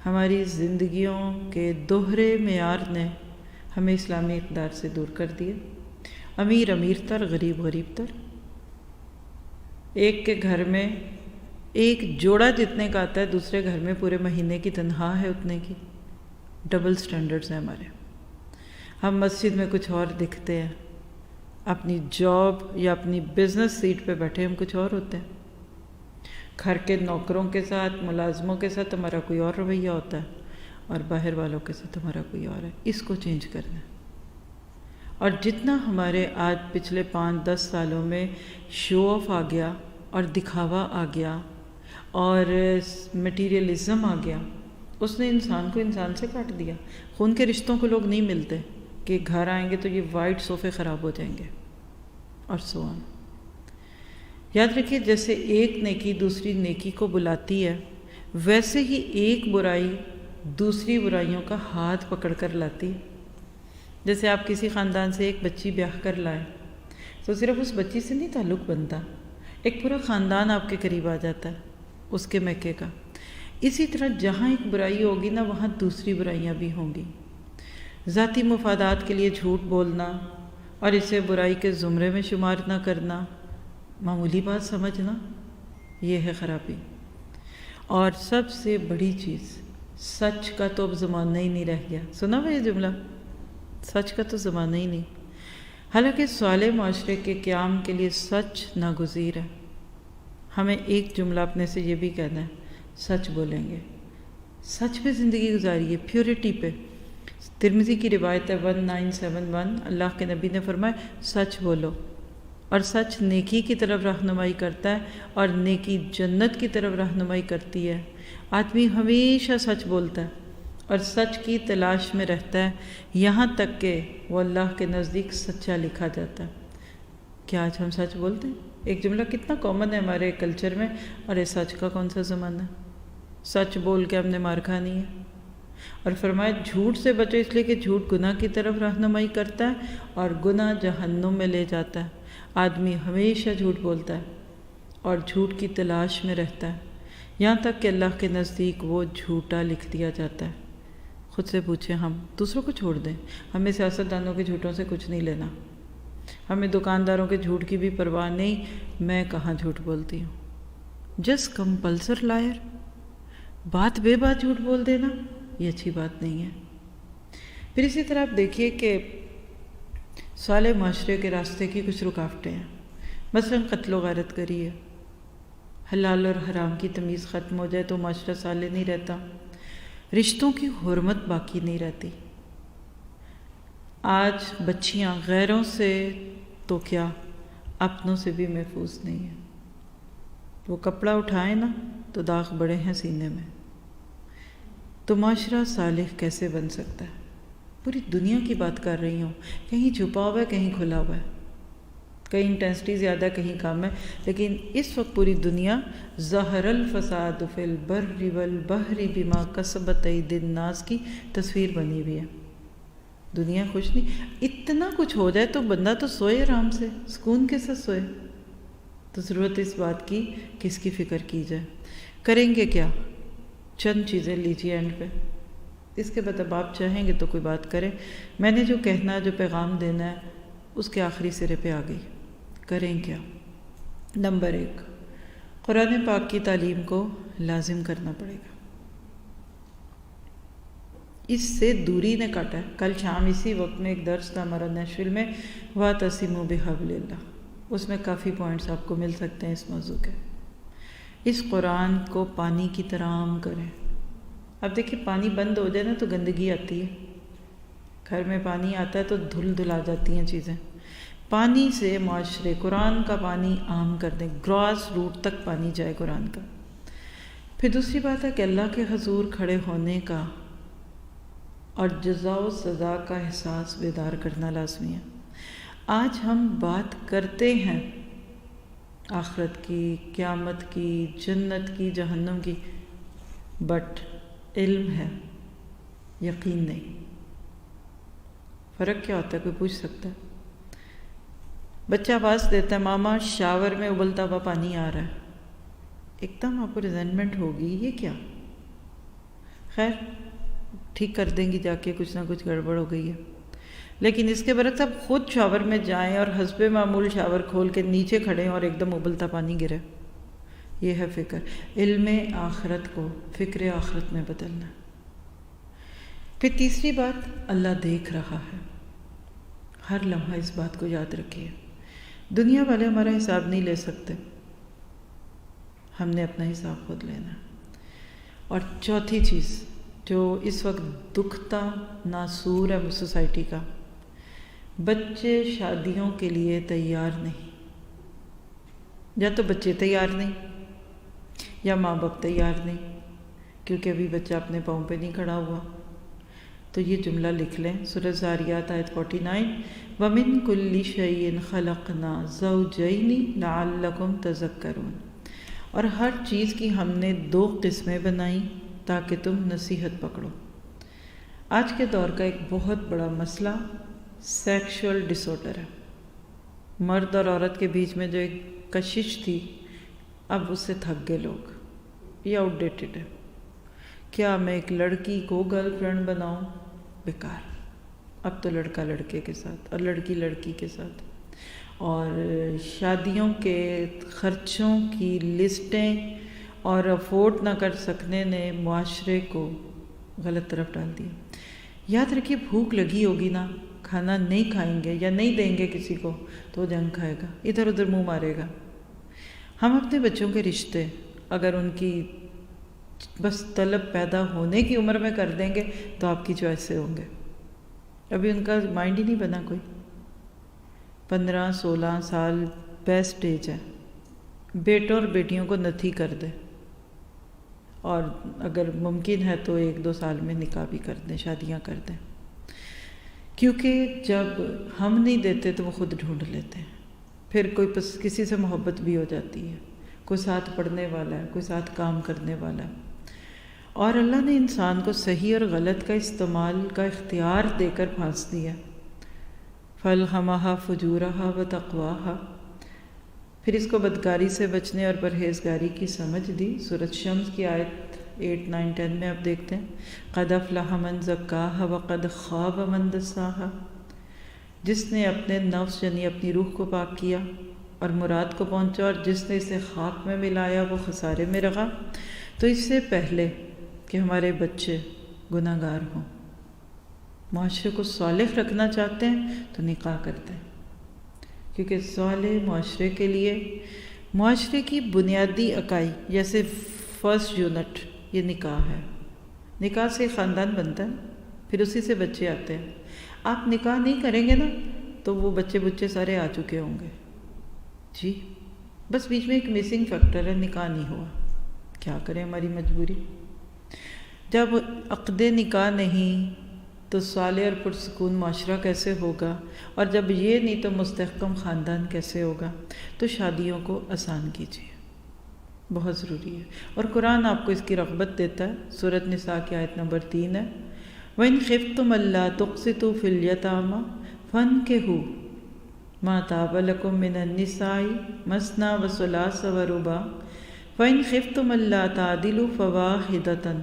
ہماری زندگیوں کے دوہرے معیار نے ہمیں اسلامی اقدار سے دور کر دیا۔ امیر امیر تر، غریب غریب تر۔ ایک کے گھر میں ایک جوڑا جتنے کا آتا ہے، دوسرے گھر میں پورے مہینے کی تنخواہ ہے اتنے کی۔ ڈبل سٹینڈرڈز ہیں ہمارے۔ ہم مسجد میں کچھ اور دکھتے ہیں، اپنی جاب یا اپنی بزنس سیٹ پہ بیٹھے ہم کچھ اور ہوتے ہیں۔ گھر کے نوکروں کے ساتھ، ملازموں کے ساتھ ہمارا کوئی اور رویہ ہوتا ہے، اور باہر والوں کے ساتھ ہمارا کوئی اور ہے۔ اس کو چینج کرنا ہے۔ اور جتنا ہمارے آج پچھلے 5-10 سالوں میں شو آف آ گیا اور دکھاوا آ گیا اور میٹیریلزم آ گیا، اس نے انسان کو انسان سے کاٹ دیا۔ خون کے رشتوں کو لوگ نہیں ملتے کہ گھر آئیں گے تو یہ وائٹ صوفے خراب ہو جائیں گے اور سو آن۔ یاد رکھیے جیسے ایک نیکی دوسری نیکی کو بلاتی ہے، ویسے ہی ایک برائی دوسری برائیوں کا ہاتھ پکڑ کر لاتی ہے۔ جیسے آپ کسی خاندان سے ایک بچی بیاہ کر لائیں تو صرف اس بچی سے نہیں تعلق بنتا، ایک پورا خاندان آپ کے قریب آ جاتا ہے اس کے میکے کا۔ اسی طرح جہاں ایک برائی ہوگی نا وہاں دوسری برائیاں بھی ہوں گی۔ ذاتی مفادات کے لیے جھوٹ بولنا اور اسے برائی کے زمرے میں شمار نہ کرنا، معمولی بات سمجھنا، یہ ہے خرابی۔ اور سب سے بڑی چیز، سچ کا تو اب زمانہ ہی نہیں رہ گیا۔ سنا ہوا یہ جملہ؟ سچ کا تو زمانہ ہی نہیں۔ حالانکہ صالح معاشرے کے قیام کے لیے سچ ناگزیر ہے۔ ہمیں ایک جملہ اپنے سے یہ بھی کہنا ہے، سچ بولیں گے، سچ پہ زندگی گزاریے، پیورٹی پہ۔ ترمذی کی روایت ہے 1971، اللہ کے نبی نے فرمایا سچ بولو، اور سچ نیکی کی طرف رہنمائی کرتا ہے، اور نیکی جنت کی طرف رہنمائی کرتی ہے۔ آدمی ہمیشہ سچ بولتا ہے اور سچ کی تلاش میں رہتا ہے، یہاں تک کہ وہ اللہ کے نزدیک سچا لکھا جاتا ہے۔ کیا آج ہم سچ بولتے ہیں؟ ایک جملہ کتنا کامن ہے ہمارے کلچر میں، اور یہ سچ کا کون سا زمانہ ہے؟ سچ بول کے ہم نے مار کھانی ہے۔ اور فرمایا جھوٹ سے بچو، اس لیے کہ جھوٹ گناہ کی طرف رہنمائی کرتا ہے اور گناہ جہنم میں لے جاتا ہے۔ آدمی ہمیشہ جھوٹ بولتا ہے اور جھوٹ کی تلاش میں رہتا ہے، یہاں تک کہ اللہ کے نزدیک وہ جھوٹا لکھ دیا جاتا ہے۔ خود سے پوچھیں، ہم دوسروں کو چھوڑ دیں، ہمیں سیاستدانوں کے جھوٹوں سے کچھ نہیں لینا، ہمیں دکانداروں کے جھوٹ کی بھی پرواہ نہیں۔ میں کہاں جھوٹ بولتی ہوں؟ جسٹ کمپلسر لائر، بات بے بات جھوٹ بول دینا، یہ اچھی بات نہیں ہے۔ پھر اسی طرح آپ دیکھیے کہ صالح معاشرے کے راستے کی کچھ رکاوٹیں ہیں، مثلا قتل و غارت گری ہے۔ حلال اور حرام کی تمیز ختم ہو جائے تو معاشرہ صالح نہیں رہتا، رشتوں کی حرمت باقی نہیں رہتی۔ آج بچیاں غیروں سے تو کیا اپنوں سے بھی محفوظ نہیں ہیں۔ وہ کپڑا اٹھائیں نا تو داغ بڑے ہیں سینے میں۔ تو معاشرہ صالح کیسے بن سکتا ہے؟ پوری دنیا کی بات کر رہی ہوں، کہیں چھپا ہوا ہے کہیں کھلا ہوا ہے، کہیں انٹینسٹی زیادہ کہیں کم ہے، لیکن اس وقت پوری دنیا ظہر الفساد فی البر والبحر بما کسبت ایدی الناس کی تصویر بنی ہوئی ہے۔ دنیا خوش نہیں، اتنا کچھ ہو جائے تو بندہ تو سوئے آرام سے، سکون کے ساتھ سوئے۔ تو ضرورت اس بات کی کہ اس کی فکر کی جائے۔ کریں گے کیا؟ چند چیزیں لیجیے اینڈ پہ، اس کے بعد اب آپ چاہیں گے تو کوئی بات کریں۔ میں نے جو کہنا ہے، جو پیغام دینا ہے، اس کے آخری سرے پہ آ گئی۔ کریں کیا؟ نمبر 1، قرآن پاک کی تعلیم کو لازم کرنا پڑے گا۔ اس سے دوری نے کاٹا ہے۔ کل شام اسی وقت میں ایک درس تھا ہمارا نیشول میں، وَاعْتَصِمُوا بِحَبْلِ اللَّهِ، اس میں کافی پوائنٹس آپ کو مل سکتے ہیں اس موضوع کے۔ اس قرآن کو پانی کی طرح عام کریں۔ اب دیکھیں پانی بند ہو جائے نا تو گندگی آتی ہے، گھر میں پانی آتا ہے تو دھل آ جاتی ہیں چیزیں۔ پانی سے معاشرے، قرآن کا پانی عام کر دیں، گراس روٹ تک پانی جائے قرآن کا۔ پھر دوسری بات ہے کہ اللہ کے حضور کھڑے ہونے کا اور جزا و سزا کا احساس بیدار کرنا لازمی ہے۔ آج ہم بات کرتے ہیں آخرت کی، قیامت کی، جنت کی، جہنم کی، بٹ علم ہے، یقین نہیں۔ فرق کیا ہوتا ہے؟ کوئی پوچھ سکتا ہے؟ بچہ آواز دیتا ہے ماما شاور میں ابلتا ہوا پانی آ رہا ہے، ایک دم آپ کو ریزنٹمنٹ ہوگی، یہ کیا؟ خیر ٹھیک کر دیں گی جا کے، کچھ نہ کچھ گڑبڑ ہو گئی ہے۔ لیکن اس کے برعکس آپ خود شاور میں جائیں اور حسب معمول شاور کھول کے نیچے کھڑے ہیں اور ایک دم ابلتا پانی گرے، یہ ہے فکر۔ علم آخرت کو فکر آخرت میں بدلنا۔ پھر تیسری بات، اللہ دیکھ رہا ہے، ہر لمحہ اس بات کو یاد رکھیے۔ دنیا والے ہمارا حساب نہیں لے سکتے، ہم نے اپنا حساب خود لینا۔ اور چوتھی چیز جو اس وقت دکھتا ناسور ہے سوسائٹی کا، بچے شادیوں کے لیے تیار نہیں۔ یا تو بچے تیار نہیں یا ماں باپ تیار نہیں، کیونکہ ابھی بچہ اپنے پاؤں پہ نہیں کھڑا ہوا۔ تو یہ جملہ لکھ لیں، سورہ زاریات آیت 49، وَمِن كُلِّ شَيْءٍ خَلَقْنَا زَوْجَيْنِ لَعَلَّكُمْ تَذَكَّرُونَ، اور ہر چیز کی ہم نے 2 قسمیں بنائیں تاکہ تم نصیحت پکڑو۔ آج کے دور کا ایک بہت بڑا مسئلہ سیکشول ڈس آرڈر ہے۔ مرد اور عورت کے بیچ میں جو ایک کشش تھی، اب اس سے تھک گئے لوگ، یہ آؤٹ ڈیٹڈ ہے۔ کیا میں ایک لڑکی کو گرل فرینڈ بناؤں؟ بیکار۔ اب تو لڑکا لڑکے کے ساتھ اور لڑکی لڑکی کے ساتھ، اور شادیوں کے خرچوں کی لسٹیں اور افورڈ نہ کر سکنے نے معاشرے کو غلط طرف ڈال دیا۔ یاد رکھیے بھوک لگی ہوگی نا، کھانا نہیں کھائیں گے یا نہیں دیں گے کسی کو تو وہ جنگ کھائے گا، ادھر ادھر منہ مارے گا۔ ہم اپنے بچوں کے رشتے اگر ان کی بس طلب پیدا ہونے کی عمر میں کر دیں گے تو آپ کی چوائس سے ہوں گے۔ ابھی ان کا مائنڈ ہی نہیں بنا کوئی، 15-16 سال بیسٹ ایج ہے۔ بیٹوں اور بیٹیوں کو نتھی کر دے، اور اگر ممکن ہے تو 1-2 سال میں نکاح بھی کر دیں، شادیاں کر دیں، کیونکہ جب ہم نہیں دیتے تو وہ خود ڈھونڈ لیتے ہیں۔ پھر کوئی کسی سے محبت بھی ہو جاتی ہے، کوئی ساتھ پڑھنے والا ہے، کوئی ساتھ کام کرنے والا ہے۔ اور اللہ نے انسان کو صحیح اور غلط کا استعمال کا اختیار دے کر پھانس دیا، فَأَلْهَمَهَا فُجُورَهَا وَتَقْوَاهَا۔ پھر اس کو بدکاری سے بچنے اور پرہیزگاری کی سمجھ دی۔ سورۃ شمس کی آیت 8، 9، 10 میں آپ دیکھتے ہیں، قَدْ أَفْلَحَ مَنْ زَكَّاهَا وَقَدْ خَابَ مَنْ دَسَّاهَا، جس نے اپنے نفس یعنی اپنی روح کو پاک کیا اور مراد کو پہنچا، اور جس نے اسے خاک میں ملایا وہ خسارے میں رہا۔ تو اس سے پہلے کہ ہمارے بچے گناہ گار ہوں، معاشرے کو صالح رکھنا چاہتے ہیں تو نکاح کرتے ہیں، کیونکہ صالح معاشرے کے لیے معاشرے کی بنیادی اکائی جیسے فرسٹ یونٹ یہ نکاح ہے۔ نکاح سے خاندان بنتا ہے، پھر اسی سے بچے آتے ہیں۔ آپ نکاح نہیں کریں گے نا تو وہ بچے سارے آ چکے ہوں گے جی، بس بیچ میں ایک مسنگ فیکٹر ہے، نکاح نہیں ہوا۔ کیا کریں، ہماری مجبوری۔ جب عقد نکاح نہیں تو صالح اور پرسکون معاشرہ کیسے ہوگا، اور جب یہ نہیں تو مستحکم خاندان کیسے ہوگا؟ تو شادیوں کو آسان کیجیے، بہت ضروری ہے۔ اور قرآن آپ کو اس کی رغبت دیتا ہے۔ سورۃ نساء کی آیت نمبر 3 ہے، وَإِنْ خِفْتُمْ أَلَّا تُقْسِطُوا فِي الْيَتَامَىٰ فَانكِحُوا مَا طَابَ لَكُم مِّنَ النِّسَاءِ مَثْنَىٰ وَثُلَاثَ وَرُبَاعَ فَإِنْ خِفْتُمْ أَلَّا تَعْدِلُوا فَوَاحِدَةً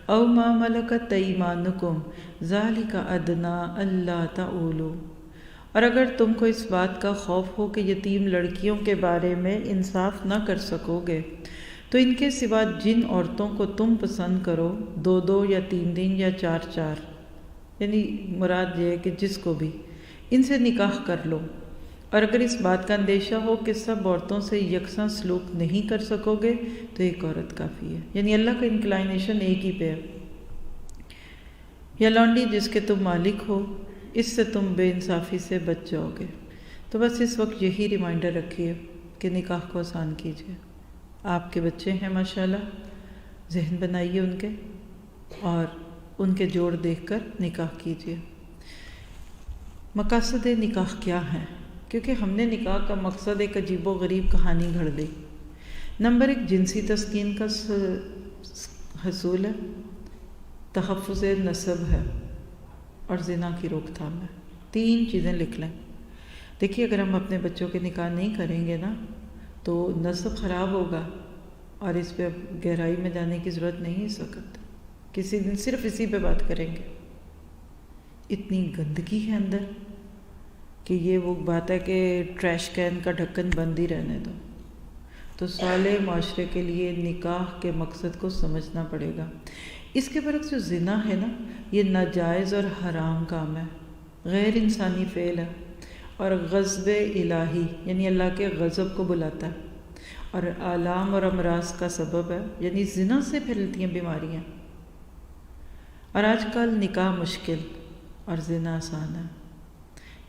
أَوْ مَا مَلَكَتْ أَيْمَانُكُمْ ذَلِكَ أَدْنَىٰ أَلَّا تَعُولُوا، اور اگر تم کو اس بات کا خوف ہو کہ یتیم لڑکیوں کے بارے میں انصاف نہ کر سکو گے تو ان کے سوا جن عورتوں کو تم پسند کرو 2 یا 3 دن یا 4، یعنی مراد یہ ہے کہ جس کو بھی ان سے نکاح کر لو۔ اور اگر اس بات کا اندیشہ ہو کہ سب عورتوں سے یکساں سلوک نہیں کر سکو گے تو ایک عورت کافی ہے، یعنی اللہ کا انکلائنیشن ایک ہی پہ ہے۔ یا لونڈی جس کے تم مالک ہو، اس سے تم بے انصافی سے بچ جاؤ گے۔ تو بس اس وقت یہی ریمائنڈر رکھیے کہ نکاح کو آسان کیجیے. آپ کے بچے ہیں ماشاءاللہ، ذہن بنائیے ان کے اور ان کے جوڑ دیکھ کر نکاح کیجیے. مقاصد نکاح کیا ہیں؟ کیونکہ ہم نے نکاح کا مقصد ایک عجیب و غریب کہانی گھڑ دی. نمبر 1 جنسی تسکین کا حصول ہے، تحفظ نسب ہے اور زنا کی روک تھام ہے. 3 چیزیں لکھ لیں. دیکھیے اگر ہم اپنے بچوں کے نکاح نہیں کریں گے نا تو نسب خراب ہوگا، اور اس پہ اب گہرائی میں جانے کی ضرورت نہیں اس وقت، کسی دن صرف اسی پہ بات کریں گے. اتنی گندگی ہے اندر کہ یہ وہ بات ہے کہ ٹریش کین کا ڈھکن بند ہی رہنے دو. تو صالح معاشرے کے لیے نکاح کے مقصد کو سمجھنا پڑے گا. اس کے برعکس جو زنا ہے نا، یہ ناجائز اور حرام کام ہے، غیر انسانی فعل ہے اور غضب الہی یعنی اللہ کے غضب کو بلاتا ہے اور آلام اور امراض کا سبب ہے، یعنی زنا سے پھیلتی ہیں بیماریاں. اور آج کل نکاح مشکل اور زنا آسان ہے.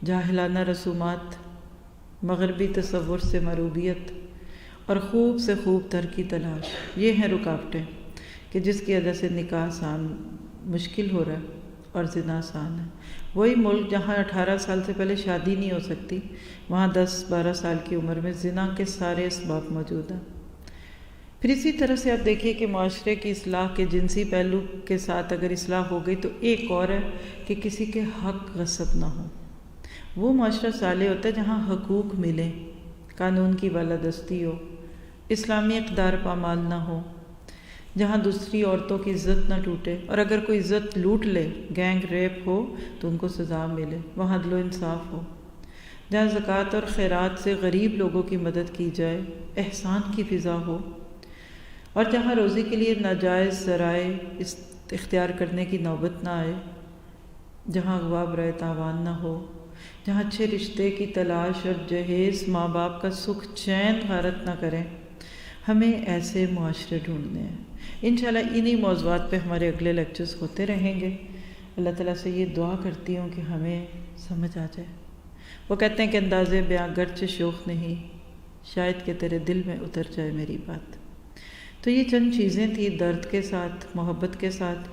جاہلانہ رسومات، مغربی تصور سے مروبیت اور خوب سے خوب تر کی تلاش، یہ ہیں رکاوٹیں کہ جس کی وجہ سے نکاح آسان مشکل ہو رہا ہے اور زنا آسان ہے. وہی ملک جہاں 18 سال سے پہلے شادی نہیں ہو سکتی، وہاں 10-12 سال کی عمر میں زنا کے سارے اسباب موجود ہیں. پھر اسی طرح سے آپ دیکھیے کہ معاشرے کی اصلاح کے جنسی پہلو کے ساتھ اگر اصلاح ہو گئی تو ایک اور ہے کہ کسی کے حق غصب نہ ہو. وہ معاشرہ صالح ہوتا ہے جہاں حقوق ملیں، قانون کی بالادستی ہو، اسلامی اقدار پامال نہ ہو، جہاں دوسری عورتوں کی عزت نہ ٹوٹے، اور اگر کوئی عزت لوٹ لے، گینگ ریپ ہو تو ان کو سزا ملے، وہاں عدل و انصاف ہو، جہاں زکوٰۃ اور خیرات سے غریب لوگوں کی مدد کی جائے، احسان کی فضا ہو، اور جہاں روزی کے لیے ناجائز ذرائع اختیار کرنے کی نوبت نہ آئے، جہاں اغوا برائے تاوان نہ ہو، جہاں اچھے رشتے کی تلاش اور جہیز ماں باپ کا سکھ چین غارت نہ کریں. ہمیں ایسے معاشرے ڈھونڈنے ہیں. انشاءاللہ انہی موضوعات پہ ہمارے اگلے لیکچرز ہوتے رہیں گے. اللہ تعالیٰ سے یہ دعا کرتی ہوں کہ ہمیں سمجھ آ جائے. وہ کہتے ہیں کہ اندازے بیاں گرچہ شوخ نہیں، شاید کہ تیرے دل میں اتر جائے میری بات. تو یہ چند چیزیں تھیں درد کے ساتھ، محبت کے ساتھ.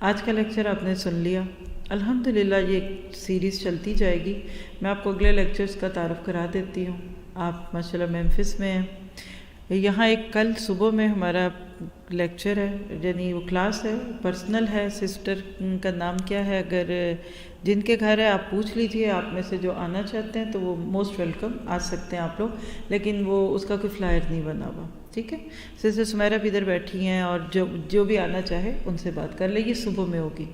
آج کا لیکچر آپ نے سن لیا. الحمدللہ یہ سیریز چلتی جائے گی. میں آپ کو اگلے لیکچرز کا تعارف کرا دیتی ہوں. آپ ماشاءاللہ میمفس میں ہیں. یہاں ایک کل صبح میں ہمارا لیکچر ہے، یعنی وہ کلاس ہے، پرسنل ہے. سسٹر کا نام کیا ہے؟ اگر جن کے گھر ہے آپ پوچھ لیجئے. آپ میں سے جو آنا چاہتے ہیں تو وہ موسٹ ویلکم، آ سکتے ہیں آپ لوگ، لیکن وہ اس کا کوئی فلائر نہیں بنا ہوا. ٹھیک ہے. سسٹر سمیرہ بھی ادھر بیٹھی ہیں، اور جو بھی آنا چاہے ان سے بات کر لیں. یہ صبح میں ہوگی،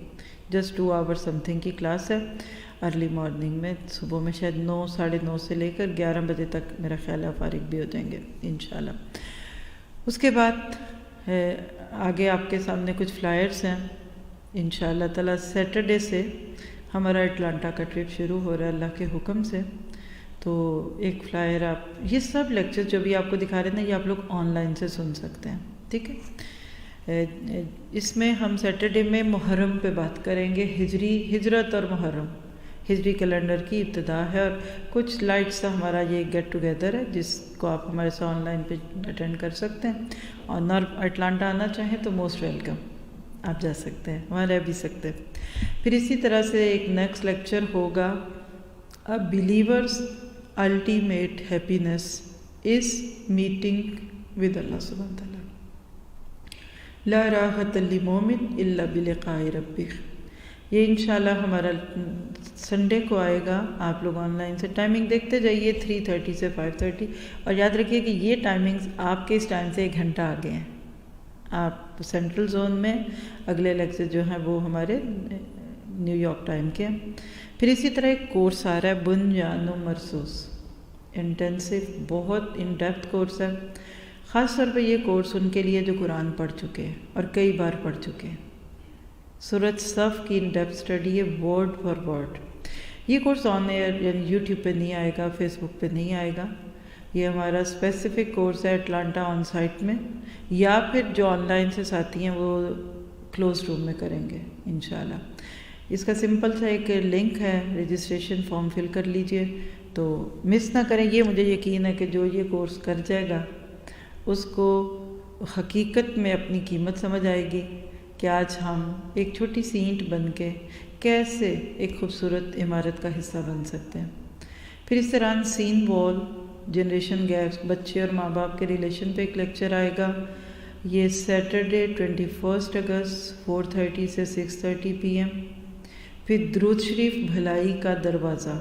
جسٹ 2 hours سمتھنگ کی کلاس ہے ارلی مارننگ میں. صبح میں شاید 9 ساڑھے 9 سے لے کر 11 بجے تک میرا خیال ہے فارغ بھی ہو جائیں گے انشاءاللہ. اس کے بعد آگے آپ کے سامنے کچھ فلائرز ہیں. انشاءاللہ تعالیٰ سیٹرڈے سے ہمارا اٹلانٹا کا ٹرپ شروع ہو رہا ہے اللہ کے حکم سے. تو ایک فلائر آپ، یہ سب لیکچر جو بھی آپ کو دکھا رہے ہیں یہ آپ لوگ آن لائن سے سن سکتے ہیں. ٹھیک ہے. اس میں ہم سیٹرڈے میں محرم پہ بات کریں گے. ہجرت اور محرم، ہجری کیلنڈر کی ابتدا ہے، اور کچھ لائٹ سا ہمارا یہ گیٹ ٹوگیدر ہے جس کو آپ ہمارے ساتھ آن لائن پہ اٹینڈ کر سکتے ہیں. اور نہ اٹلانٹا آنا چاہیں تو موسٹ ویلکم، آپ جا سکتے ہیں، وہاں رہ بھی سکتے ہیں. پھر اسی طرح سے ایک نیکسٹ لیکچر ہوگا A believer's ultimate happiness is meeting with Allah subhanahu wa ta'ala. لا راحت للمومن الا بلقاء ربہ. یہ انشاءاللہ ہمارا سنڈے کو آئے گا. آپ لوگ آن لائن سے ٹائمنگ دیکھتے جائیے 3:30 سے 5:30. اور یاد رکھیے کہ یہ ٹائمنگز آپ کے اس ٹائم سے 1 گھنٹہ آگے ہیں. آپ سینٹرل زون میں، اگلے لیکچر جو ہیں وہ ہمارے نیو یارک ٹائم کے ہیں. پھر اسی طرح ایک کورس آ رہا ہے بنیان و مرصوص، انٹینسو، بہت ان ڈیپتھ کورس ہے. خاص طور پہ یہ کورس ان کے لیے جو قرآن پڑھ چکے ہیں اور کئی بار پڑھ چکے ہیں. سورۃ صف کی ان ڈیپتھ اسٹڈی ہے ورڈ فار ورڈ. یہ کورس آن ایئر یعنی یوٹیوب پہ نہیں آئے گا، فیس بک پہ نہیں آئے گا. یہ ہمارا اسپیسیفک کورس ہے اٹلانٹا آن سائٹ میں، یا پھر جو آن لائن سے ساتھی ہیں وہ کلوز روم میں کریں گے انشاءاللہ. اس کا سمپل سا ایک لنک ہے، رجسٹریشن فارم فل کر لیجئے تو مس نہ کریں. یہ مجھے یقین ہے کہ جو یہ کورس کر جائے گا اس کو حقیقت میں اپنی قیمت سمجھ آئے گی کہ آج ہم ایک چھوٹی سی اینٹ بن کے کیسے ایک خوبصورت عمارت کا حصہ بن سکتے ہیں. پھر اس طرح سین وال، جنریشن گیپس، بچے اور ماں باپ کے ریلیشن پہ ایک لیکچر آئے گا. یہ سیٹرڈے 21 اگست 4:30 سے 6:30 PM. پھر درود شریف بھلائی کا دروازہ،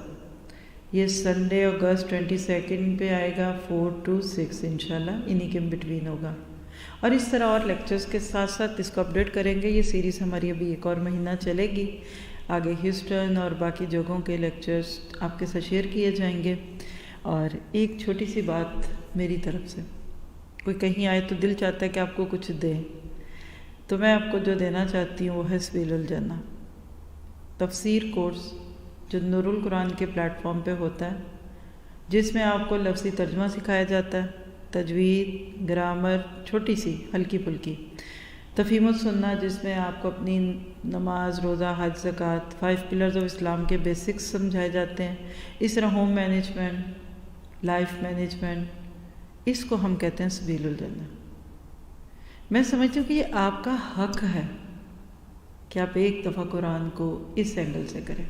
یہ سنڈے اگست 22 پہ آئے گا 4 to 6 انشاءاللہ، انہی کے بٹوین ہوگا. اور اس طرح اور لیکچرز کے ساتھ ساتھ اس کو اپڈیٹ کریں گے. یہ سیریز ہماری ابھی ایک اور مہینہ چلے گی. آگے ہیوسٹن اور باقی جگہوں کے لیکچرز آپ کے ساتھ شیئر کیے جائیں گے. اور ایک چھوٹی سی بات میری طرف سے، کوئی کہیں آئے تو دل چاہتا ہے کہ آپ کو کچھ دیں، تو میں آپ کو جو دینا چاہتی ہوں وہ ہے سبیل الجنہ تفسیر کورس، جو نور القرآن کے پلیٹ فارم پہ ہوتا ہے، جس میں آپ کو لفظی ترجمہ سکھایا جاتا ہے، تجوید، گرامر، چھوٹی سی ہلکی پھلکی تفہیم السنہ، جس میں آپ کو اپنی نماز، روزہ، حج، زکوٰۃ، 5 پلرز آف اسلام کے بیسکس سمجھائے جاتے ہیں. اس طرح ہوم مینجمنٹ، لائف مینجمنٹ، اس کو ہم کہتے ہیں سبیل الجنہ. میں سمجھتی ہوں کہ یہ آپ کا حق ہے کہ آپ ایک دفعہ قرآن کو اس اینگل سے کریں.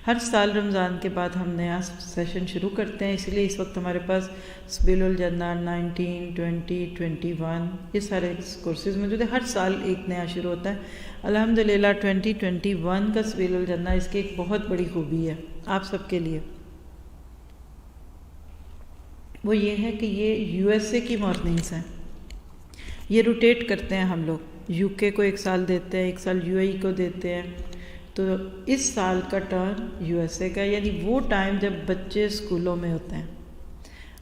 ہر سال رمضان کے بعد ہم نیا سیشن شروع کرتے ہیں، اس لیے اس وقت ہمارے پاس سبیل الجنہ 19، 20، 21 یہ سارے کورسز موجود ہیں. ہر سال ایک نیا شروع ہوتا ہے. الحمدللہ 2021 کا سبیل الجنہ اس کی ایک بہت بڑی خوبی ہے آپ سب کے لیے. وہ یہ ہے کہ یہ USA کی مارننگز ہیں. یہ روٹیٹ کرتے ہیں ہم لوگ. UK کو 1 سال دیتے ہیں، 1 سال UAE کو دیتے ہیں. تو اس سال کا ٹرن USA کا، یعنی وہ ٹائم جب بچے اسکولوں میں ہوتے ہیں.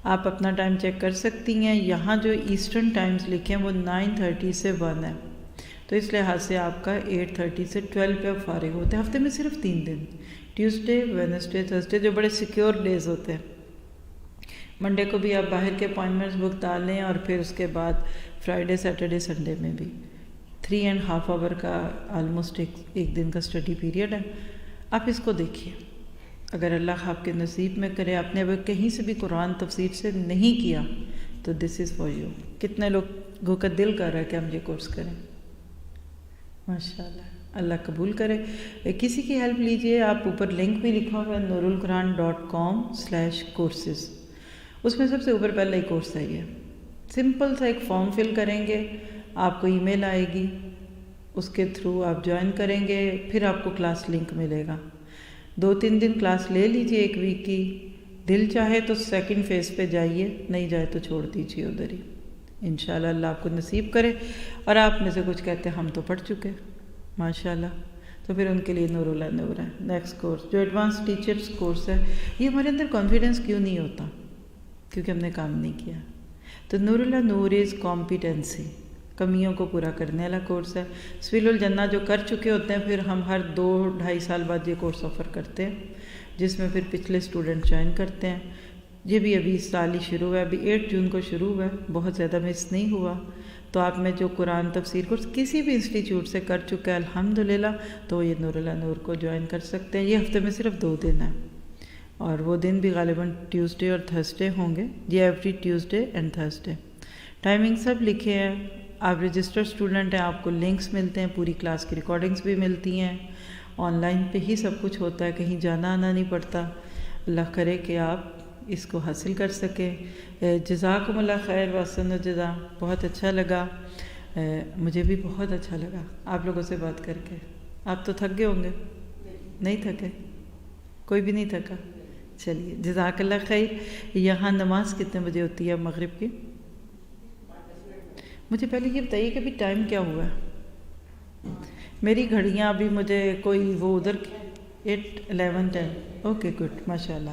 آپ اپنا ٹائم چیک کر سکتی ہیں. یہاں جو ایسٹرن ٹائمز لکھے ہیں وہ 9:30 سے 1 ہے. تو اس لحاظ سے آپ کا 8:30 سے 12 پہ فارغ ہوتے ہیں. ہفتے میں صرف 3 دن، ٹیوزڈے، وینسڈے، تھرسڈے، جو بڑے سیکیور ڈیز ہوتے ہیں. منڈے کو بھی آپ باہر کے اپائنٹمنٹس بک ڈال لیں، اور پھر اس کے بعد فرائیڈے، سیٹرڈے، سنڈے میں بھی 3.5 آور کا آلموسٹ ایک دن کا اسٹڈی پیریڈ ہے. آپ اس کو دیکھیے. اگر اللہ آپ کے نصیب میں کرے، آپ نے اگر کہیں سے بھی قرآن تفسیر سے نہیں کیا تو دس از فار یو. کتنے لوگوں کا دل کر رہا ہے کہ ہم یہ کورس کریں. ماشاءاللہ، اللہ قبول کرے. کسی کی ہیلپ لیجئے. آپ اوپر لنک بھی لکھا ہوا ہے nurulquran.com/courses. اس میں سب سے اوپر پہلا ہی کورس ہے. یہ سمپل سا ایک فارم فل کریں گے، آپ کو ای میل آئے گی، اس کے تھرو آپ جوائن کریں گے. پھر آپ کو کلاس لنک ملے گا. 2-3 دن کلاس لے لیجئے 1 ویک کی. دل چاہے تو سیکنڈ فیز پہ جائیے، نہیں جائے تو چھوڑ دیجئے ادھر ہی. انشاءاللہ اللہ آپ کو نصیب کرے. اور آپ میں سے کچھ کہتے ہیں ہم تو پڑھ چکے ماشاءاللہ، تو پھر ان کے لیے نور اللہ نور ہے. نیکسٹ کورس جو ایڈوانس ٹیچرز کورس ہے، یہ ہمارے اندر کانفیڈنس کیوں نہیں ہوتا؟ کیونکہ ہم نے کام نہیں کیا. تو نور اللہ نور از کمپیٹنسی، کمیوں کو پورا کرنے والا کورس ہے. سبیل الجنہ جو کر چکے ہوتے ہیں، پھر ہم ہر 2-2.5 سال بعد یہ کورس آفر کرتے ہیں، جس میں پھر پچھلے اسٹوڈنٹ جوائن کرتے ہیں. یہ بھی ابھی اس سال ہی شروع ہے، ابھی 8 جون کو شروع ہوا ہے، بہت زیادہ مس نہیں ہوا. تو آپ میں جو قرآن تفسیر کورس کسی بھی انسٹیٹیوٹ سے کر چکا ہے الحمدللہ، تو یہ نور اللہ نور کو جوائن کر سکتے ہیں. یہ ہفتے میں صرف 2 دن ہے، اور وہ دن بھی غالباً ٹیوزڈے اور تھرسڈے ہوں گے. یہ every Tuesday and Thursday. Timing سب لکھے ہیں. آپ رجسٹرڈ اسٹوڈنٹ ہیں، آپ کو لنکس ملتے ہیں، پوری کلاس کی ریکارڈنگس بھی ملتی ہیں. آن لائن پہ ہی سب کچھ ہوتا ہے، کہیں جانا آنا نہیں پڑتا. اللہ کرے کہ آپ اس کو حاصل کر سکیں. جزاکم اللہ خیر واسن الجزا. بہت اچھا لگا، مجھے بھی بہت اچھا لگا آپ لوگوں سے بات کر کے. آپ تو تھک گئے ہوں گے؟ نہیں تھکے؟ کوئی بھی نہیں تھکا؟ چلیے جزاک اللہ خیر. یہاں نماز کتنے بجے ہوتی ہے مغرب کی؟ مجھے پہلے یہ بتائیے کہ ابھی ٹائم کیا ہوا ہے؟ میری گھڑیاں ابھی مجھے کوئی وہ ادھر 8, 11, 10. اوکے گڈ ماشاء اللہ.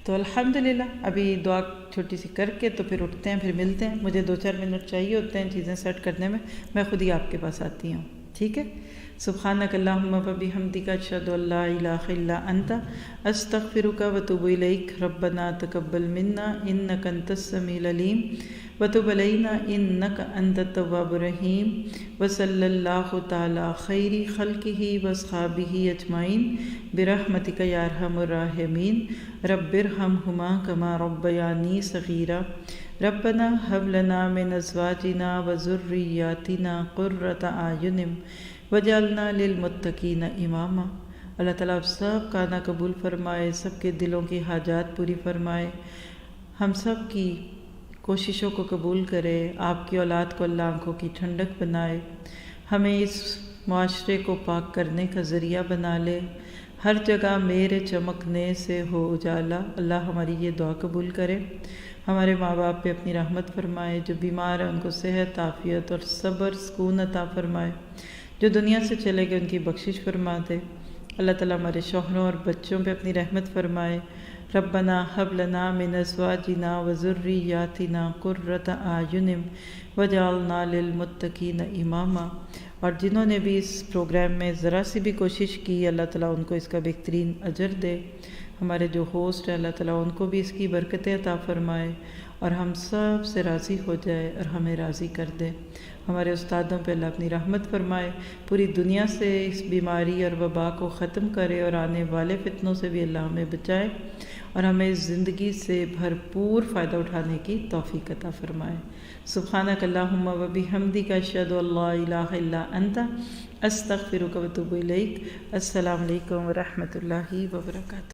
تو الحمدللہ ابھی دعا چھوٹی سی کر کے تو پھر اٹھتے ہیں، پھر ملتے ہیں. مجھے 2-4 منٹ چاہیے ہوتے ہیں چیزیں سیٹ کرنے میں. میں خود ہی آپ کے پاس آتی ہوں، ٹھیک ہے؟ سبحانک اللہم وبحمدک اشہد ان لا الہ الا انت استغفرک واتوب الیک. ربنا تقبل منا انک انت السمیع العلیم وتب علینا انک انت التواب الرحیم وصلی اللہ تعالی خیر خلقہ واصحابہ اجمعین برحمتک یا ارحم الراحمین رب ارحمہما کما ربیانی صغیرا ربنا هب لنا من ازواجنا وذریاتنا قرۃ اعین وجعلنا للمتقین اماما۔ اللہ تعالیٰ آپ سب کا نا قبول فرمائے، سب کے دلوں کی حاجات پوری فرمائے، ہم سب کی کوششوں کو قبول کرے، آپ کی اولاد کو اللہ آنکھوں کی ٹھنڈک بنائے، ہمیں اس معاشرے کو پاک کرنے کا ذریعہ بنا لے، ہر جگہ میرے چمکنے سے ہو اجالا۔ اللہ ہماری یہ دعا قبول کرے، ہمارے ماں باپ پہ اپنی رحمت فرمائے، جو بیمار ہیں ان کو صحت عافیت اور صبر سکون عطا فرمائے، جو دنیا سے چلے گئے ان کی بخشش فرما دے۔ اللہ تعالیٰ ہمارے شوہروں اور بچوں پہ اپنی رحمت فرمائے۔ ربنا هب لنا من ازواجنا وذریاتنا قرۃ اعین وجعلنا للمتقین اماما۔ اور جنہوں نے بھی اس پروگرام میں ذرا سی بھی کوشش کی، اللہ تعالیٰ ان کو اس کا بہترین اجر دے۔ ہمارے جو ہوسٹ ہیں اللہ تعالیٰ ان کو بھی اس کی برکتیں عطا فرمائے اور ہم سب سے راضی ہو جائے اور ہمیں راضی کر دے۔ ہمارے استادوں پہ اللہ اپنی رحمت فرمائے، پوری دنیا سے اس بیماری اور وبا کو ختم کرے اور آنے والے فتنوں سے بھی اللہ ہمیں بچائے اور ہمیں زندگی سے بھرپور فائدہ اٹھانے کی توفیق عطا فرمائے۔ سبحانک اللہم و بحمدک اشہد ان لا الہ الا انت استغفرک و اتوب الیک۔ السلام علیکم ورحمۃ اللہ وبرکاتہ۔